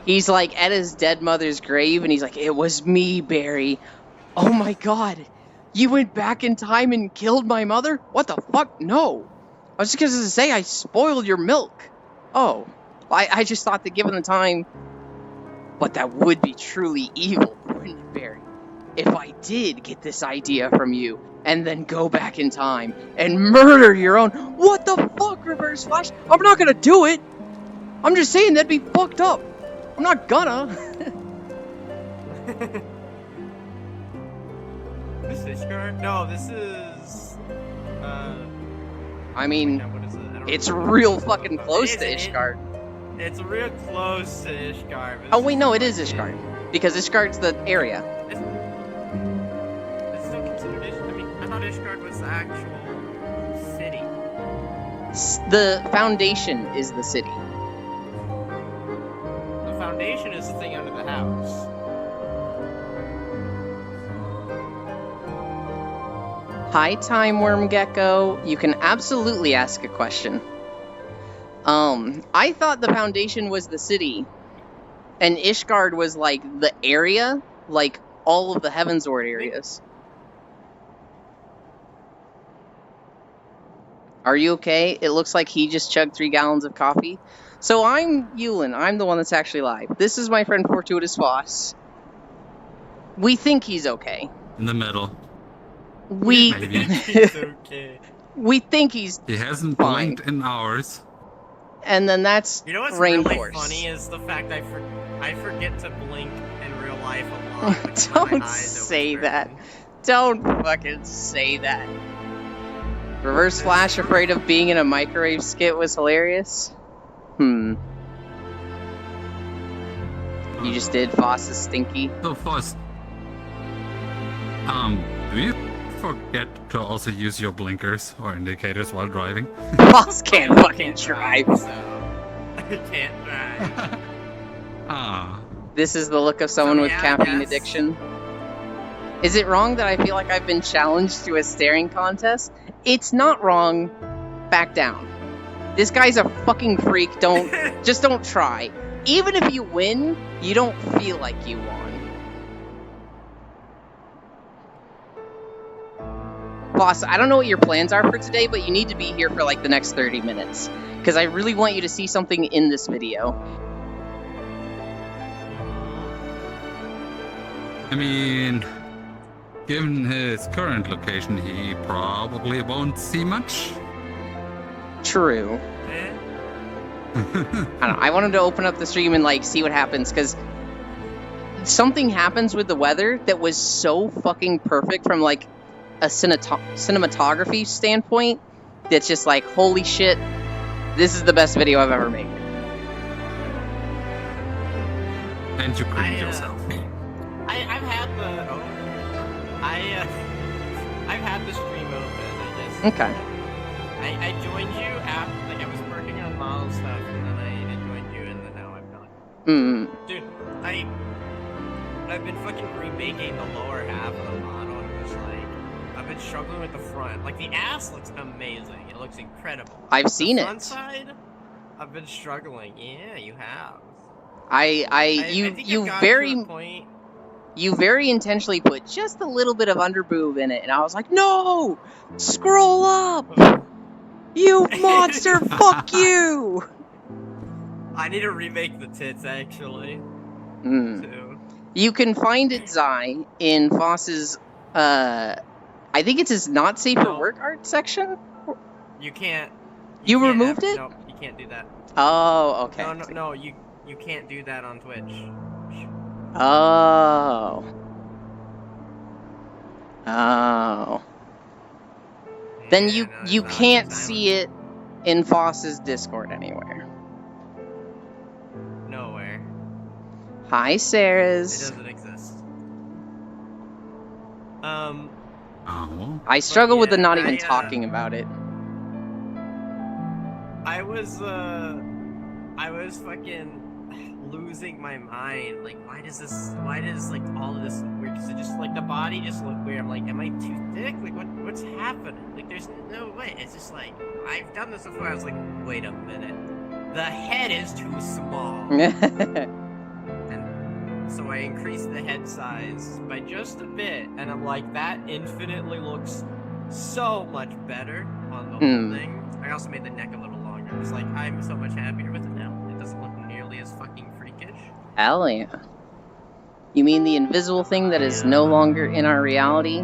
he's, like, at his dead mother's grave, and he's like, it was me, Barry. Oh my god. You went back in time and killed my mother? What the fuck? No. I was just gonna say I spoiled your milk. Oh. I just thought that given the time... But that would be truly evil, wouldn't it, Barry? If I did get this idea from you, and then go back in time, and murder your own... What the fuck, Reverse Flash? I'm not gonna do it! I'm just saying that'd be fucked up. I'm not gonna. This is Ishgard? No, this is... I mean, what is it? I don't it's remember. real fucking close to It's- Ishgard. It's real close to Ishgard. but Oh this wait, no, it like is Ishgard. Because Ishgard's the area. It's still considered Ishgard. I mean, I thought Ishgard was the actual city. The Foundation is the city. The Foundation is the thing under the house. Hi, Time Worm Gecko. You can absolutely ask a question. I thought the Foundation was the city, and Ishgard was like the area, like all of the Heavensward areas. Are you okay? It looks like he just chugged 3 gallons of coffee. So I'm Yulin. I'm the one that's actually live. This is my friend Fortuitous Foss. We think he's okay. In the middle. We He's okay. we think he's He hasn't fine. blinked in hours. And then that's You know what's Rain really Force. funny is the fact I forget to blink in real life a lot. Like, Don't my eyes say open. that. Don't fucking say that. Reverse Flash afraid of being in a microwave skit was hilarious. You just did Foss's Stinky. So Foss, do you forget to also use your blinkers or indicators while driving? Foss can't I fucking drive. so I can't drive. Ah. This is the look of someone So, with yeah, I caffeine guess. addiction. Is it wrong that I feel like I've been challenged to a staring contest? It's not wrong. Back down. This guy's a fucking freak. Just don't try. Even if you win, you don't feel like you won. Boss, I don't know what your plans are for today, but you need to be here for like the next 30 minutes. Because I really want you to see something in this video. I mean, given his current location, he probably won't see much. True. Eh? I don't know. I wanted to open up the stream and like see what happens because something happens with the weather that was so fucking perfect from like a cinematography standpoint. That's just like, holy shit, this is the best video I've ever made. And you creamed yourself. I've had the I've had the stream open. I just Okay. I joined you after like I was working on model stuff and then I joined you and then now I'm not. Dude, I've been fucking remaking the lower half of the model and it's like I've been struggling with the front. Like the ass looks amazing. It looks incredible. I've seen the it. front side, I've been struggling. Yeah, you have. I think you I've gotten very to a point. you very intentionally put just a little bit of underboob in it, and I was like, no, scroll up, you monster, fuck you. I need to remake the tits actually. Mm. Too. You can find it, Zai, in Foss's, I think it's his not safe for work art section? You can't. You can't removed have, it? No, you can't do that. Oh, okay. No, you can't do that on Twitch. Oh. Oh. Then Yeah, no, you it's not. can't It's see it in Foss's Discord anywhere. Nowhere. Hi, It Sarah's. doesn't exist. Oh. I struggle with the yeah, not even I, talking about it. I was fucking losing my mind. Like, why does like all of this look weird? Cause it just like the body just look weird. I'm like, am I too thick? Like, what's happening? Like, there's no way. It's just like I've done this before. I was like, wait a minute, the head is too small. And so I increased the head size by just a bit, and I'm like, that infinitely looks so much better on the whole thing. I also made the neck a little longer. It's like I'm so much happier with it now. It doesn't look nearly as fucking freakish. Hell yeah. You mean the invisible thing that is no longer in our reality?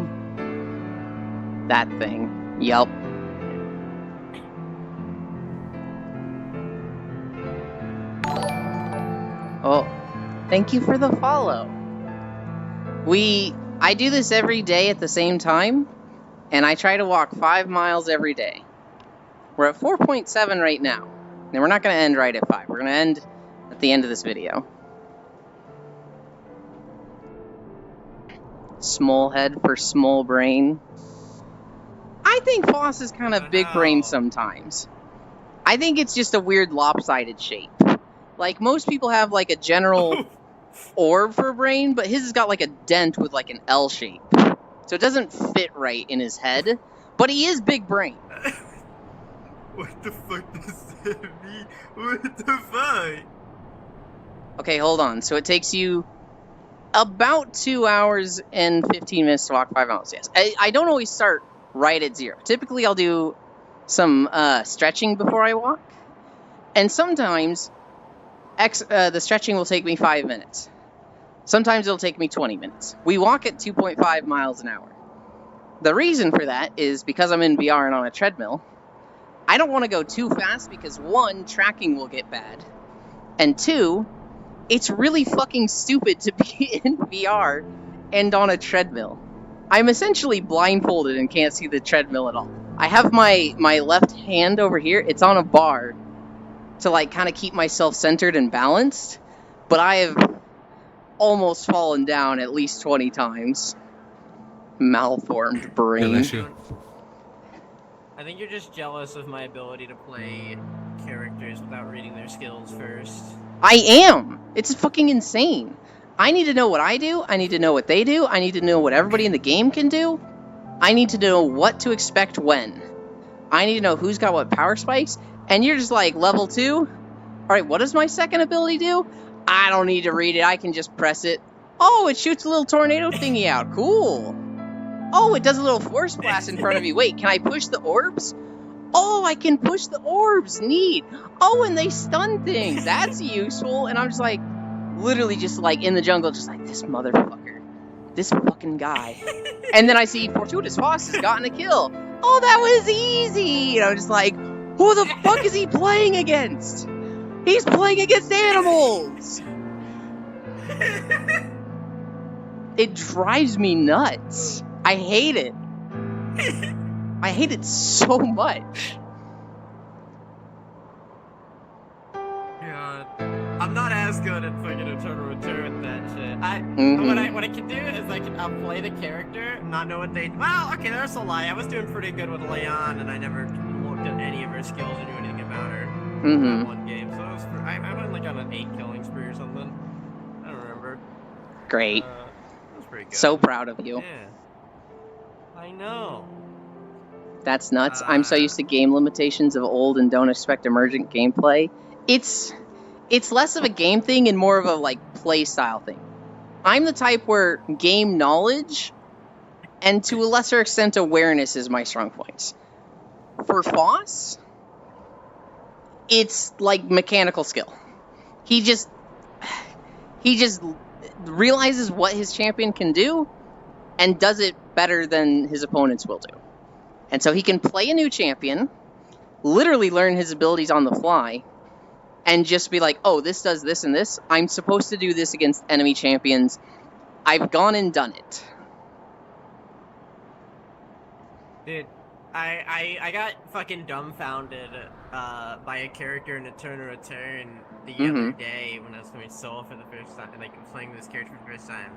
That thing. Yup. Oh, thank you for the follow. I do this every day at the same time, and I try to walk 5 miles every day. We're at 4.7 right now, and we're not going to end right at 5. We're going to end at the end of this video. Small head for small brain. I think Foss is kind of big brain sometimes. I think it's just a weird lopsided shape. Like, most people have, like, a general orb for brain, but his has got, like, a dent with, like, an L shape. So it doesn't fit right in his head, but he is big brain. What the fuck does that mean? What the fuck? Okay, hold on. So it takes you about 2 hours and 15 minutes to walk 5 miles. Yes. I don't always start right at 0. Typically, I'll do some stretching before I walk. And sometimes the stretching will take me 5 minutes. Sometimes it'll take me 20 minutes. We walk at 2.5 miles an hour. The reason for that is because I'm in VR and on a treadmill, I don't want to go too fast because 1, tracking will get bad, and 2, it's really fucking stupid to be in VR and on a treadmill. I'm essentially blindfolded and can't see the treadmill at all. I have my left hand over here, it's on a bar to like kind of keep myself centered and balanced, but I have almost fallen down at least 20 times. Malformed brain. I think you're just jealous of my ability to play characters without reading their skills first. I am! It's fucking insane. I need to know what I do, I need to know what they do, I need to know what everybody in the game can do, I need to know what to expect when. I need to know who's got what power spikes, and you're just like, level 2? Alright, what does my second ability do? I don't need to read it, I can just press it. Oh, it shoots a little tornado thingy out, cool! Oh, it does a little force blast in front of you. Wait, can I push the orbs? Oh, I can push the orbs. Neat. Oh, and they stun things. That's useful. And I'm just like, literally just like in the jungle, just like, this motherfucker. This fucking guy. And then I see Fortuitous Foss has gotten a kill. Oh, that was easy. And I'm just like, who the fuck is he playing against? He's playing against animals. It drives me nuts. I hate it. I hate it so much. God. I'm not as good at fucking Eternal Return with that shit. What I can do is I'll play the character, not know what they... Well, okay, that's a lie. I was doing pretty good with Leon, and I never looked at any of her skills or knew anything about her. That one game. So I went like on an 8 killing spree or something. I don't remember. Great. That was pretty good. So proud of you. Yeah. I know. That's nuts. I'm so used to game limitations of old and don't expect emergent gameplay. It's less of a game thing and more of a like play style thing. I'm the type where game knowledge and to a lesser extent awareness is my strong points. For Foss, it's like mechanical skill. He just realizes what his champion can do and does it better than his opponents will do. And so he can play a new champion, literally learn his abilities on the fly, and just be like, oh, this does this and this. I'm supposed to do this against enemy champions. I've gone and done it. Dude, I got fucking dumbfounded by a character in Eternal Return the other day when I was playing Soul for the first time, like playing this character for the first time.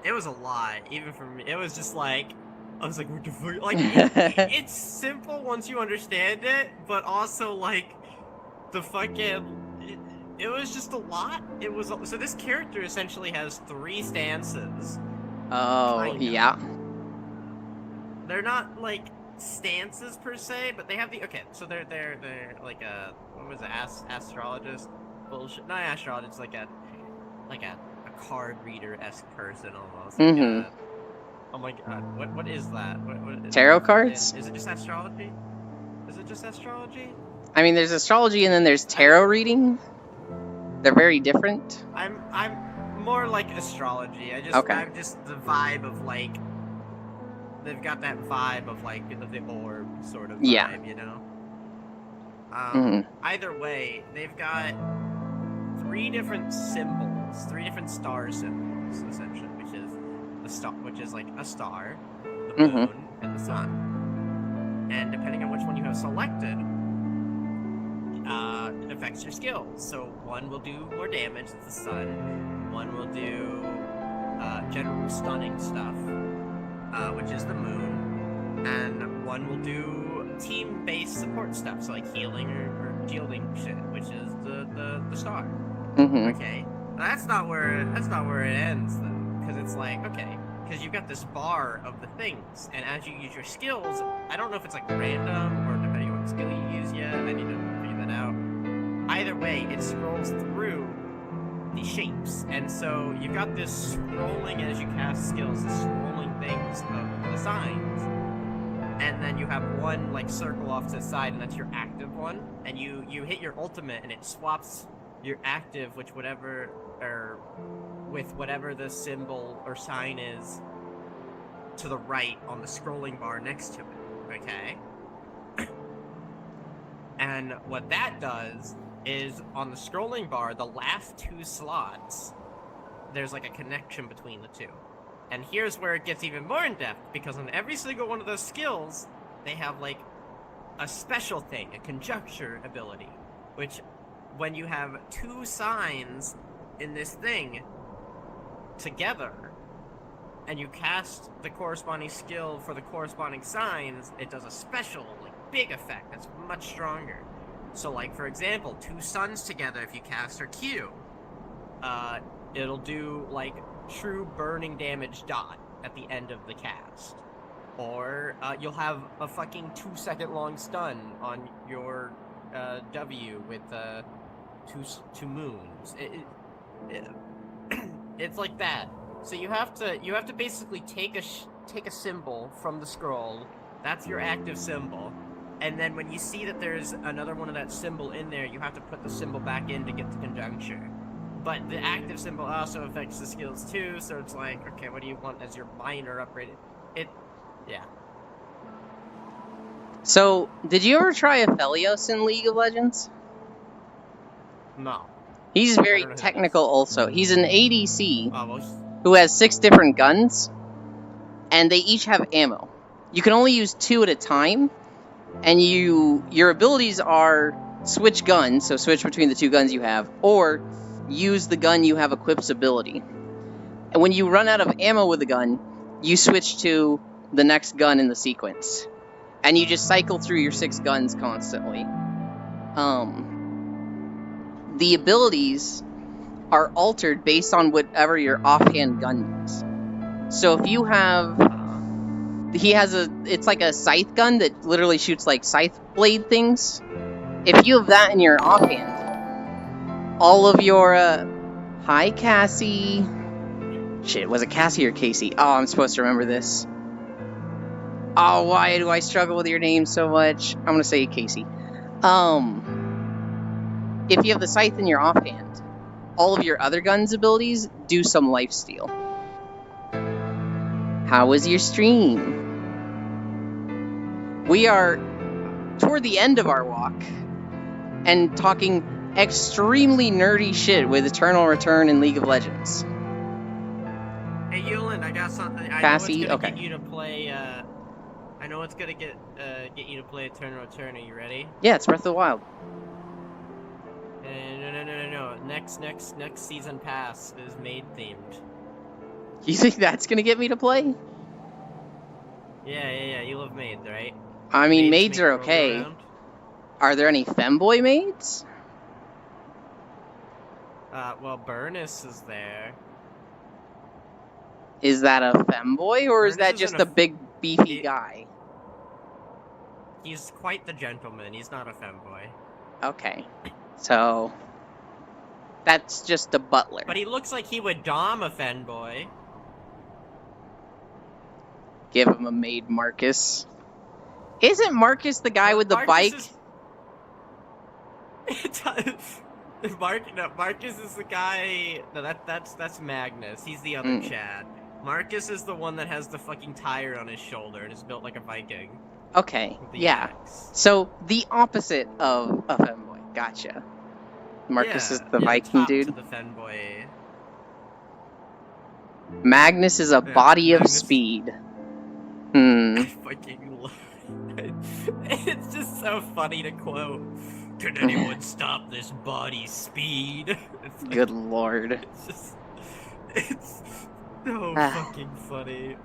It was a lot, even for me. It was just like, I was like, what the fuck? Like, it's simple once you understand it, but also, like, the fucking... It was just a lot. It was... So this character essentially has 3 stances. Oh, yeah. They're not, like, stances per se, but they have the... Okay, so they're like a... What was it? Astrologist? Bullshit. Not astrologist, like a card reader-esque person almost. Like oh my god, what is that? What Tarot cards? Is it just astrology? Is it just astrology? I mean, there's astrology and then there's tarot reading. They're very different. I'm more like astrology. I'm just the vibe of like... They've got that vibe of like the orb sort of vibe, you know? Either way, they've got 3 different symbols, 3 different star symbols, essentially, which is like a star, the moon, and the sun. And depending on which one you have selected, it affects your skills. So one will do more damage, it's the sun. One will do general stunning stuff, which is the moon. And one will do team-based support stuff, so like healing or shielding shit, which is the star. Okay, that's not where it ends then, because it's like, okay, because you've got this bar of the things, and as you use your skills, I don't know if it's like random or depending on what skill you use yet. I need to figure that out. Either way, it scrolls through the shapes, and so you've got this scrolling as you cast skills, this scrolling things of the signs. And then you have one like circle off to the side, and that's your active one. And you hit your ultimate, and it swaps your active with whatever the symbol or sign is to the right on the scrolling bar next to it, okay? And what that does is, on the scrolling bar, the last 2 slots, there's like a connection between the two. And here's where it gets even more in-depth, because on every single one of those skills, they have like a special thing, a conjuncture ability, which when you have 2 signs in this thing together, and you cast the corresponding skill for the corresponding signs, it does a special, like, big effect that's much stronger. So, like, for example, 2 suns together, if you cast her Q, it'll do, like, true burning damage dot at the end of the cast. Or, you'll have a fucking 2-second long stun on your, W with, 2 moons. It's like that. So you have to basically take a symbol from the scroll. That's your active symbol. And then when you see that there's another one of that symbol in there, you have to put the symbol back in to get the conjuncture. But the active symbol also affects the skills too, so it's like, okay, what do you want as your minor upgraded? Yeah. So, did you ever try Aphelios in League of Legends? No. He's very technical also. He's an ADC Oh, well, who has 6 different guns, and they each have ammo. You can only use 2 at a time, and your abilities are switch guns, so switch between the 2 guns you have, or use the gun you have equip's ability. And when you run out of ammo with a gun, you switch to the next gun in the sequence. And you just cycle through your 6 guns constantly. The abilities are altered based on whatever your offhand gun is. So if you have... It's like a scythe gun that literally shoots like scythe blade things. If you have that in your offhand, all of your, hi Cassie. Shit, was it Cassie or Casey? Oh, I'm supposed to remember this. Oh, why do I struggle with your name so much? I'm gonna say Casey. If you have the scythe in your offhand, all of your other guns' abilities do some lifesteal. How was your stream? We are toward the end of our walk and talking extremely nerdy shit with Eternal Return and League of Legends. Hey, Yulin, I got something. Cassie, okay. Get you to play. I know it's gonna get you to play Eternal Return. Are you ready? Yeah, it's Breath of the Wild. No. Next season pass is maid themed. You think that's gonna get me to play? Yeah. You love maids, right? I mean, maids are okay. Are there any femboy maids? Well, Burnus is there. Is that a femboy, or is that just a big, beefy guy? He's quite the gentleman. He's not a femboy. Okay. So... that's just a butler. But he looks like he would dom a femboy. Give him a maid, Marcus. Isn't Marcus the guy with the bike? Marcus is the guy... No, that's Magnus. He's the other Chad. Marcus is the one that has the fucking tire on his shoulder and is built like a Viking. Okay, yeah. Axe. So, the opposite of a femboy. Gotcha. Marcus is the Viking dude. To the femboy. Magnus is a body of speed. I fucking love it. It's just so funny to quote. Can anyone stop this body's speed? It's like, good lord. It's so fucking funny.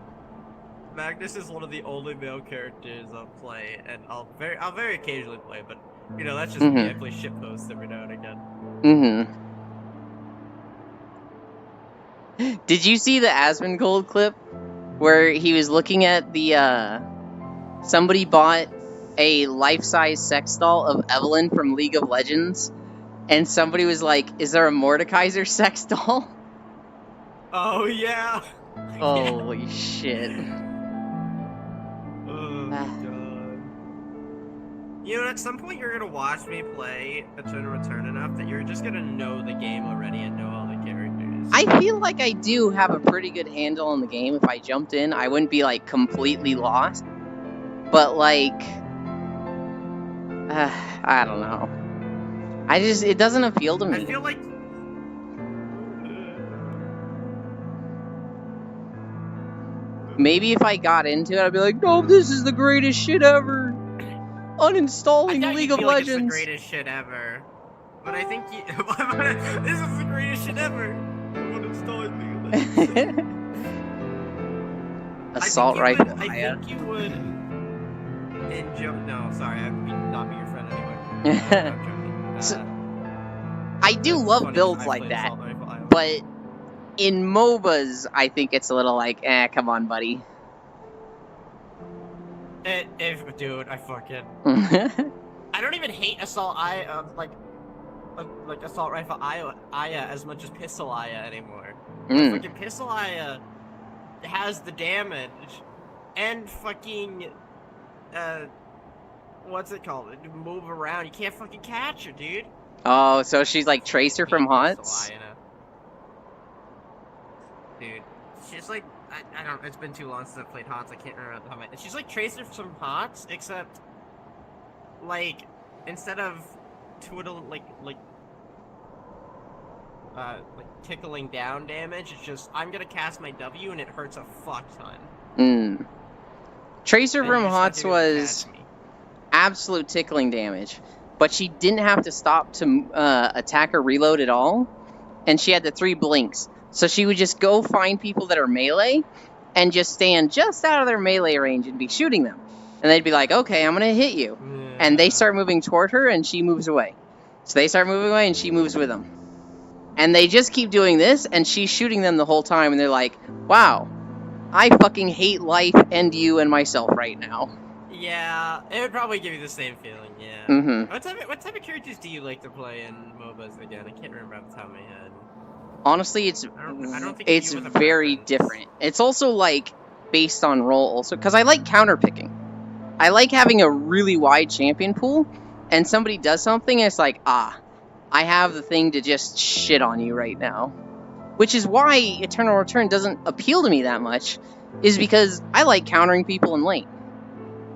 Magnus is one of the only male characters I'll play, and I'll very occasionally play, but you know, that's just me. I play shitposts every now and again. Did you see the Asmongold clip where he was looking at the somebody bought a life-size sex doll of Evelyn from League of Legends, and somebody was like, "Is there a Mordekaiser sex doll?" Oh yeah. Holy shit. Oh my god. You know, at some point you're gonna watch me play Eternal Return enough that you're just gonna know the game already and know all the characters. I feel like I do have a pretty good handle on the game. If I jumped in, I wouldn't be, like, completely lost. But, like, I don't know. It doesn't appeal to me. I feel like... Maybe if I got into it, I'd be like, no, this is the greatest shit ever. Uninstalling League of Legends. It's the greatest shit ever. But I think this is the greatest shit ever. Uninstalling League of Legends. Assault rifle. I think you would enjoy. No, sorry, I'd not be your friend anyway. I'm joking. I do love builds like that, but in MOBAs, I think it's a little like, come on, buddy. Dude, I fucking... I don't even hate Assault like Assault Rifle Aya as much as Pistol Aya anymore. Fucking Pistol Aya has the damage, and fucking, what's it called? Move around. You can't fucking catch her, dude. Oh, so she's like Tracer from HOTS? Dude, she's like, I don't, it's been too long since I've played HOTS, I can't remember how she's like Tracer from HOTS, except, like, instead of tickling down damage, it's just, I'm gonna cast my W and it hurts a fuck ton. Tracer from HOTS was absolute tickling damage, but she didn't have to stop to attack or reload at all, and she had the 3 blinks. So she would just go find people that are melee and just stand just out of their melee range and be shooting them. And they'd be like, okay, I'm going to hit you. Yeah. And they start moving toward her and she moves away. So they start moving away and she moves with them. And they just keep doing this and she's shooting them the whole time. And they're like, wow, I fucking hate life and you and myself right now. Yeah, it would probably give you the same feeling, yeah. What type of characters do you like to play in MOBAs again? I can't remember off the top of my head. Honestly, it's very different. It's also, like, based on role also, because I like counterpicking. I like having a really wide champion pool, and somebody does something, and it's like, I have the thing to just shit on you right now. Which is why Eternal Return doesn't appeal to me that much, is because I like countering people in lane.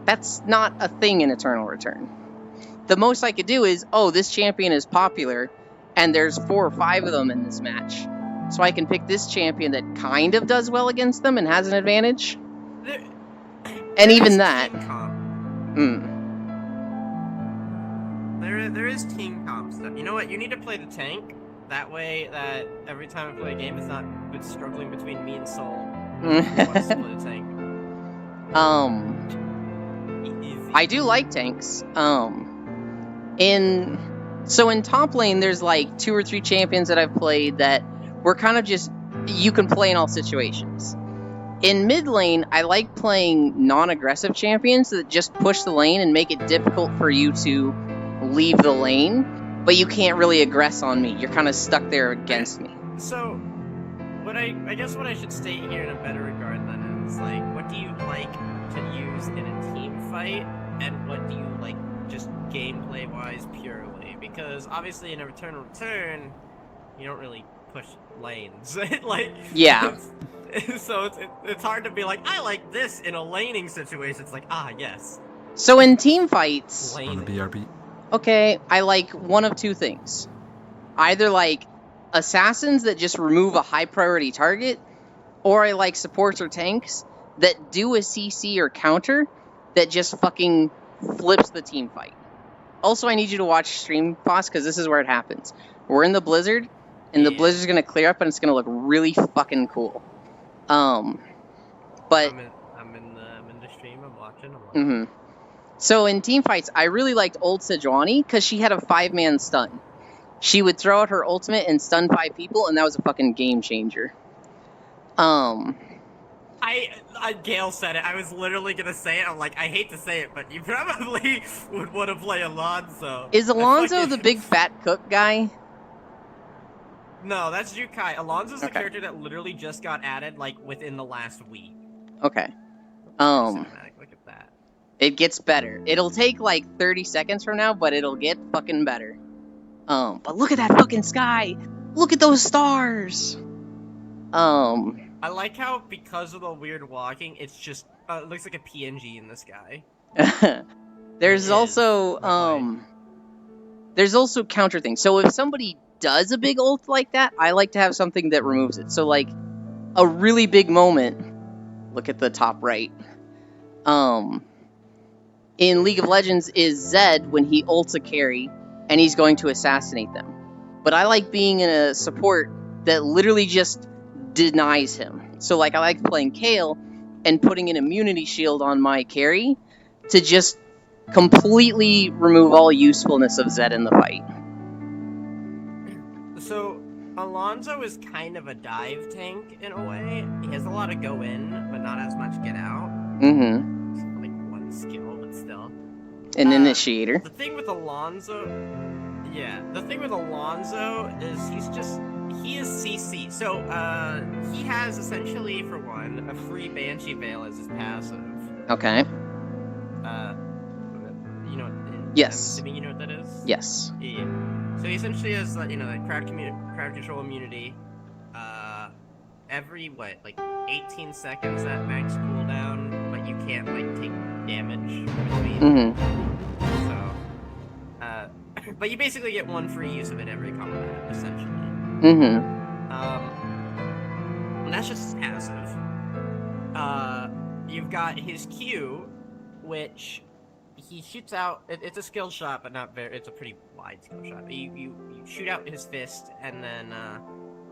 That's not a thing in Eternal Return. The most I could do is, this champion is popular, and there's 4 or 5 of them in this match. So I can pick this champion that kind of does well against them and has an advantage. And even that. There is team comp stuff. You know what? You need to play the tank. That way that every time I play a game, it's struggling between me and Soul. Let's split a tank. Easy. I do like tanks. So in top lane, there's like 2 or 3 champions that I've played that were kind of just, you can play in all situations. In mid lane, I like playing non-aggressive champions that just push the lane and make it difficult for you to leave the lane, but you can't really aggress on me. You're kind of stuck there against me. So, I guess what I should state here in a better regard then is, like, what do you like to use in a team fight, and what do you like just gameplay-wise purely? Because obviously in a Eternal Return, you don't really push lanes. Like, yeah. So it's hard to be like, I like this in a laning situation. It's like, yes. So in team fights, BRB. Okay, I like one of 2 things. Either like assassins that just remove a high priority target, or I like supports or tanks that do a CC or counter that just fucking flips the team fight. Also, I need you to watch Stream Boss, because this is where it happens. We're in the Blizzard, and the Blizzard's going to clear up, and it's going to look really fucking cool. But I'm in the stream. I'm watching. So in team fights, I really liked old Sejuani because she had a 5-man stun. She would throw out her ultimate and stun 5 people, and that was a fucking game changer. Gale said it. I was literally gonna say it. I'm like, I hate to say it, but you probably would want to play Alonso. Is Alonso the big fat cook guy? No, that's Jukai. Alonso's the character that literally just got added, like, within the last week. Okay. Look at that. It gets better. It'll take, like, 30 seconds from now, but it'll get fucking better. But look at that fucking sky! Look at those stars! I like how, because of the weird walking, it's just it looks like a PNG in the sky. There's also counter things. So if somebody does a big ult like that, I like to have something that removes it. So like a really big moment. Look at the top right. In League of Legends is Zed when he ults a carry and he's going to assassinate them. But I like being in a support that literally just denies him. So like I like playing Kayle and putting an immunity shield on my carry to just completely remove all usefulness of Zed in the fight. So Alonso is kind of a dive tank in a way. He has a lot of go in, but not as much get out. Mm-hmm. Like one skill, but still. An initiator. The thing with Alonso is he is CC. So he has essentially, for one, a free Banshee Veil as his passive. Okay. You know. Yes. I'm assuming you know what that is. Yes. Yeah. So he essentially has, like crowd control immunity. Every 18 seconds at max cooldown, but you can't take damage. Mm-hmm. So, but you basically get one free use of it every combat, essentially. Mm-hmm. And that's just his passive. You've got his Q, which he shoots out. It's a skill shot, but not very. It's a pretty wide skill shot. You shoot out his fist, and then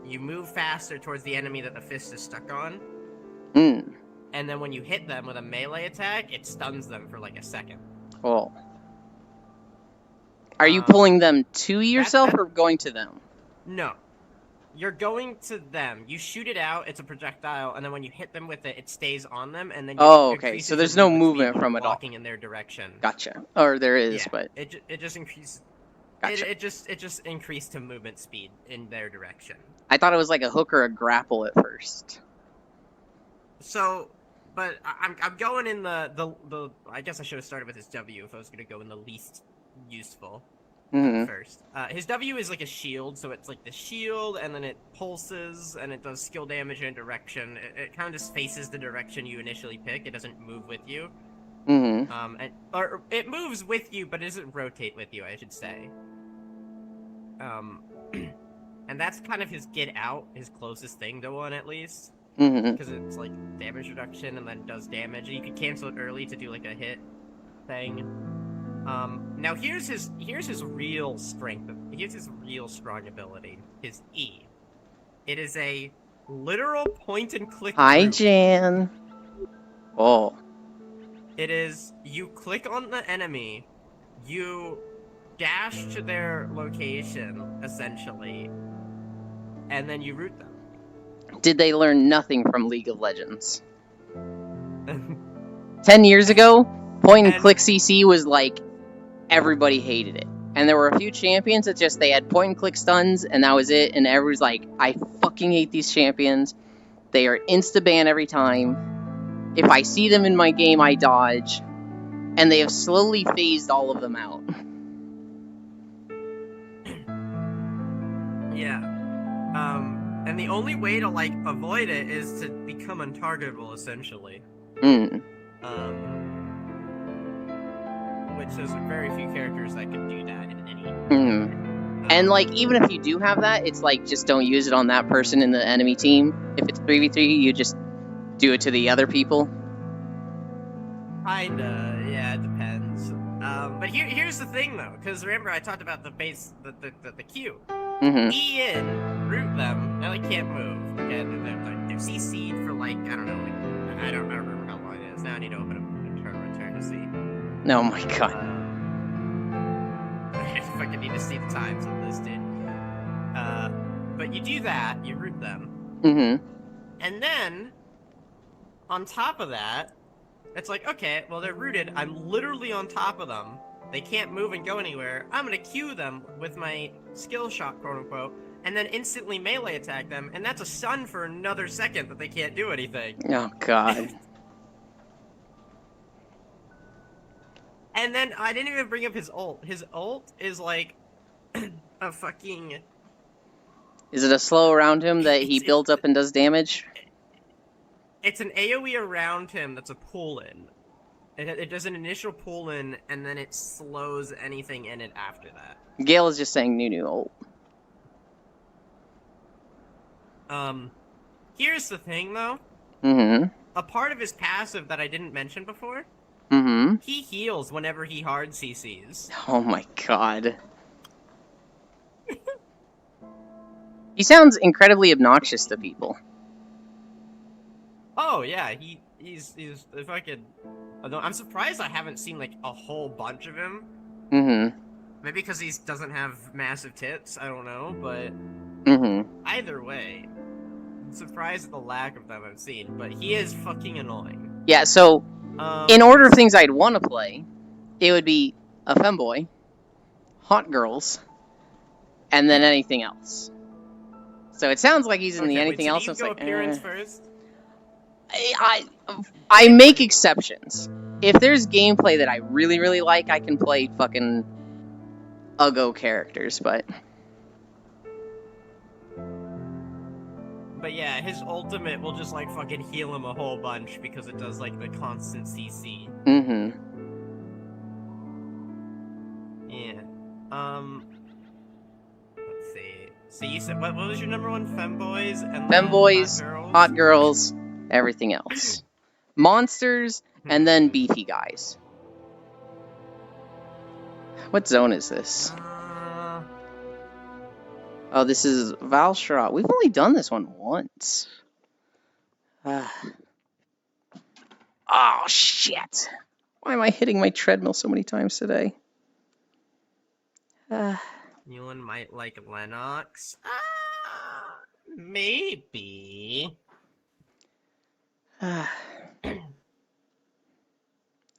you move faster towards the enemy that the fist is stuck on. Mm. And then when you hit them with a melee attack, it stuns them for like a second. Cool. Are you pulling them to yourself or going to them? No. You're going to them. You shoot it out, it's a projectile, and then when you hit them with it, it stays on them, and then you okay. So there's no movement from it all. Walking in their direction. Gotcha. Or there is, yeah, but it just increases. Gotcha. It just increased to movement speed in their direction. I thought it was like a hook or a grapple at first. So, but I'm going in the. I guess I should have started with his W if I was gonna go in the least useful. First. His W is like a shield, so it's like the shield, and then it pulses, and it does skill damage in a direction. It kind of just faces the direction you initially pick. It doesn't move with you. Or it moves with you, but it doesn't rotate with you, I should say. And that's kind of his get out, his closest thing to one, at least. Because it's like damage reduction, and then does damage, and you can cancel it early to do like a hit thing. Now here's his real strength. Here's his real strong ability. His E. It is a literal point and click. Hi, Jan. Oh. It is, you click on the enemy, you dash to their location, essentially, and then you root them. Did they learn nothing from League of Legends? 10 years ago, point and click CC was like, everybody hated it. And there were a few champions that just, they had point and click stuns, and that was it, and everyone's like, I fucking hate these champions. They are insta-ban every time. If I see them in my game, I dodge. And they have slowly phased all of them out. Yeah. And the only way to, avoid it is to become untargetable, essentially. Which there's very few characters that can do that in any... And, even if you do have that, it's just don't use it on that person in the enemy team. If it's 3v3, you just do it to the other people. Kinda, yeah, it depends. But here's the thing, though, because remember I talked about the base, the Q. E in, root them, now they can't move. Okay, they're CC'd for, I don't know, I don't remember how long it is. Now I need to open up return to see. Oh my god. I fucking need to see the times of this, dude. But you do that, you root them. And then, on top of that, it's like, okay, well, they're rooted. I'm literally on top of them. They can't move and go anywhere. I'm gonna Q them with my skill shot, quote unquote, and then instantly melee attack them, and that's a stun for another second that they can't do anything. Oh god. And then I didn't even bring up his ult. His ult is like a fucking Is it a slow around him that he builds up and does damage? It's an AoE around him that's a pull-in. It does an initial pull-in, and then it slows anything in it after that. Gale is just saying Nunu. Here's the thing, though. Mm-hmm. A part of his passive that I didn't mention before, he heals whenever he hard CCs. Oh my god. He sounds incredibly obnoxious to people. Oh yeah, he's fucking. I'm surprised I haven't seen like a whole bunch of him. Maybe because he doesn't have massive tits. I don't know, but either way, I'm surprised at the lack of them I've seen. But he is fucking annoying. Yeah. So, in order of things I'd want to play, it would be a femboy, hot girls, and then anything else. So it sounds like he's in the anything else. So go appearance first. I make exceptions. If there's gameplay that I really, really like, I can play fucking Uggo characters, but... But yeah, his ultimate will just, like, fucking heal him a whole bunch because it does, like, the constant CC. Yeah. Let's see. So you said, what was your number one? Femboys? And Femboys, hot girls? Everything else. Monsters, and then beefy guys. What zone is this? Oh, this is Valshara. We've only done this one once. Oh, shit. Why am I hitting my treadmill so many times today? Newland might like Lennox. Maybe.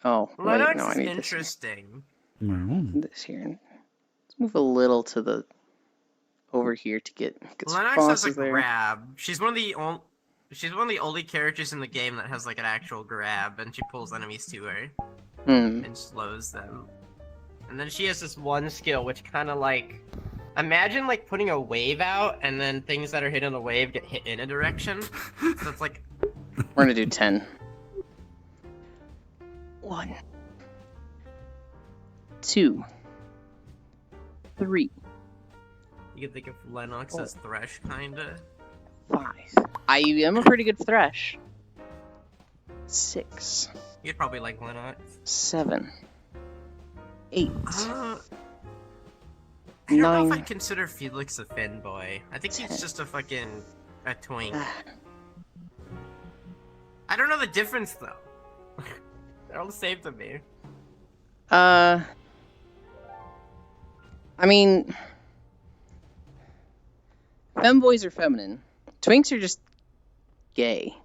Oh, Lennox wait, no, I need is interesting. This here. Let's move a little to the over here to get Lennox has a grab. She's one of the only characters in the game that has like an actual grab, and she pulls enemies to her and slows them. And then she has this one skill which kind of like, imagine like putting a wave out, and then things that are hit in the wave get hit in a direction. So it's like. We're gonna do 10. 1, 2, 3. You can think of Lennox as Thresh, kinda. 5. I am a pretty good Thresh. 6. You'd probably like Lennox. 7. 8. I don't 9. know if I'd consider Felix a Finboy. I think 10. he's just a twink. I don't know the difference though. They're all the same to me. I mean, femboys are feminine. Twinks are just gay.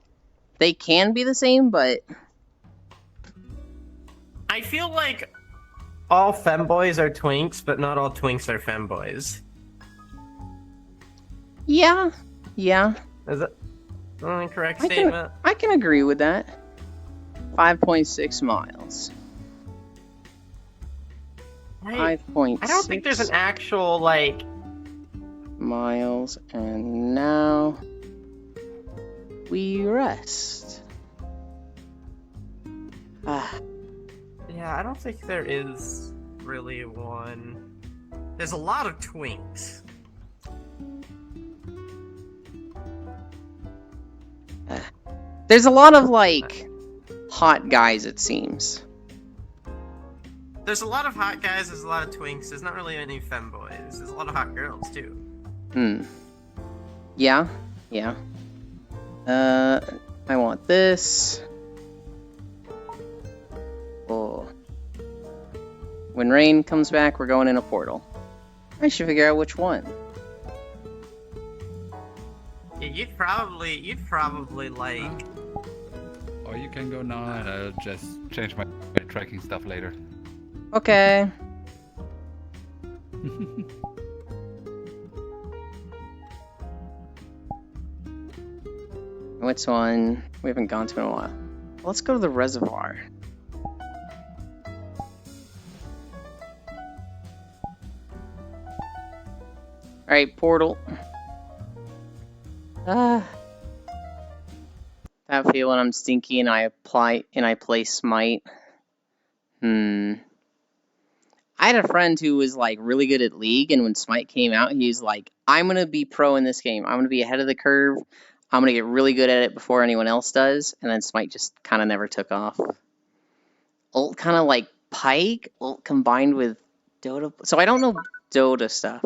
They can be the same, but I feel like all femboys are twinks, but not all twinks are femboys. yeah. Is it an incorrect statement? I can agree with that. 5.6 miles. 5.6. I don't think there's an actual, like... miles, and now we rest. Yeah, I don't think there is really one. There's a lot of twinks. There's a lot of, like, hot guys, it seems. There's a lot of hot guys, there's a lot of twinks, there's not really any femboys. There's a lot of hot girls, too. Yeah. I want this. Oh. When rain comes back, we're going in a portal. I should figure out which one. Yeah, you'd probably like... Or you can go now and I'll just change my tracking stuff later. Okay. Which one? We haven't gone to in a while. Let's go to the reservoir. Alright, portal. That feeling I'm stinky and I play Smite. I had a friend who was like really good at League, and when Smite came out, he was like, I'm gonna be pro in this game. I'm gonna be ahead of the curve. I'm gonna get really good at it before anyone else does. And then Smite just kind of never took off. Ult kind of like Pyke, ult combined with Dota. So I don't know Dota stuff.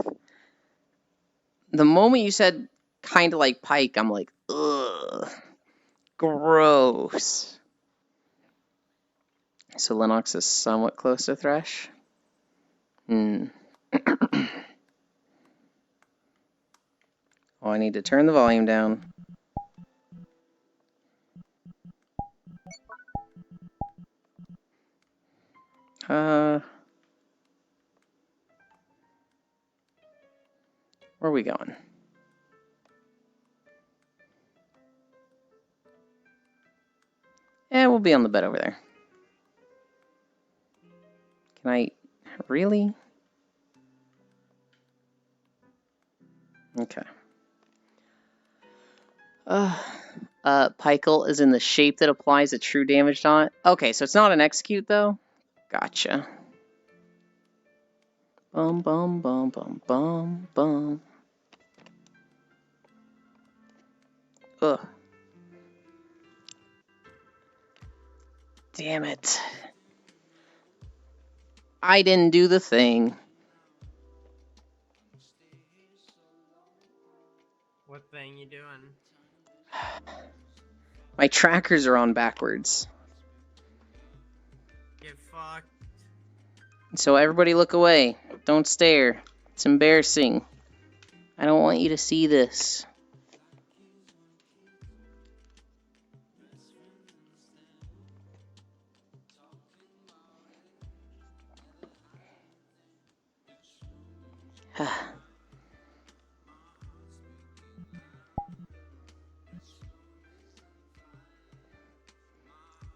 The moment you said kind of like Pyke, I'm like, ugh, gross. So Lennox is somewhat close to Thresh. Oh, I need to turn the volume down. Where are we going? Yeah, we'll be on the bed over there. Can I... Really? Okay. Pykel is in the shape that applies a true damage dot. Okay, so it's not an execute, though? Gotcha. Bum, bum, bum, bum, bum, bum. Ugh. Damn it. I didn't do the thing. What thing you doing? My trackers are on backwards. Get fucked. So everybody look away. Don't stare. It's embarrassing. I don't want you to see this.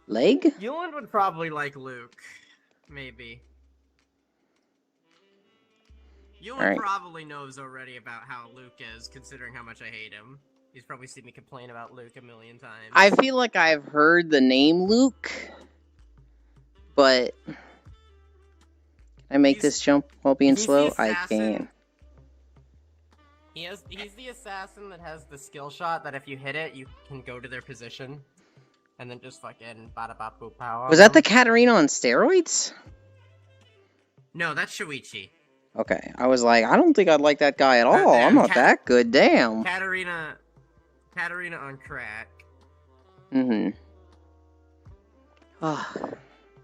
Leg? Yulen would probably like Luke. Maybe. Yulen probably knows already about how Luke is, considering how much I hate him. He's probably seen me complain about Luke a million times. I feel like I've heard the name Luke, but can I make this jump while being slow? I can. He's the assassin that has the skill shot that if you hit it, you can go to their position. And then just fucking bada bop boop pow. Was that the Katarina on steroids? No, that's Shuichi. Okay, I was like, I don't think I'd like that guy at all. I'm not that good, damn. Katarina on crack.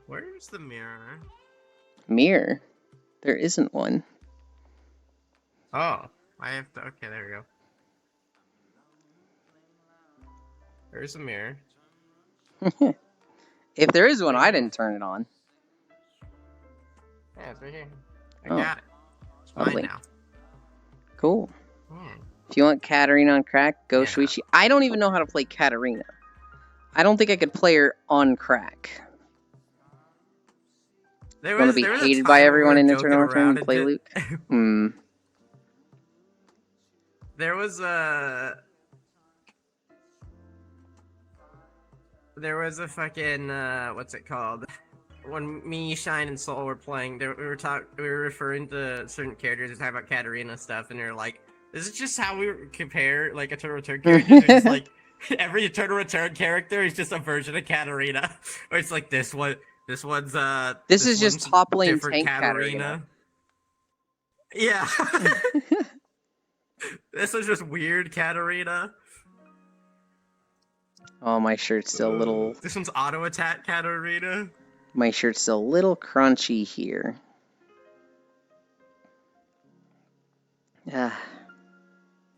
Where's the mirror? Mirror? There isn't one. Oh, I have to. Okay, there we go. There's a mirror. If there is one, I didn't turn it on. Yeah, it's right here. I got it. It's mine now. Cool. If you want Katarina on crack, go Shuichi. I don't even know how to play Katarina. I don't think I could play her on crack. Want to be hated by everyone in Eternal Return and play Luke? There was a fucking what's it called? When me, Shine, and Soul were playing, we were referring to certain characters and talking about Katarina stuff, and they're like, "This is just how we compare like Eternal Return characters." Just like every Eternal Return character is just a version of Katarina, or it's like this one. This one's This is just top lane tank Katarina. Yeah. This is just weird Katarina. Oh, my shirt's still a little... This one's auto attack Katarina. My shirt's still a little crunchy here.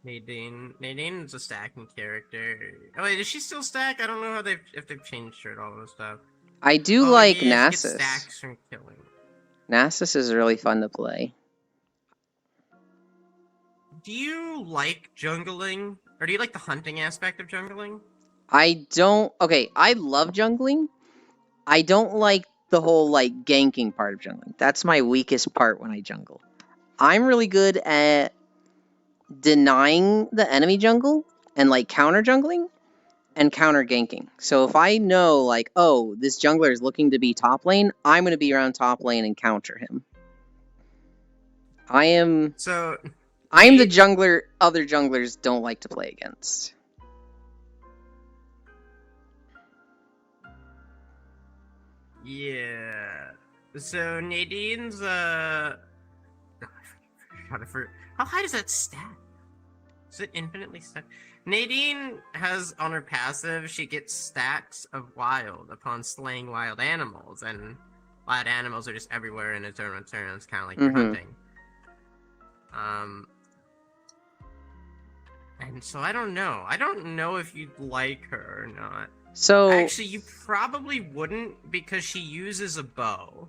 Nadine's a stacking character. Oh wait, does she still stack? I don't know if they've changed her and all this stuff. I do like Nasus. Stacks from killing. Nasus is really fun to play. Do you like jungling? Or do you like the hunting aspect of jungling? I don't... Okay, I love jungling. I don't like the whole, like, ganking part of jungling. That's my weakest part when I jungle. I'm really good at denying the enemy jungle and like counter jungling and counter ganking. So if I know like, oh, this jungler is looking to be top lane, I'm going to be around top lane and counter him. I'm the jungler other junglers don't like to play against. Yeah. So Nadine's how high does that stack? Is it infinitely stacked? Nadine has on her passive, she gets stacks of wild upon slaying wild animals, and wild animals are just everywhere in a tournament. It's kind of like you're hunting. And so I don't know. I don't know if you'd like her or not. So actually, you probably wouldn't because she uses a bow.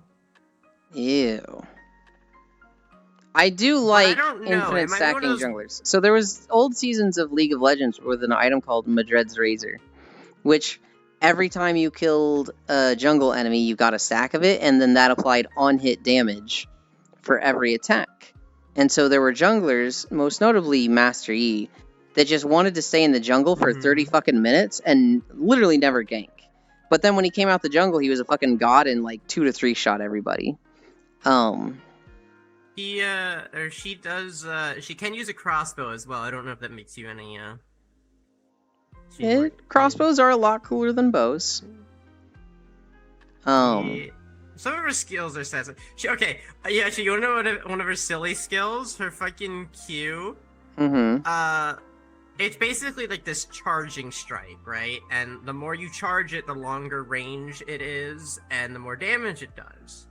Ew. I do like infinite stacking junglers. So there was old seasons of League of Legends with an item called Madred's Razor, which every time you killed a jungle enemy, you got a stack of it, and then that applied on-hit damage for every attack. And so there were junglers, most notably Master Yi, that just wanted to stay in the jungle for 30 fucking minutes and literally never gank. But then when he came out the jungle, he was a fucking god and like 2 to 3 shot everybody. She does, she can use a crossbow as well. I don't know if that makes you any, crossbows are a lot cooler than bows. Yeah. Some of her skills are sensitive. You wanna know one of her silly skills? Her fucking Q? It's basically like this charging strike, right? And the more you charge it, the longer range it is, and the more damage it does.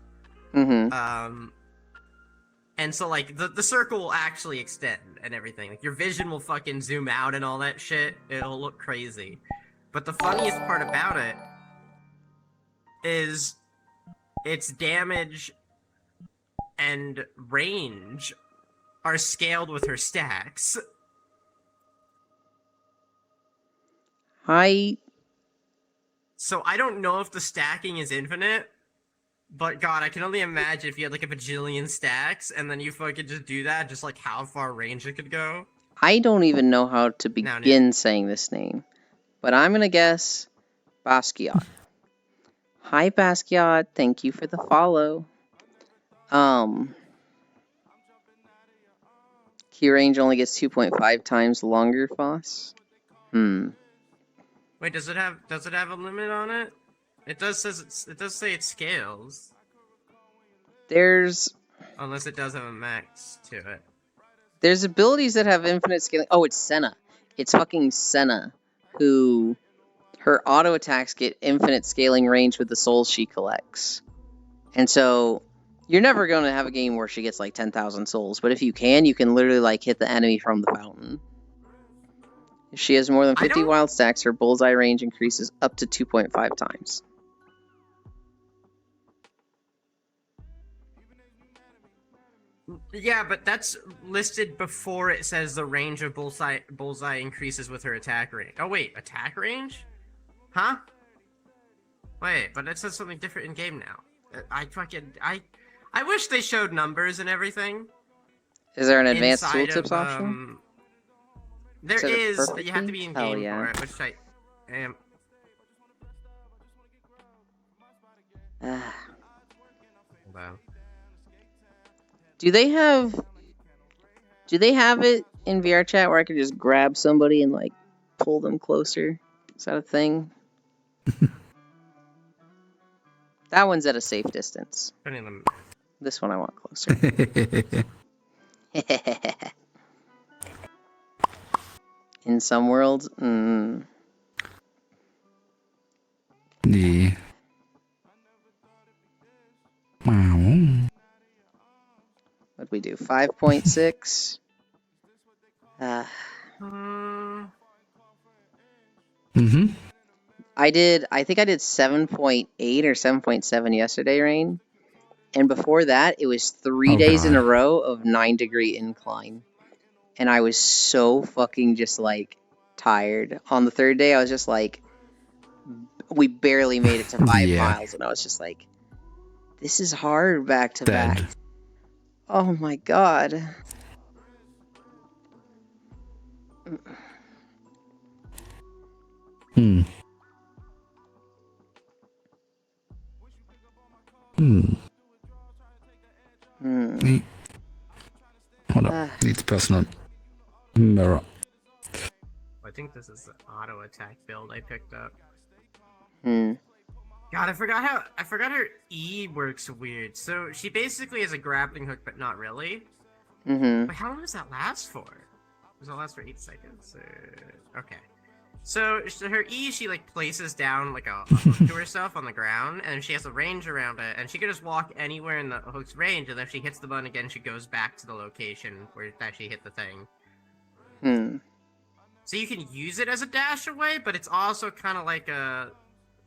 And so, like, the circle will actually extend and everything. Like, your vision will fucking zoom out and all that shit. It'll look crazy. But the funniest part about it is its damage and range are scaled with her stacks. So I don't know if the stacking is infinite, but God, I can only imagine if you had like a bajillion stacks and then you fucking just do that, just like how far range it could go. I don't even know how to begin saying this name, but I'm gonna guess Basquiat. Hi Basquiat, thank you for the follow. Q range only gets 2.5 times longer, Foss. Wait, does it have a limit on it? It does say it scales. Unless it does have a max to it. There's abilities that have infinite scaling. Oh, it's Senna. It's fucking Senna, who her auto attacks get infinite scaling range with the souls she collects. And so you're never going to have a game where she gets like 10,000 souls, but if you can literally like hit the enemy from the fountain. If she has more than 50 wild stacks, her bullseye range increases up to 2.5 times. Yeah, but that's listed before it says the range of bullseye increases with her attack range. Oh wait, attack range? Huh? Wait, but it says something different in game now. I wish they showed numbers and everything. Is there an advanced tooltips option? There is, but you have to be in game for it, which I am. Wow. Do they have it in VR chat where I could just grab somebody and like pull them closer? Is that a thing? That one's at a safe distance. This one I want closer. In some worlds, Yeah. Wow. What'd we do? 5.6? I think I did 7.8 or 7.7 yesterday, Rain. And before that, it was 3 days in a row of 9-degree incline. And I was so fucking just like tired. On the third day, I was just like, we barely made it to 5 miles. And I was just like, this is hard back to back. Oh my god. Hmm. Hold up. Needs personal mirror. I think this is the auto attack build I picked up. Hmm. God, I forgot her E works weird. So she basically is a grappling hook, but not really. Mm-hmm. But how long does that last for? Does that last for 8 seconds? Okay. So her E, she like places down like a hook to herself on the ground, and she has a range around it, and she can just walk anywhere in the hook's range, and if she hits the button again, she goes back to the location where that she hit the thing. Hmm. So you can use it as a dash away, but it's also kind of like a,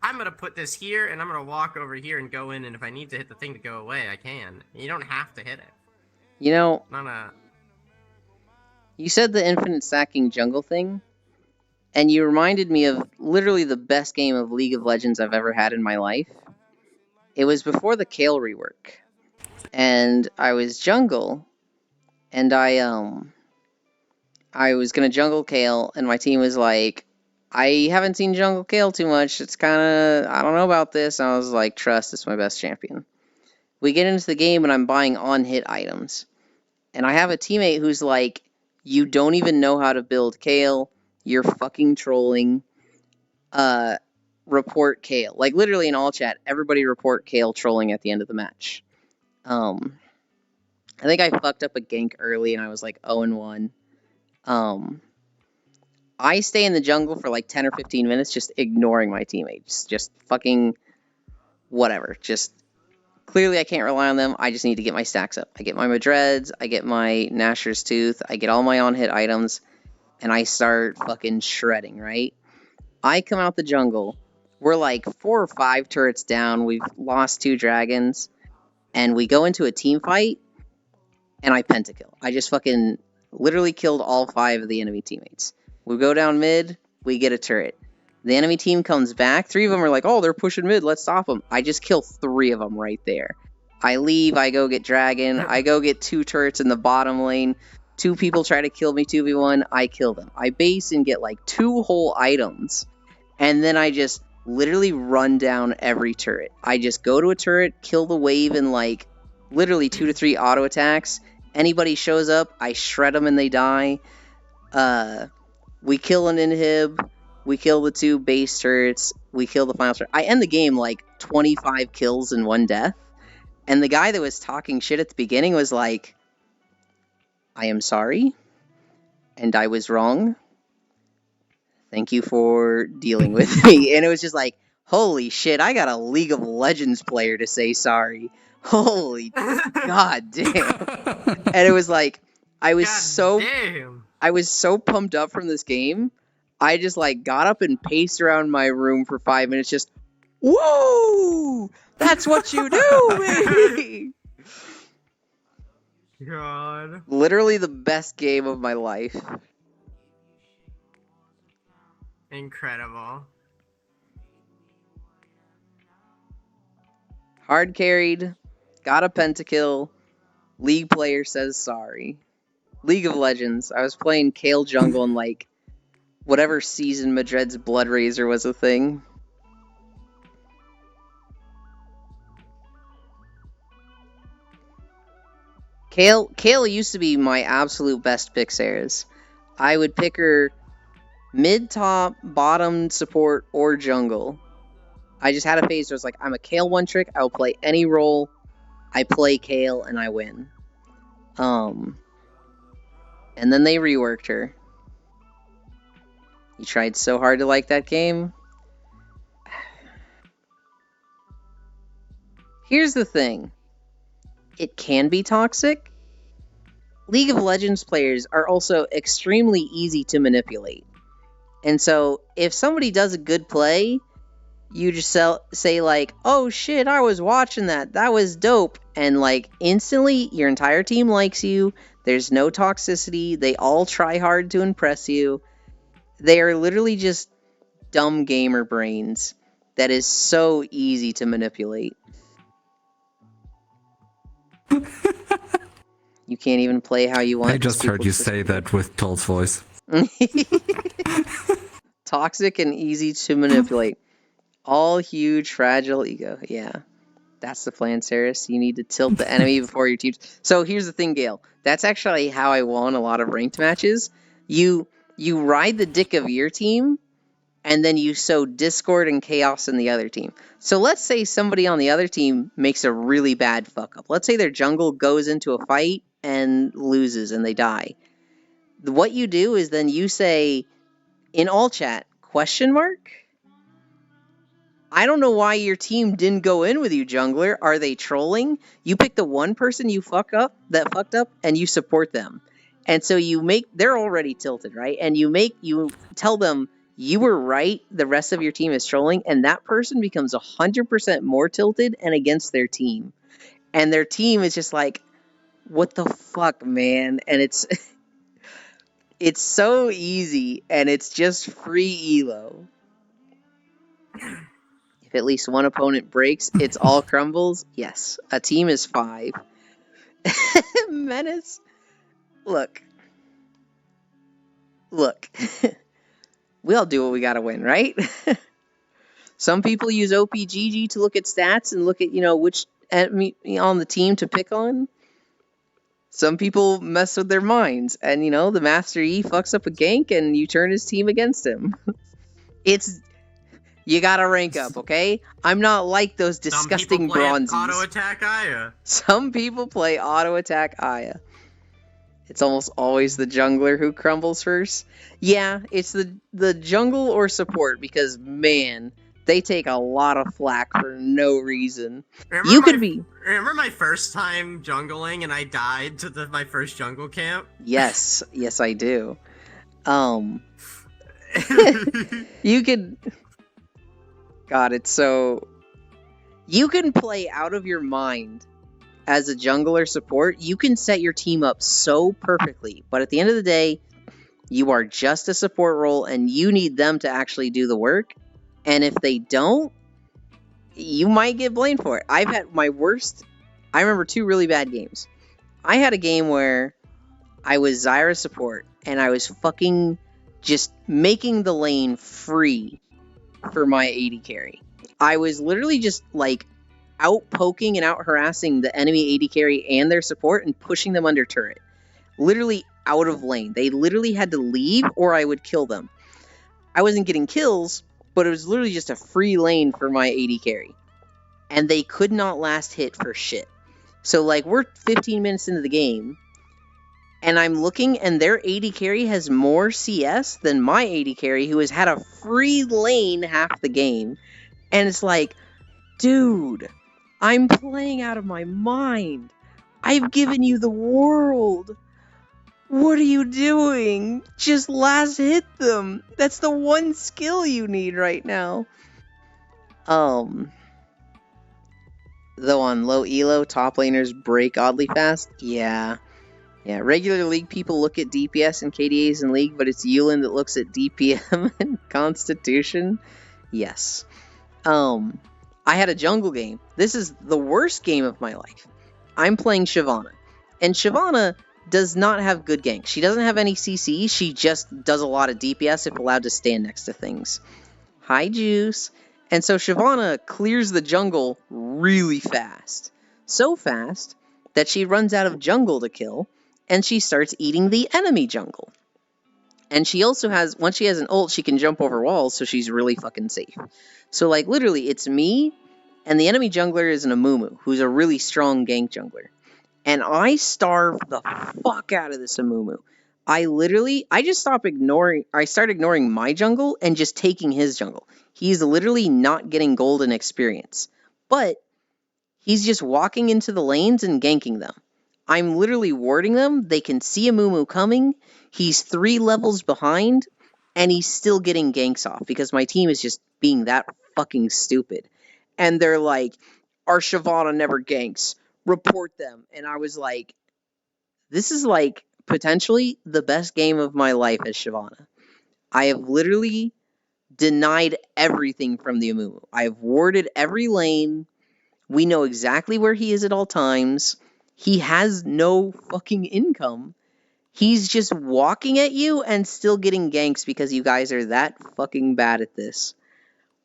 I'm gonna put this here, and I'm gonna walk over here and go in, and if I need to hit the thing to go away, I can. You don't have to hit it. You know, Not a... you said the infinite stacking jungle thing, and you reminded me of literally the best game of League of Legends I've ever had in my life. It was before the Kayle rework, and I was jungle, and I was gonna jungle Kayle, and my team was like, I haven't seen jungle Kayle too much, it's kinda, I don't know about this, and I was like, trust, it's my best champion. We get into the game, and I'm buying on-hit items, and I have a teammate who's like, you don't even know how to build Kayle, you're fucking trolling. Report Kayle. Like, literally in all chat, everybody report Kayle trolling at the end of the match. I think I fucked up a gank early, and I was like 0-1. I stay in the jungle for like 10 or 15 minutes just ignoring my teammates. Just fucking whatever. Just clearly I can't rely on them. I just need to get my stacks up. I get my Madreds, I get my Nashor's Tooth, I get all my on-hit items, and I start fucking shredding, right? I come out the jungle. We're like 4 or 5 turrets down. We've lost 2 dragons. And we go into a team fight, and I pentakill. I just fucking literally killed all 5 of the enemy teammates. We go down mid, we get a turret. The enemy team comes back. 3 of them are like, oh, they're pushing mid, let's stop them. I just kill 3 of them right there. I leave, I go get dragon, I go get 2 turrets in the bottom lane. 2 people try to kill me 2v1, I kill them. I base and get like 2 whole items. And then I just literally run down every turret. I just go to a turret, kill the wave in like literally 2 to 3 auto attacks. Anybody shows up, I shred them and they die. We kill an inhib. We kill the 2 base turrets. We kill the final turret. I end the game like 25 kills and 1 death. And the guy that was talking shit at the beginning was like, I am sorry. And I was wrong. Thank you for dealing with me. And it was just like, holy shit, I got a League of Legends player to say sorry. Holy god damn. And it was like, I was so pumped up from this game. I just like got up and paced around my room for 5 minutes just, whoa! That's what you do, baby! God. Literally the best game of my life. Incredible. Hard carried, got a pentakill, League player says sorry. League of Legends, I was playing Kayle jungle and like, whatever season Madred's Blood Razor was a thing. Kayle used to be my absolute best pick, Sarah's. I would pick her mid, top, bottom, support, or jungle. I just had a phase where I was like, I'm a Kayle one trick, I'll play any role. I play Kayle and I win. And then they reworked her. You tried so hard to like that game. Here's the thing. It can be toxic. League of Legends players are also extremely easy to manipulate. And so, if somebody does a good play, you just say like, oh shit, I was watching that, that was dope. And like, instantly, your entire team likes you. There's no toxicity. They all try hard to impress you. They are literally just dumb gamer brains that is so easy to manipulate. You can't even play how you want. I just heard you say that with Toll's voice. toxic and easy to manipulate. All huge, fragile ego. Yeah. That's the plan, Saris. You need to tilt the enemy before your team. So here's the thing, Gale. That's actually how I won a lot of ranked matches. You ride the dick of your team, and then you sow discord and chaos in the other team. So let's say somebody on the other team makes a really bad fuck up. Let's say their jungle goes into a fight and loses and they die. What you do is then you say, in all chat, ? I don't know why your team didn't go in with you, jungler. Are they trolling? You pick the one person you fucked up, and you support them. And so they're already tilted, right? And you tell them you were right, the rest of your team is trolling, and that person becomes 100% more tilted and against their team. And their team is just like, what the fuck, man? And it's it's so easy, and it's just free elo. If at least one opponent breaks, it's all crumbles. Yes, a team is 5. Menace. Look. We all do what we gotta win, right? Some people use OPGG to look at stats and look at, which enemy on the team to pick on. Some people mess with their minds, and, the Master Yi fucks up a gank, and you turn his team against him. You gotta rank up, okay? I'm not like those disgusting bronzies. Auto attack Aya. Some people play auto attack Aya. It's almost always the jungler who crumbles first. Yeah, it's the jungle or support, because, man, they take a lot of flack for no reason. Remember my first time jungling and I died to my first jungle camp? Yes, I do. You could... God, it's so... You can play out of your mind as a jungler support. You can set your team up so perfectly, but at the end of the day, you are just a support role, and you need them to actually do the work. And if they don't, you might get blamed for it. I've had my worst... I remember 2 really bad games. I had a game where I was Zyra support, and I was fucking just making the lane free for my AD carry. I was literally just, out poking and out harassing the enemy AD carry and their support and pushing them under turret. Literally out of lane. They literally had to leave or I would kill them. I wasn't getting kills, but it was literally just a free lane for my AD carry. And they could not last hit for shit. So, we're 15 minutes into the game, and I'm looking, and their AD carry has more CS than my AD carry, who has had a free lane half the game. And it's like, dude, I'm playing out of my mind. I've given you the world. What are you doing? Just last hit them. That's the one skill you need right now. Though on low elo, top laners break oddly fast. Yeah, regular League people look at DPS and KDAs in League, but it's Yulin that looks at DPM and Constitution. Yes. I had a jungle game. This is the worst game of my life. I'm playing Shyvana. And Shyvana does not have good ganks. She doesn't have any CC. She just does a lot of DPS if allowed to stand next to things. Hi, Juice. And so Shyvana clears the jungle really fast. So fast that she runs out of jungle to kill, and she starts eating the enemy jungle. And she also has, once she has an ult, she can jump over walls, so she's really fucking safe. So, literally, it's me, and the enemy jungler is an Amumu, who's a really strong gank jungler. And I starve the fuck out of this Amumu. I just started ignoring my jungle and just taking his jungle. He's literally not getting golden experience. But he's just walking into the lanes and ganking them. I'm literally warding them. They can see Amumu coming. He's 3 levels behind, and he's still getting ganks off because my team is just being that fucking stupid. And they're like, our Shyvana never ganks. Report them. And I was like, this is potentially the best game of my life as Shyvana. I have literally denied everything from the Amumu. I have warded every lane. We know exactly where he is at all times. He has no fucking income. He's just walking at you and still getting ganks because you guys are that fucking bad at this.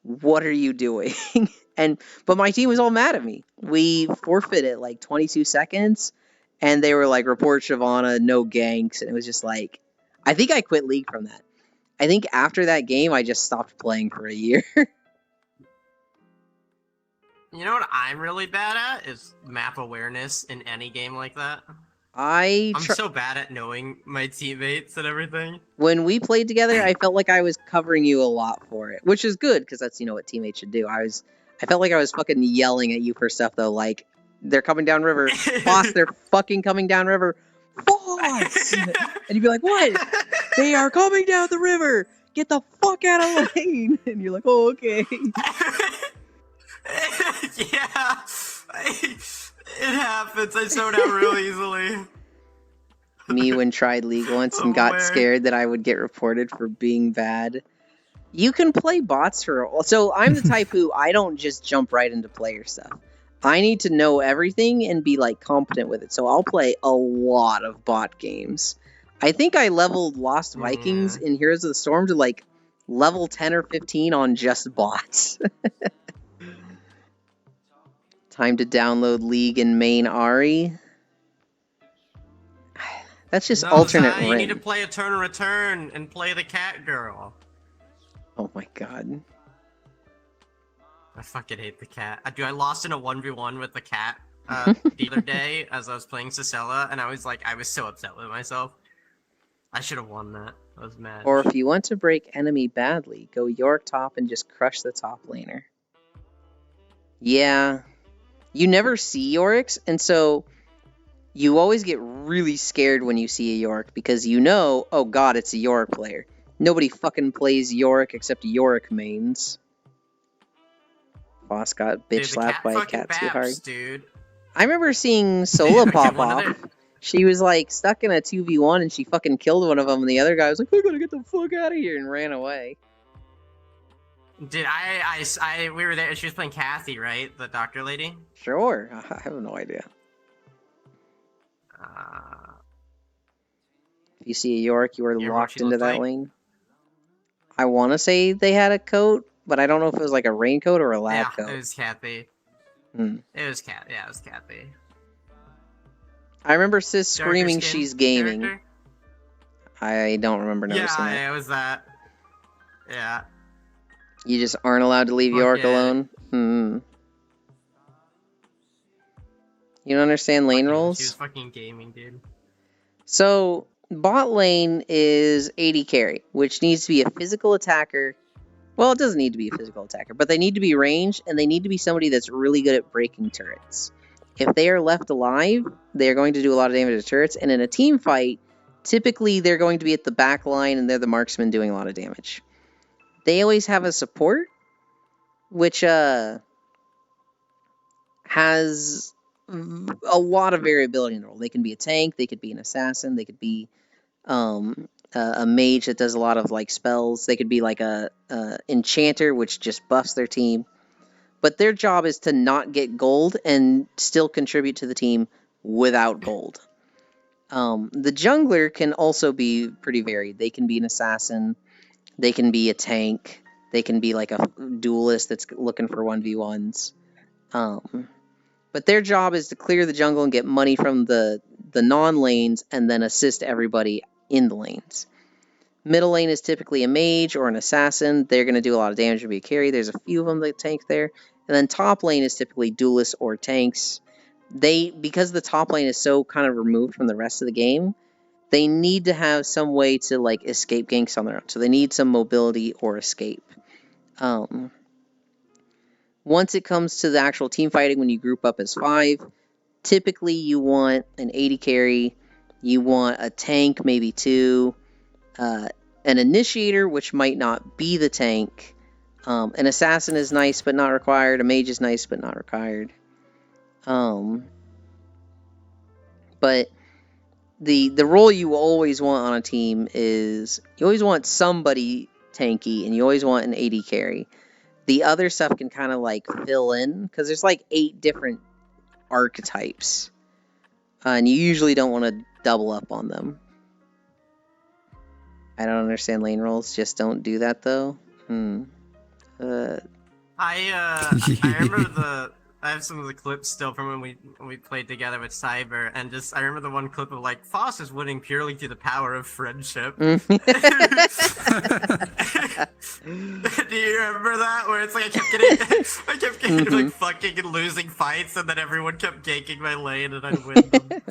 What are you doing? But my team was all mad at me. We forfeited like 22 seconds, and they were like, report Shyvana, no ganks, and it was just like, I think I quit League from that. I think after that game, I just stopped playing for a year. You know what I'm really bad at is map awareness in any game like that. I'm so bad at knowing my teammates and everything. When we played together, I felt like I was covering you a lot for it, which is good because that's what teammates should do. I felt like I was fucking yelling at you for stuff though, like they're coming down river, boss, they're fucking coming down river, boss, and you'd be like, what? They are coming down the river. Get the fuck out of lane, and you're like, oh okay. Yeah, it happens. I zone out real easily. Me when tried League once and got scared that I would get reported for being bad. You can play bots so I'm the type who I don't just jump right into player stuff. I need to know everything and be like competent with it. So I'll play a lot of bot games. I think I leveled Lost Vikings in Heroes of the Storm to like level 10 or 15 on just bots. Time to download League and main Ahri. That's just alternate you ring. need to play a turn and return and play the cat girl. Oh my god. I fucking hate the cat. Dude, I lost in a 1v1 with the cat the other day as I was playing Sissela, and I was so upset with myself. I should have won that. I was mad. Or if you want to break enemy badly, go Yorick top and just crush the top laner. Yeah. You never see Yoriks, and so you always get really scared when you see a Yorick because you know, oh god, it's a Yorick player. Nobody fucking plays Yorick except Yorick mains. Boss got bitch slapped by a cat too hard. Dude. I remember seeing Sola pop off. She was like stuck in a 2v1 and she fucking killed one of them, and the other guy was like, I gotta get the fuck out of here, and ran away. Did we were there and she was playing Kathy, right? The doctor lady? Sure. I have no idea. If you see a Yorick, you are locked into that lane. I want to say they had a coat, but I don't know if it was like a raincoat or a lab coat. Yeah, it was Kathy. It was Kathy. I remember Sis screaming she's gaming. Character? I don't remember noticing that. Yeah, it was that. Yeah. You just aren't allowed to leave Yorick alone? You don't understand lane roles? She was fucking gaming, dude. So, bot lane is AD carry, which needs to be a physical attacker. Well, it doesn't need to be a physical attacker, but they need to be ranged, and they need to be somebody that's really good at breaking turrets. If they are left alive, they are going to do a lot of damage to turrets, and in a team fight, typically they're going to be at the back line, and they're the marksman doing a lot of damage. They always have a support, which has a lot of variability in the role. They can be a tank, they could be an assassin, they could be a mage that does a lot of like spells. They could be like a enchanter, which just buffs their team. But their job is to not get gold and still contribute to the team without gold. The jungler can also be pretty varied. They can be an assassin, they can be a tank, they can be like a duelist that's looking for 1v1s. But their job is to clear the jungle and get money from the non-lanes and then assist everybody in the lanes. Middle lane is typically a mage or an assassin. They're going to do a lot of damage and be a carry. There's a few of them that tank there. And then top lane is typically duelists or tanks. Because the top lane is so kind of removed from the rest of the game, they need to have some way to like escape ganks on their own. So they need some mobility or escape. Once it comes to the actual team fighting, when you group up as 5, typically you want an AD carry, you want a tank, maybe 2, an initiator, which might not be the tank. An assassin is nice but not required. A mage is nice but not required. But the role you always want on a team is you always want somebody tanky and you always want an AD carry. The other stuff can kind of like fill in because there's like 8 different archetypes. And you usually don't want to double up on them. I don't understand lane rolls. Just don't do that though. I remember I have some of the clips still from when we played together with Cyber, and I remember the one clip of like Foss is winning purely through the power of friendship. Do you remember that? Where it's like I kept getting like fucking and losing fights, and then everyone kept ganking my lane, and I'd win them.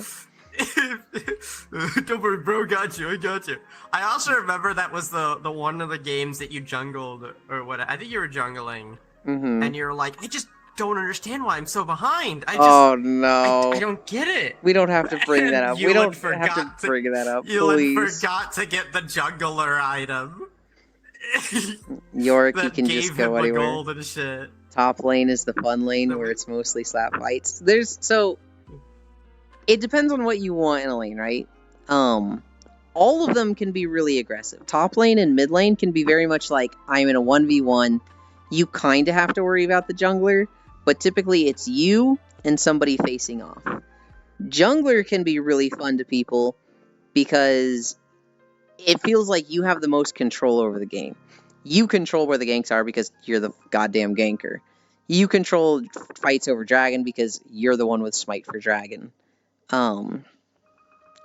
Don't worry, bro. Got you. I got you. I also remember that was the one of the games that you jungled, or what? I think you were jungling, and you're like, I just don't understand why I'm so behind. Oh no! I don't get it. We don't have to bring that up. We don't have to bring that up. Please. Forgot to get the jungler item. Yorick, you can just go anywhere. Gold and shit. Top lane is the fun lane where it's mostly slap fights. It depends on what you want in a lane, right? All of them can be really aggressive. Top lane and mid lane can be very much like, I'm in a 1v1. You kind of have to worry about the jungler, but typically it's you and somebody facing off. Jungler can be really fun to people because it feels like you have the most control over the game. You control where the ganks are because you're the goddamn ganker. You control fights over dragon because you're the one with smite for dragon.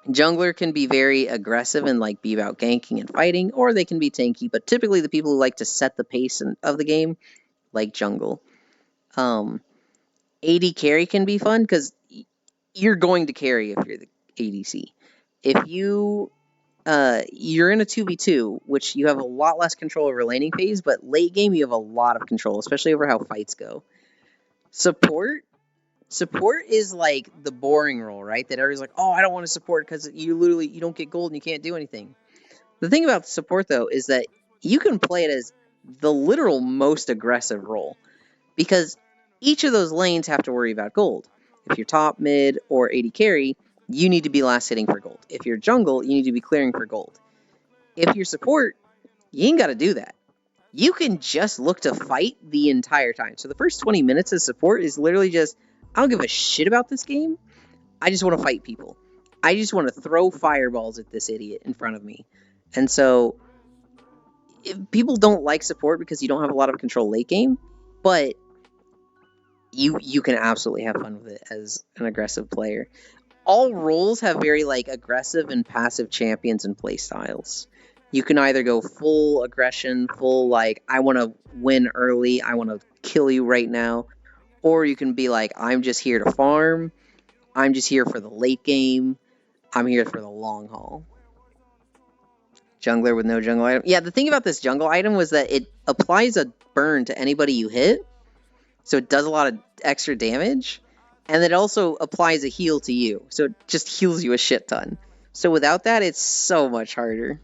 Jungler can be very aggressive and like be about ganking and fighting, or they can be tanky, but typically the people who like to set the pace of the game like jungle. AD carry can be fun because you're going to carry if you're the ADC. If you're in a 2v2, which you have a lot less control over laning phase, but late game you have a lot of control, especially over how fights go. Support is like the boring role, right? That everybody's like, oh, I don't want to support because you don't get gold and you can't do anything. The thing about support, though, is that you can play it as the literal most aggressive role because each of those lanes have to worry about gold. If you're top, mid, or AD carry, you need to be last hitting for gold. If you're jungle, you need to be clearing for gold. If you're support, you ain't got to do that. You can just look to fight the entire time. So the first 20 minutes of support is literally just, I don't give a shit about this game. I just want to fight people. I just want to throw fireballs at this idiot in front of me. And so people don't like support because you don't have a lot of control late game, but you can absolutely have fun with it as an aggressive player. All roles have very like aggressive and passive champions and play styles. You can either go full aggression, full like, I want to win early, I want to kill you right now. Or you can be like, I'm just here to farm. I'm just here for the late game. I'm here for the long haul. Jungler with no jungle item. Yeah, the thing about this jungle item was that it applies a burn to anybody you hit. So it does a lot of extra damage. And it also applies a heal to you. So it just heals you a shit ton. So without that, it's so much harder.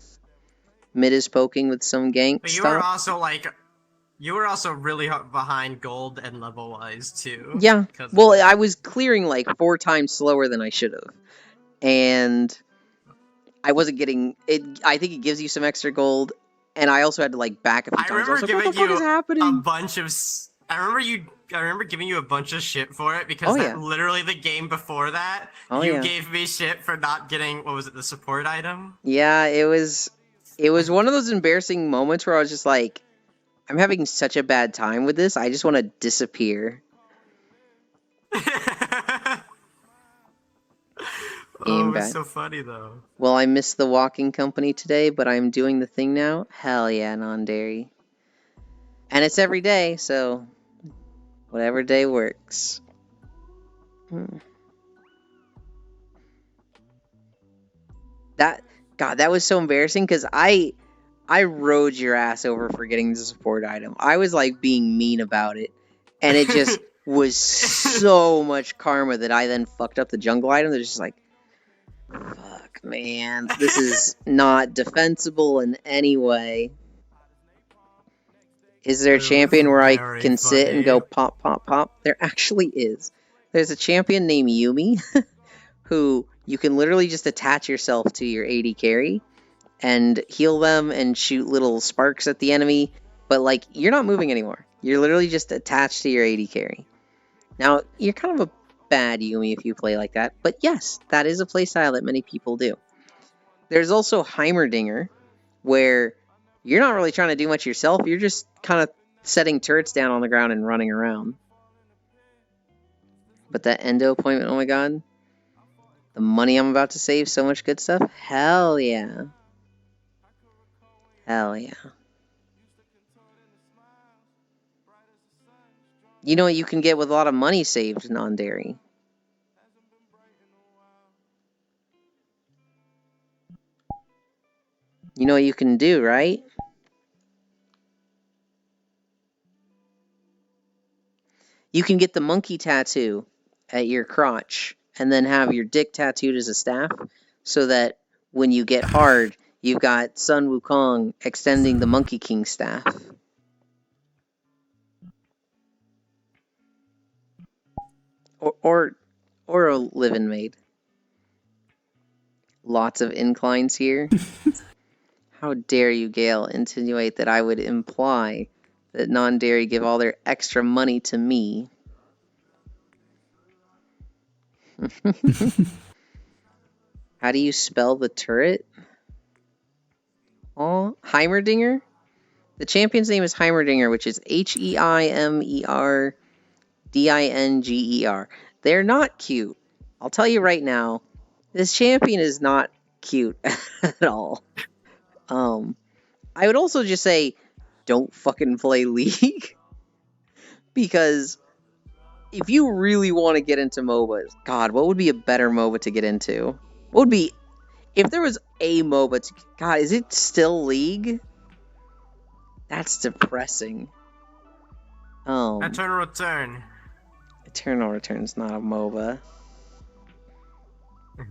Mid is poking with some gank But you were also really behind gold and level wise too. Yeah. Well, I was clearing like 4 times slower than I should have. And I wasn't getting it. I think it gives you some extra gold. And I also had to like back a few times. I was like, what the fuck is happening? I remember giving you a bunch of shit for it because literally the game before that, you gave me shit for not getting, what was it, the support item? Yeah, it was one of those embarrassing moments where I was just like, I'm having such a bad time with this, I just want to disappear. Oh, it was so funny though. Well, I missed the walking company today, but I'm doing the thing now. Hell yeah, non-dairy. And it's every day, so whatever day works. That was so embarrassing because I rode your ass over for getting the support item. I was like being mean about it, and it just was so much karma that I then fucked up the jungle item. They're just like, fuck, man, this is not defensible in any way. Is there a champion where I can sit and go pop, pop, pop? There actually is. There's a champion named Yuumi who you can literally just attach yourself to your AD carry and heal them and shoot little sparks at the enemy. But like, you're not moving anymore. You're literally just attached to your AD carry. Now, you're kind of a bad Yuumi if you play like that. But yes, that is a playstyle that many people do. There's also Heimerdinger, where you're not really trying to do much yourself. You're just kind of setting turrets down on the ground and running around. But that endo appointment, oh my god. The money I'm about to save, so much good stuff. Hell yeah. Hell yeah. You know what you can get with a lot of money saved non-dairy? You know what you can do, right? You can get the monkey tattoo at your crotch and then have your dick tattooed as a staff so that when you get hard, you've got Sun Wukong extending the Monkey King staff. Or a live-in maid. Lots of inclines here. How dare you, Gale, insinuate that I would imply that non-dairy give all their extra money to me? How do you spell the turret? Oh, Heimerdinger? The champion's name is Heimerdinger, which is Heimerdinger. They're not cute. I'll tell you right now, this champion is not cute at all. I would also just say, don't fucking play League. Because if you really want to get into MOBAs, God, what would be a better MOBA to get into? What would be, if there was a MOBA to, God, is it still League? That's depressing. Eternal Return. Eternal Return's not a MOBA. But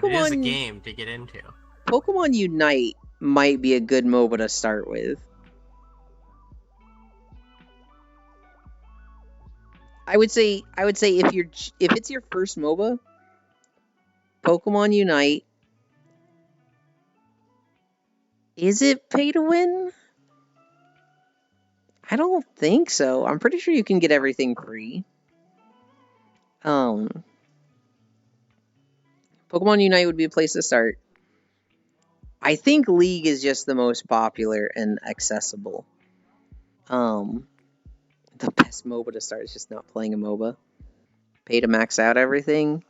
it is a game to get into. Pokemon Unite might be a good MOBA to start with. I would say if it's your first MOBA, Pokemon Unite. Is it pay to win? I don't think so. I'm pretty sure you can get everything free. Pokemon Unite would be a place to start. I think League is just the most popular and accessible. The best MOBA to start is just not playing a MOBA. Pay to max out everything.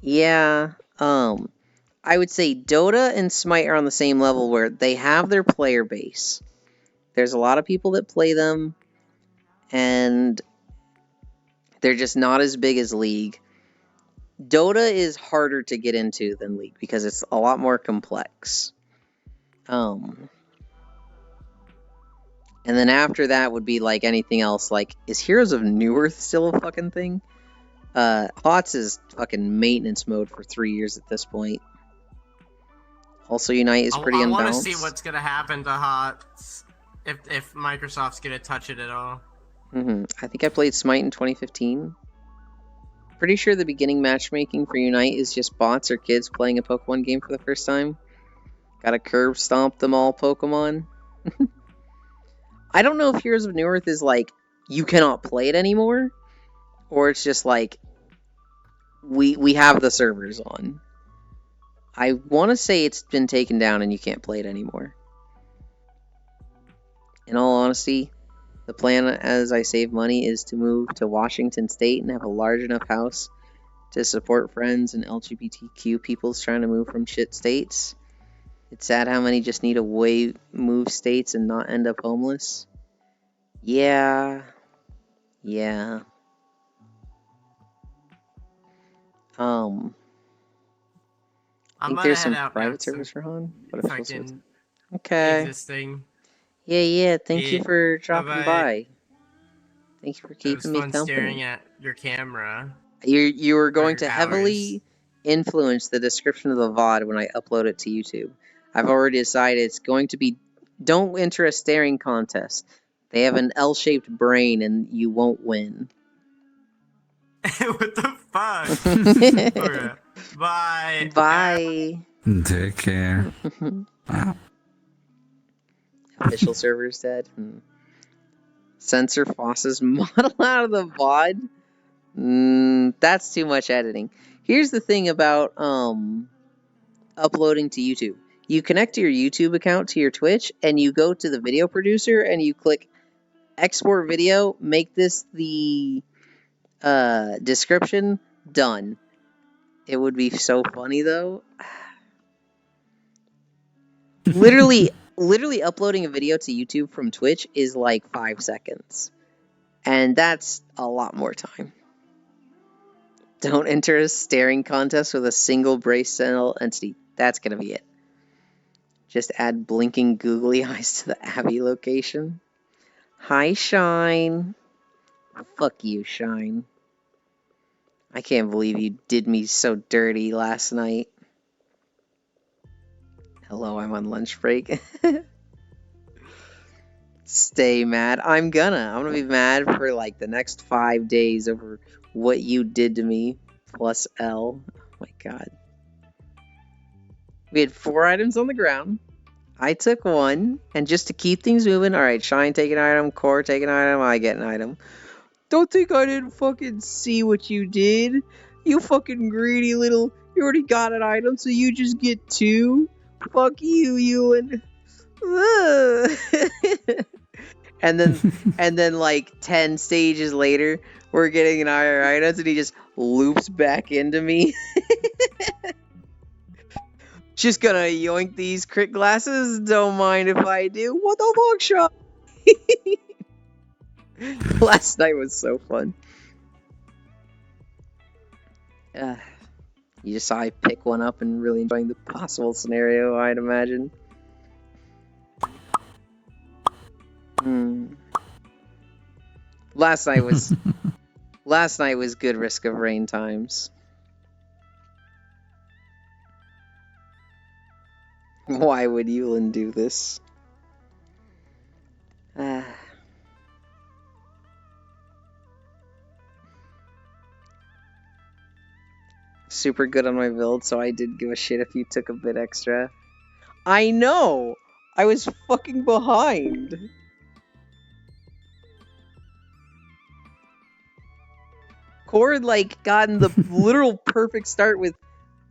Yeah. I would say Dota and Smite are on the same level where they have their player base. There's a lot of people that play them, and they're just not as big as League. Dota is harder to get into than League because it's a lot more complex. And then after that would be like anything else. Like, is Heroes of Newerth still a fucking thing? HOTS is fucking maintenance mode for 3 years at this point. Also, Unite is pretty unbalanced. I want to see what's gonna happen to HOTS if Microsoft's gonna touch it at all. I think I played Smite in 2015. Pretty sure the beginning matchmaking for Unite is just bots or kids playing a Pokemon game for the first time. Gotta curb stomp them all Pokemon. I don't know if Heroes of Newerth is like, you cannot play it anymore, or it's just like, we have the servers on. I want to say it's been taken down and you can't play it anymore. In all honesty, the plan as I save money is to move to Washington State and have a large enough house to support friends and LGBTQ peoples trying to move from shit states. It's sad how many just need to move states and not end up homeless. Yeah. I think there's some private servers for Han. What if it okay. Existing. Yeah. Thank you for dropping by. Thank you for keeping me company. Staring at your camera. You were going to heavily influence the description of the VOD when I upload it to YouTube. I've already decided it's going to be, don't enter a staring contest. They have an L-shaped brain and you won't win. What the fuck? Okay. Bye. Bye. Take care. Wow. Official server's dead. Censor Foss's model out of the VOD. That's too much editing. Here's the thing about uploading to YouTube. You connect your YouTube account to your Twitch, and you go to the video producer, and you click export video, make this the description, done. It would be so funny, though. Literally uploading a video to YouTube from Twitch is like 5 seconds. And that's a lot more time. Don't enter a staring contest with a single brace cell entity. That's gonna be it. Just add blinking googly eyes to the Abby location. Hi, Shine. Fuck you, Shine. I can't believe you did me so dirty last night. Hello, I'm on lunch break. Stay mad. I'm gonna be mad for like the next 5 days over what you did to me. Plus L. Oh my god. We had 4 items on the ground. I took 1, and just to keep things moving, alright, Shine take an item, Core take an item, I get an item. Don't think I didn't fucking see what you did. You fucking greedy little... You already got an item, so you just get 2? Fuck you, Ewan. And then like 10 stages later, we're getting an higher items, and he just loops back into me. Just gonna yoink these crit glasses. Don't mind if I do. What the fuck, Sean? Last night was so fun. You just saw I pick one up and really enjoying the possible scenario, I'd imagine. Last night was good Risk of Rain times. Why would Yulin do this? Super good on my build, so I did give a shit if you took a bit extra. I know! I was fucking behind! Core had, like, gotten the literal perfect start with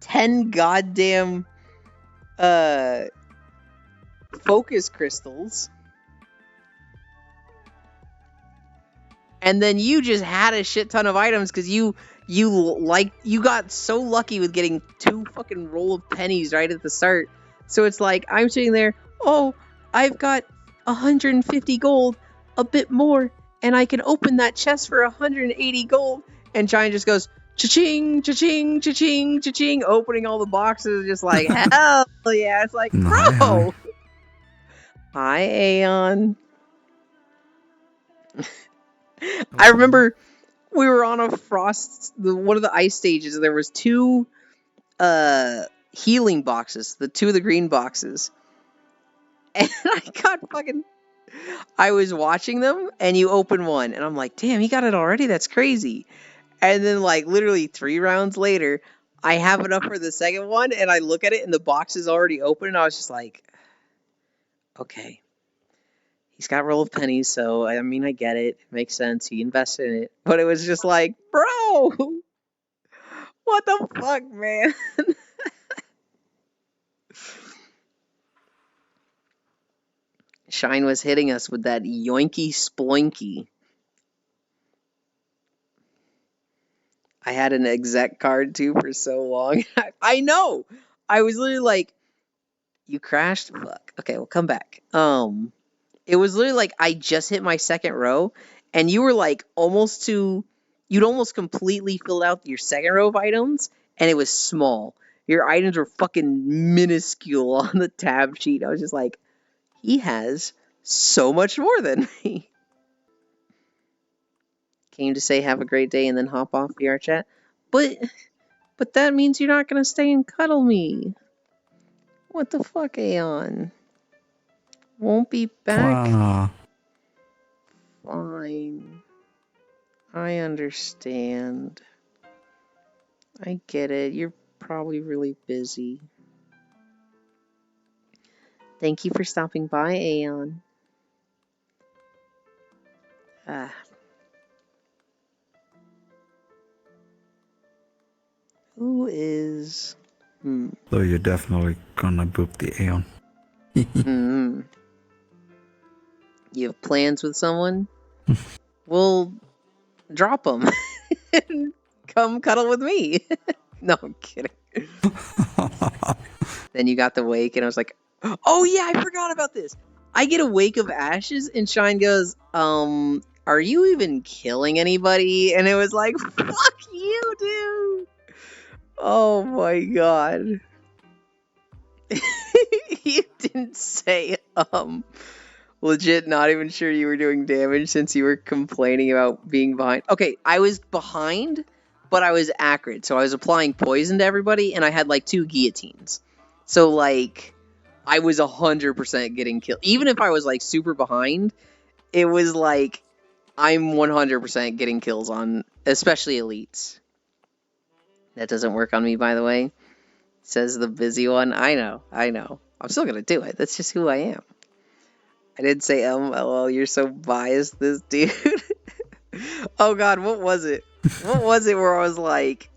10 goddamn focus crystals. And then you just had a shit ton of items because you got so lucky with getting 2 fucking roll of pennies right at the start. So it's like, I'm sitting there, oh, I've got 150 gold, a bit more, and I can open that chest for 180 gold. And Giant just goes, cha-ching, cha-ching, cha-ching, cha-ching, opening all the boxes, just like, hell yeah. It's like, bro. Hi, Aeon. I remember we were on a frost, one of the ice stages, and there was 2 healing boxes, the 2 of the green boxes. And I was watching them, and you open one, and I'm like, damn, he got it already? That's crazy. And then, like, literally 3 rounds later, I have it up for the second one, and I look at it, and the box is already open, and I was just like, okay. He's got roll of pennies, so, I mean, I get it. It makes sense. He invested in it. But it was just like, bro! What the fuck, man? Shine was hitting us with that yoinky sploinky. I had an exec card too for so long. I know! I was literally like, you crashed? Fuck. Okay, well, come back. It was literally like I just hit my second row, and you were like you'd almost completely filled out your second row of items, and it was small. Your items were fucking minuscule on the tab sheet. I was just like, he has so much more than me. Came to say have a great day and then hop off VR chat. But that means you're not gonna stay and cuddle me. What the fuck, Aeon? Won't be back? Wow. Fine. I understand. I get it. You're probably really busy. Thank you for stopping by, Aeon. Who is So you're definitely gonna boop the Aeon. You have plans with someone? Well, drop them and come cuddle with me. No, I'm kidding. Then you got the wake, and I was like, oh yeah, I forgot about this. I get a wake of ashes, and Shine goes, are you even killing anybody? And it was like, fuck you, dude. Oh my god. You didn't say, legit not even sure you were doing damage since you were complaining about being behind. Okay, I was behind, but I was accurate. So I was applying poison to everybody, and I had like 2 guillotines. So like, I was 100% getting killed. Even if I was like super behind, it was like, I'm 100% getting kills on, especially elites. That doesn't work on me, by the way. Says the busy one. I know. I'm still gonna do it. That's just who I am. I did say, LOL, you're so biased, this dude. Oh god, what was it? What was it where I was like,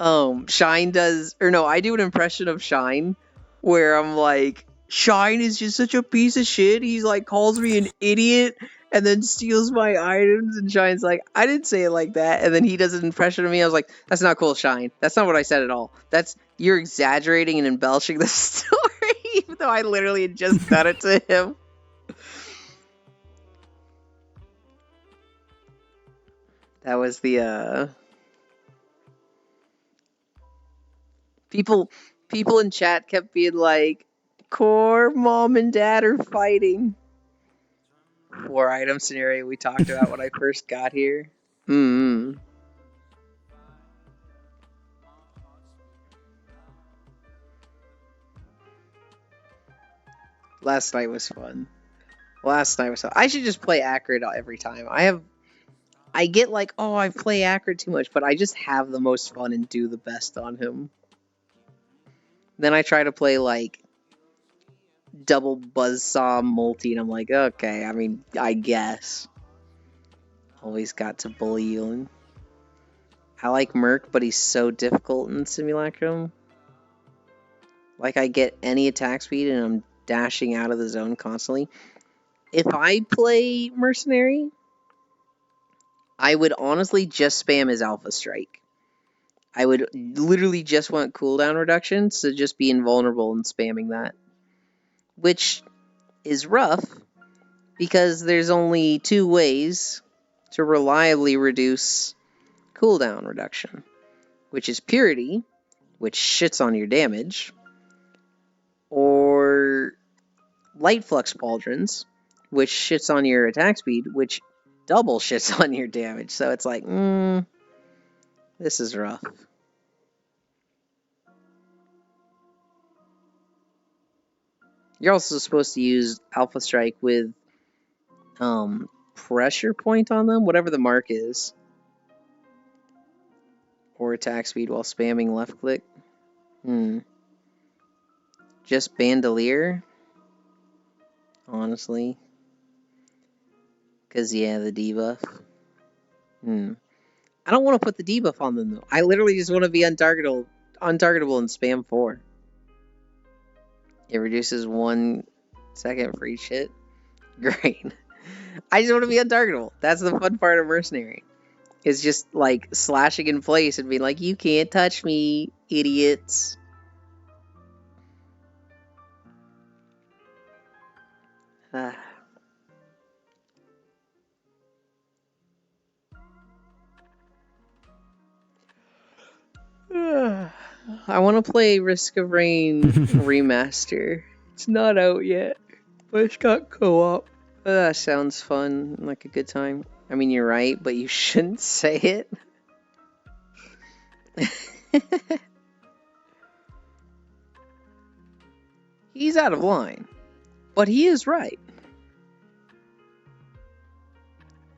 Shine does, or no, I do an impression of Shine, where I'm like, Shine is just such a piece of shit. He's like, calls me an idiot, and then steals my items, and Shine's like, I didn't say it like that, and then he does an impression of me. I was like, that's not cool, Shine. That's not what I said at all. You're exaggerating and embellishing the story, even though I literally had just done it to him. That was the, People in chat kept being like, Core, Mom, and Dad are fighting. 4 item scenario we talked about when I first got here. Last night was fun. I should just play accurate every time. I get like, oh, I play accurate too much, but I just have the most fun and do the best on him. Then I try to play like double buzzsaw multi, and I'm like, okay, I mean, I guess. Always got to bully you. I like Merc, but he's so difficult in Simulacrum. Like, I get any attack speed, and I'm dashing out of the zone constantly. If I play Mercenary, I would honestly just spam his Alpha Strike. I would literally just want cooldown reduction, so just be invulnerable and spamming that. Which is rough, because there's only 2 ways to reliably reduce cooldown reduction. Which is Purity, which shits on your damage, or Light Flux Pauldrons, which shits on your attack speed, which double shits on your damage. So it's like, this is rough. You're also supposed to use Alpha Strike with pressure point on them, whatever the mark is. Or attack speed while spamming left click. Just Bandolier? Honestly. Because, yeah, the debuff. I don't want to put the debuff on them, though. I literally just want to be untargetable and spam 4. It reduces 1 second for each hit. Great. I just want to be untargetable. That's the fun part of Mercenary. It's just, like, slashing in place and being like, you can't touch me, idiots. I want to play Risk of Rain Remaster. It's not out yet, but it's got co-op. That sounds fun, like a good time. I mean, you're right, but you shouldn't say it. He's out of line, but he is right.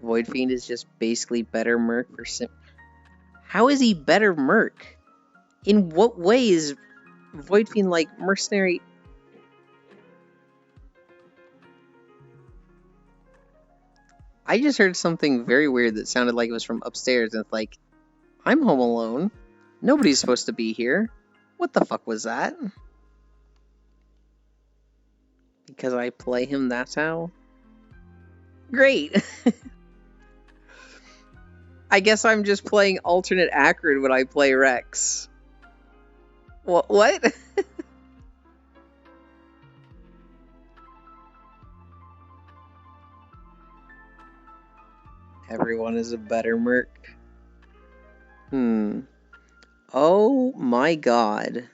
Void Fiend is just basically better Merc for Sim. How is he better Merc? In what way is Void Fiend like Mercenary? I just heard something very weird that sounded like it was from upstairs, and it's like, I'm home alone. Nobody's supposed to be here. What the fuck was that? Because I play him, that's how? Great! I guess I'm just playing alternate Acrid when I play Rex. What? Everyone is a better merc. Oh my god.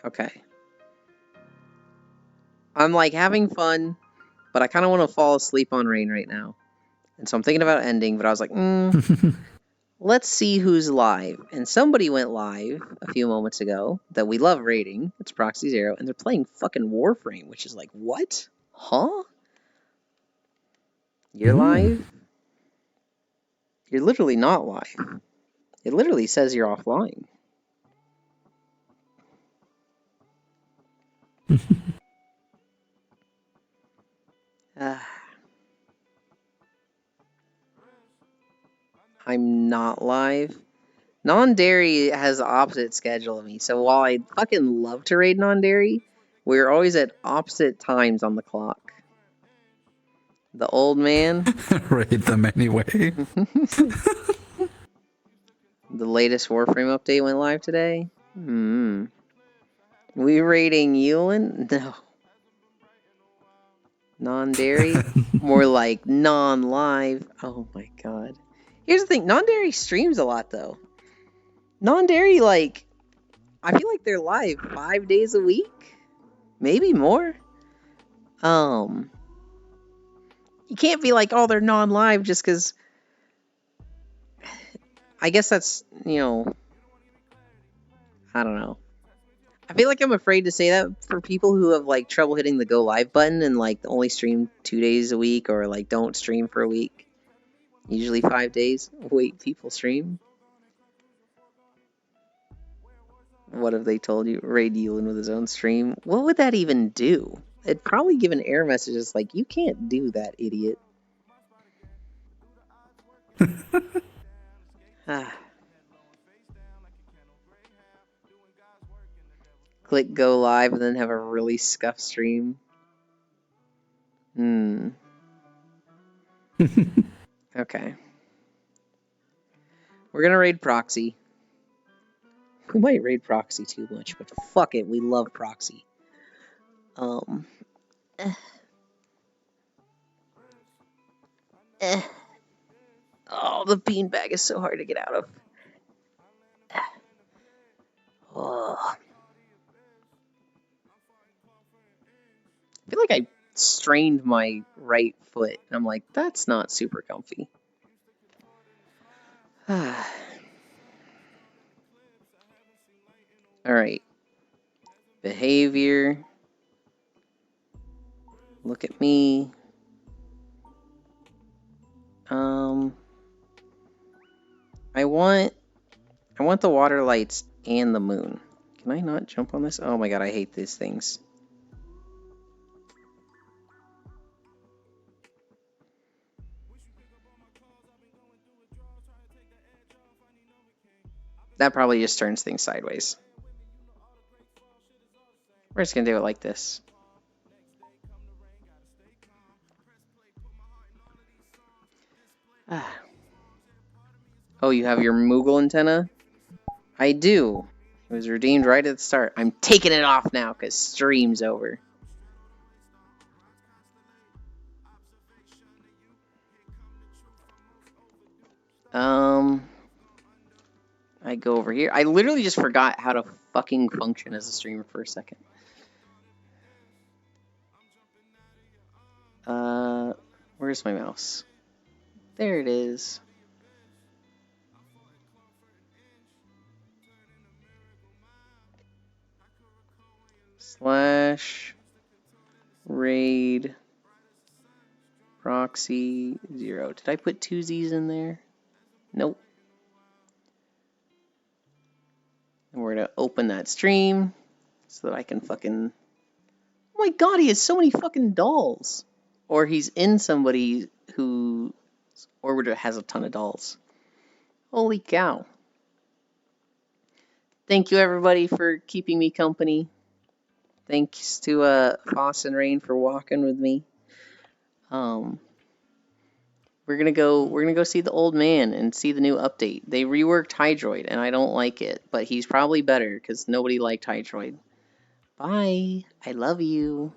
Okay. I'm like having fun, but I kind of want to fall asleep on Rain right now. And so I'm thinking about ending, but I was like, let's see who's live. And somebody went live a few moments ago that we love rating. It's Proxy Zero, and they're playing fucking Warframe, which is like, what? Huh? You're live? You're literally not live. It literally says you're offline. I'm not live. Non-Dairy has the opposite schedule of me, so while I fucking love to raid Non-Dairy, we're always at opposite times on the clock. The old man. Raid them anyway. The latest Warframe update went live today. We raiding Yulin? No. Non-Dairy? More like non-live. Oh my god. Here's the thing, Non-Dairy streams a lot though. Non-Dairy, like, I feel like they're live 5 days a week? Maybe more? You can't be like, oh, they're non-live just because... I guess that's, you know... I don't know. I feel like I'm afraid to say that for people who have, like, trouble hitting the go live button and, like, only stream 2 days a week or, like, don't stream for a week. Usually 5 days. Wait, people stream? What have they told you? Raid Yulin with his own stream? What would that even do? It'd probably give an error message that's like, you can't do that, idiot. Click go live and then have a really scuffed stream. Okay. We're gonna raid Proxy. We might raid Proxy too much, but fuck it, we love Proxy. Oh, the beanbag is so hard to get out of. Oh. I feel like I strained my right foot, and I'm like, that's not super comfy. Alright. Behavior. Look at me. I want the water lights and the moon. Can I not jump on this? Oh my god, I hate these things. That probably just turns things sideways. We're just gonna do it like this. Oh, you have your Moogle antenna? I do. It was redeemed right at the start. I'm taking it off now because stream's over. I go over here. I literally just forgot how to fucking function as a streamer for a second. Where's my mouse? There it is. Slash raid proxy 0. Did I put 2 Z's in there? Nope. And we're gonna open that stream so that I can fucking... Oh my god, he has so many fucking dolls. Or he's in somebody who orbiter has a ton of dolls. Holy cow. Thank you everybody for keeping me company. Thanks to Foss and Rain for walking with me. We're gonna go see the old man and see the new update. They reworked Hydroid and I don't like it, but he's probably better because nobody liked Hydroid. Bye. I love you.